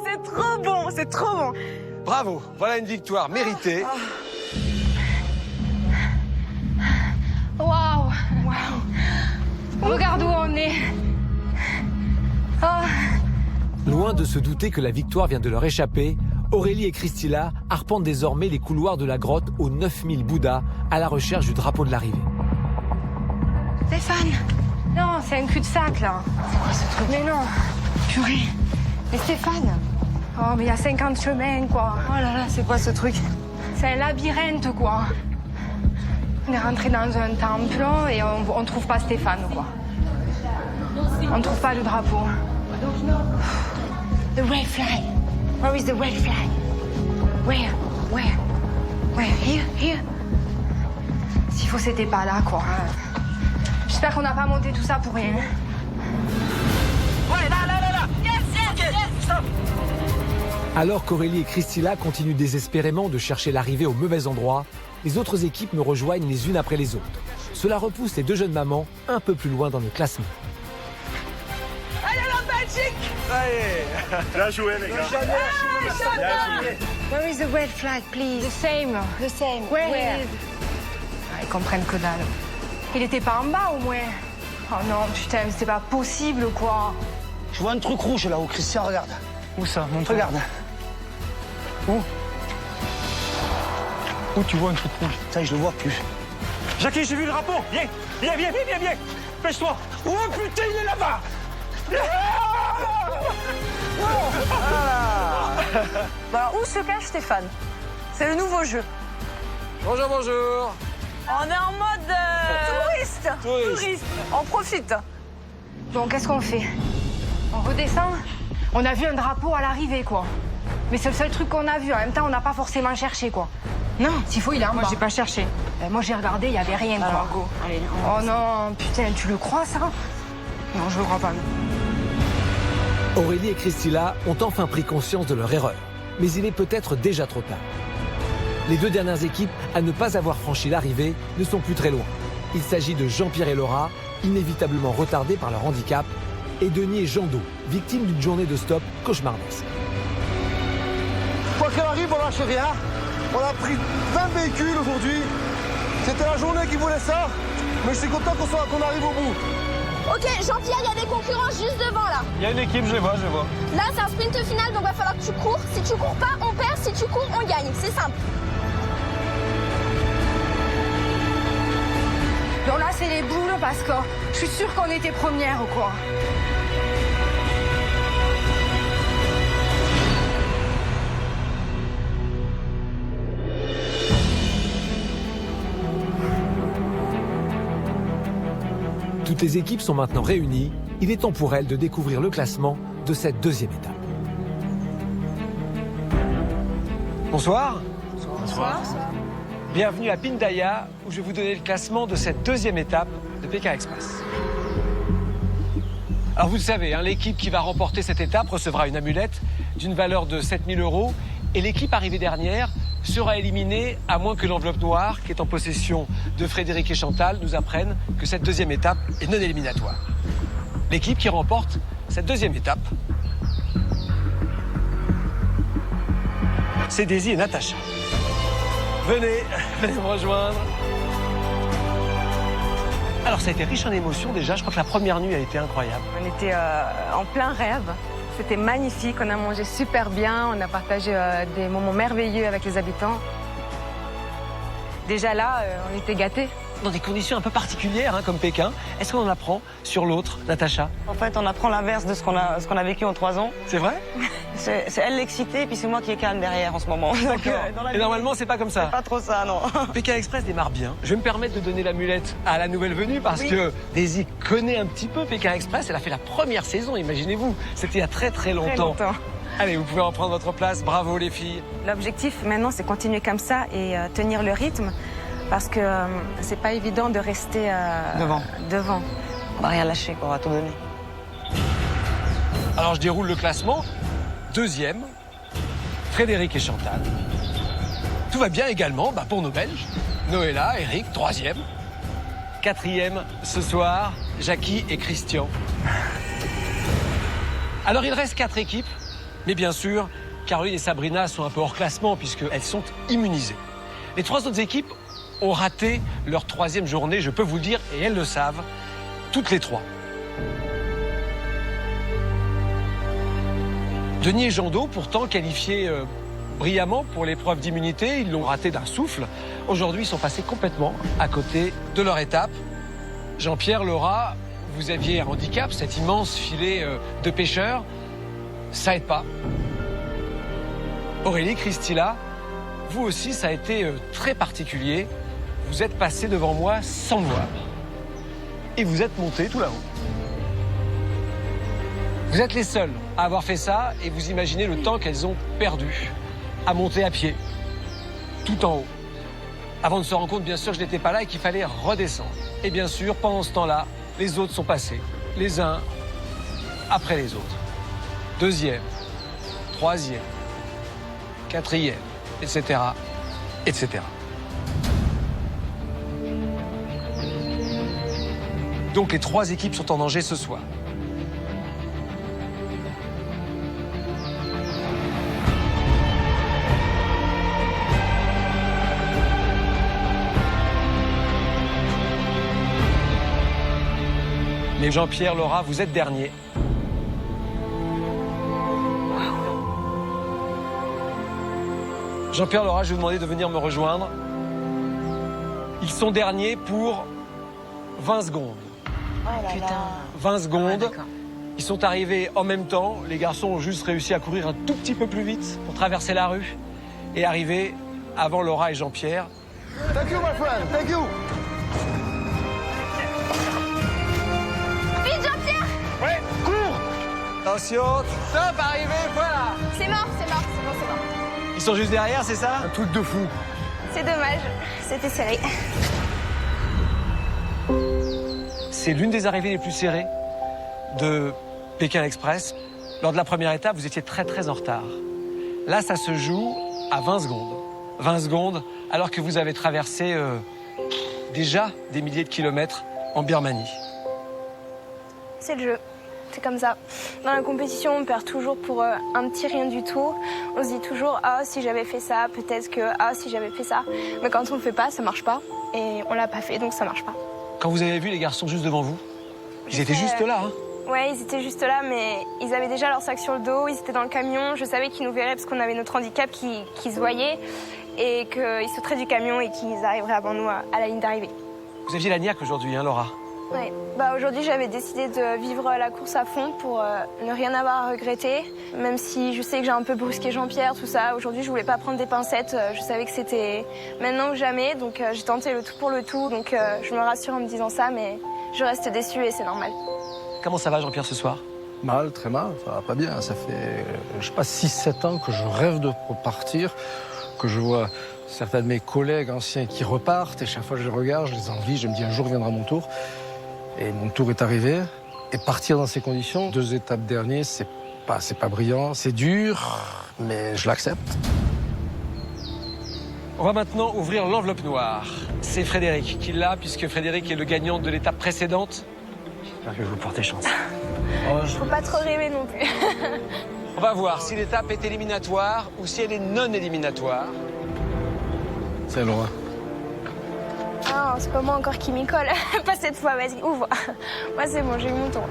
C'est trop bon, c'est trop bon. Bravo, voilà une victoire méritée. Waouh. Regarde où on est. Oh. Loin de se douter que la victoire vient de leur échapper, Aurélie et Christila arpentent désormais les couloirs de la grotte aux 9000 Bouddhas à la recherche du drapeau de l'arrivée. Stéphane. Non, c'est un cul-de-sac, là. C'est quoi ce truc? Mais non. Purée. Mais Stéphane. Oh, mais il y a 50 chemins, quoi. Oh là là, c'est quoi ce truc? C'est un labyrinthe, quoi. On est rentré dans un temple et on trouve pas Stéphane, quoi. On trouve pas le drapeau. The red flag. Where is the red flag? Where? Here? S'il faut, c'était pas là, quoi. J'espère qu'on n'a pas monté tout ça pour rien. Ouais, là. Yes. Stop. Alors qu'Aurélie et Christilla continuent désespérément de chercher l'arrivée au mauvais endroit, les autres équipes me rejoignent les unes après les autres. Cela repousse les deux jeunes mamans un peu plus loin dans le classement. Allez la Belgique! Allez! Bien joué les gars! Where is the red flag, please? The same. The same. Where? Where? Ah, ils comprennent que dalle. Il était pas en bas au moins. Oh non, putain, mais c'est pas possible quoi. Je vois un truc rouge là-haut, Christian, regarde. Où ça? Montre. Regarde. Où? Où tu vois un truc rouge? Ça, je le vois plus. Jackie, j'ai vu le drapeau. Viens, viens, viens, viens, viens, viens. Pêche-toi. Oh putain, il est là-bas! Voilà, où se cache Stéphane? C'est le nouveau jeu. Bonjour, bonjour. On est en mode touriste. On profite. Donc qu'est-ce qu'on fait? On redescend? On a vu un drapeau à l'arrivée quoi. Mais c'est le seul truc qu'on a vu. En même temps, on n'a pas forcément cherché quoi. Non, s'il faut, il est en bas. Moi, j'ai pas cherché. Moi, j'ai regardé, il n'y avait rien quoi. Alors, go. Allez, oh non, putain, tu le crois ça? Non, je le crois pas. Non. Aurélie et Christilla ont enfin pris conscience de leur erreur. Mais il est peut-être déjà trop tard. Les deux dernières équipes à ne pas avoir franchi l'arrivée ne sont plus très loin. Il s'agit de Jean-Pierre et Laura, inévitablement retardés par leur handicap, et Denis et Jean Do, victimes d'une journée de stop cauchemardesque. Quoi qu'il arrive, on lâche rien. On a pris 20 véhicules aujourd'hui. C'était la journée qui voulait ça. Mais je suis content qu'on arrive au bout. Ok, Jean-Pierre, il y a des concurrents juste devant là. Il y a une équipe, je les vois. Là, c'est un sprint final, donc va falloir que tu cours. Si tu cours pas, on perd. Si tu cours, on gagne. C'est simple. Donc là, c'est les boules parce que je suis sûre qu'on était première ou quoi. Toutes les équipes sont maintenant réunies. Il est temps pour elles de découvrir le classement de cette deuxième étape. Bonsoir. Bonsoir. Bienvenue à Pindaya, où je vais vous donner le classement de cette deuxième étape de Pékin Express. Alors vous le savez, hein, l'équipe qui va remporter cette étape recevra une amulette d'une valeur de 7 000 € et l'équipe arrivée dernière sera éliminée à moins que l'enveloppe noire qui est en possession de Frédéric et Chantal nous apprenne que cette deuxième étape est non éliminatoire. L'équipe qui remporte cette deuxième étape, c'est Daisy et Natacha. Venez me rejoindre. Alors ça a été riche en émotions déjà, je crois que la première nuit a été incroyable. On était en plein rêve. C'était magnifique, on a mangé super bien, on a partagé des moments merveilleux avec les habitants. Déjà là, on était gâtés. Dans des conditions un peu particulières, hein, comme Pékin, est-ce qu'on en apprend sur l'autre, Natacha? En fait, on apprend l'inverse de ce qu'on a vécu en 3 ans. C'est vrai? C'est elle l'excitée, et puis c'est moi qui est calme derrière en ce moment. Et normalement, c'est pas comme ça. C'est pas trop ça, non. Pékin Express démarre bien. Je vais me permettre de donner l'amulette à la nouvelle venue parce que Daisy connaît un petit peu Pékin Express. Elle a fait la première saison, imaginez-vous. C'était il y a très très longtemps. Allez, vous pouvez reprendre votre place. Bravo les filles. L'objectif maintenant, c'est continuer comme ça et tenir le rythme parce que c'est pas évident de rester devant. On va rien lâcher, on va tout donner. Alors je déroule le classement. Deuxième, Frédéric et Chantal. Tout va bien également pour nos Belges. Noëlla, Eric, troisième. Quatrième, ce soir, Jackie et Christian. Alors il reste 4 équipes, mais bien sûr, Caroline et Sabrina sont un peu hors classement puisqu'elles sont immunisées. Les 3 autres équipes ont raté leur 3e journée, je peux vous le dire, et elles le savent, toutes les 3. Denis et Jean Do, pourtant qualifiés brillamment pour l'épreuve d'immunité, ils l'ont raté d'un souffle. Aujourd'hui, ils sont passés complètement à côté de leur étape. Jean-Pierre, Laura, vous aviez un handicap, cet immense filet de pêcheurs. Ça aide pas. Aurélie, Christilla, vous aussi, ça a été très particulier. Vous êtes passés devant moi sans me voir. Et vous êtes montés tout là-haut. Vous êtes les seuls à avoir fait ça et vous imaginez le temps qu'elles ont perdu à monter à pied, tout en haut. Avant de se rendre compte, bien sûr, que je n'étais pas là et qu'il fallait redescendre. Et bien sûr, pendant ce temps-là, les autres sont passés, les uns après les autres. 2e, 3e, 4e, etc., etc. Donc les 3 équipes sont en danger ce soir. Mais Jean-Pierre, Laura, vous êtes dernier. Jean-Pierre, Laura, je vais vous demander de venir me rejoindre. Ils sont derniers pour 20 secondes. Putain. 20 secondes. Ah, Ils sont arrivés en même temps. Les garçons ont juste réussi à courir un tout petit peu plus vite pour traverser la rue et arriver avant Laura et Jean-Pierre. Thank you, my friend. Thank you. Vite, Jean-Pierre! Ouais, cours! Attention, stop, arrivé, voilà! C'est mort, c'est mort, c'est bon, c'est mort. Ils sont juste derrière, c'est ça? Un truc de fou. C'est dommage, c'était serré. C'est l'une des arrivées les plus serrées de Pékin Express. Lors de la première étape, vous étiez très en retard. Là, ça se joue à 20 secondes. 20 secondes, alors que vous avez traversé déjà des milliers de kilomètres en Birmanie. C'est le jeu, c'est comme ça. Dans la compétition, on perd toujours pour un petit rien du tout. On se dit toujours, ah, si j'avais fait ça, peut-être que, ah, si j'avais fait ça. Mais quand on le fait pas, ça marche pas. Et on l'a pas fait, donc ça marche pas. Quand vous avez vu les garçons juste devant vous, ils étaient juste là, hein? Ouais, ils étaient juste là, mais ils avaient déjà leur sac sur le dos, ils étaient dans le camion. Je savais qu'ils nous verraient parce qu'on avait notre handicap qui se voyait et qu'ils sauteraient du camion et qu'ils arriveraient avant nous à la ligne d'arrivée. Vous aviez la niaque aujourd'hui, hein, Laura? Ouais. Bah, aujourd'hui, j'avais décidé de vivre la course à fond pour ne rien avoir à regretter. Même si je sais que j'ai un peu brusqué Jean-Pierre, tout ça. Aujourd'hui, je voulais pas prendre des pincettes. Je savais que c'était maintenant ou jamais. Donc, j'ai tenté le tout pour le tout. Donc, je me rassure en me disant ça, mais je reste déçue et c'est normal. Comment ça va, Jean-Pierre, ce soir? Mal, très mal, ça va pas bien. Ça fait, je sais pas, 6-7 ans que je rêve de repartir, que je vois certains de mes collègues anciens qui repartent, et chaque fois que je les regarde, je les envie, je me dis un jour viendra mon tour. Et mon tour est arrivé, et partir dans ces conditions, 2 étapes dernières, c'est pas brillant, c'est dur, mais je l'accepte. On va maintenant ouvrir l'enveloppe noire. C'est Frédéric qui l'a, puisque Frédéric est le gagnant de l'étape précédente. J'espère que vous portez chance. Faut pas trop rêver non plus. On va voir si l'étape est éliminatoire ou si elle est non éliminatoire. C'est Laura. Ah, c'est pas moi encore qui m'y colle. Pas cette fois, vas-y, ouvre. Moi, c'est bon, j'ai eu mon tour.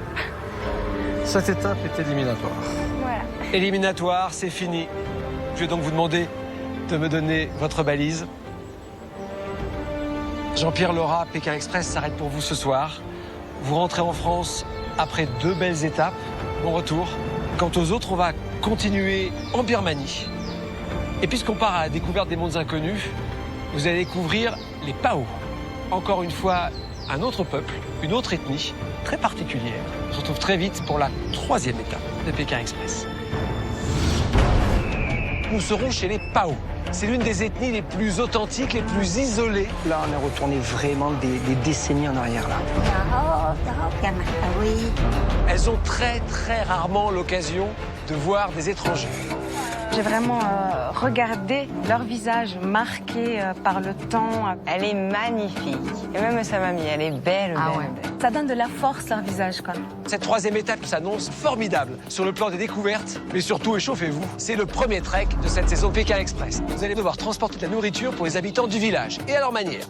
Cette étape est éliminatoire. Voilà. Éliminatoire, c'est fini. Je vais donc vous demander de me donner votre balise. Jean-Pierre, Laura, Pékin Express s'arrête pour vous ce soir. Vous rentrez en France après 2 belles étapes. Bon retour. Quant aux autres, on va continuer en Birmanie. Et puisqu'on part à la découverte des mondes inconnus, vous allez découvrir les Pao. Encore une fois, un autre peuple, une autre ethnie très particulière. On se retrouve très vite pour la 3e étape de Pékin Express. Nous serons chez les Pao. C'est l'une des ethnies les plus authentiques, les plus isolées. Là, on est retourné vraiment des décennies en arrière, là. Elles ont très rarement l'occasion de voir des étrangers. J'ai vraiment regardé leur visage marqué par le temps. Elle est magnifique. Et même sa mamie, elle est belle. Ah belle. ouais. Ça donne de la force, leur visage, quand même. Cette 3e étape s'annonce formidable sur le plan des découvertes, mais surtout, échauffez-vous, c'est le premier trek de cette saison Pékin Express. Vous allez devoir transporter de la nourriture pour les habitants du village, et à leur manière.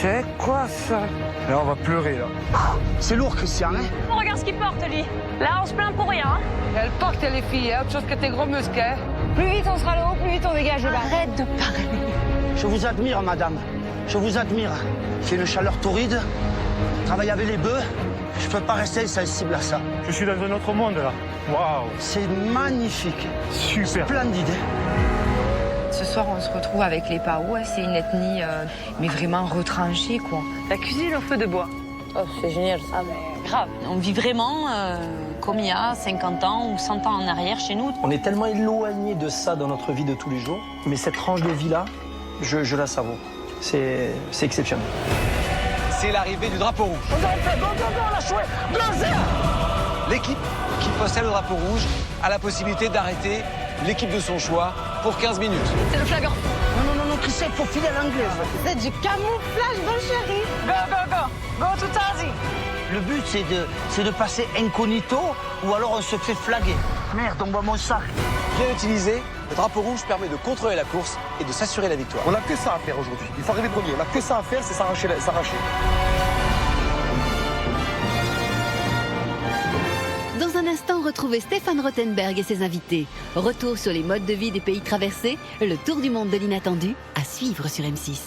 C'est quoi ça? Là, on va pleurer, là. C'est lourd, Christian, hein? On regarde ce qu'il porte, lui. Là, on se plaint pour rien. Elle porte les filles, autre chose que tes gros muscles, hein? Plus vite on sera là-haut, plus vite on dégage le bas. Arrête de parler. Je vous admire, madame. Je vous admire. Il fait une chaleur torride. Travaille avec les bœufs. Je peux pas rester insensible à ça. Je suis dans un autre monde, là. Waouh! C'est magnifique. Super! Splendide. Ce soir, on se retrouve avec les Pao. C'est une ethnie, mais vraiment retranchée, quoi. La cuisine au feu de bois. Oh, c'est génial ça. Grave. On vit vraiment comme il y a 50 ans ou 100 ans en arrière chez nous. On est tellement éloigné de ça dans notre vie de tous les jours, mais cette tranche de vie-là, je la savoure. C'est exceptionnel. C'est l'arrivée du drapeau rouge. L'équipe qui possède le drapeau rouge a la possibilité d'arrêter l'équipe de son choix pour 15 minutes. C'est le flagrant. Non, Christelle, il faut filer à l'anglaise. C'est du camouflage, mon chéri. Go, go, go. Go to Tazi. Le but, c'est de passer incognito ou alors on se fait flaguer. Merde, on voit mon sac. Bien utilisé, le drapeau rouge permet de contrôler la course et de s'assurer la victoire. On n'a que ça à faire aujourd'hui. Il faut arriver premier. On n'a que ça à faire, c'est s'arracher. Dans un instant, retrouvez Stéphane Rothenberg et ses invités. Retour sur les modes de vie des pays traversés, le tour du monde de l'inattendu, à suivre sur M6.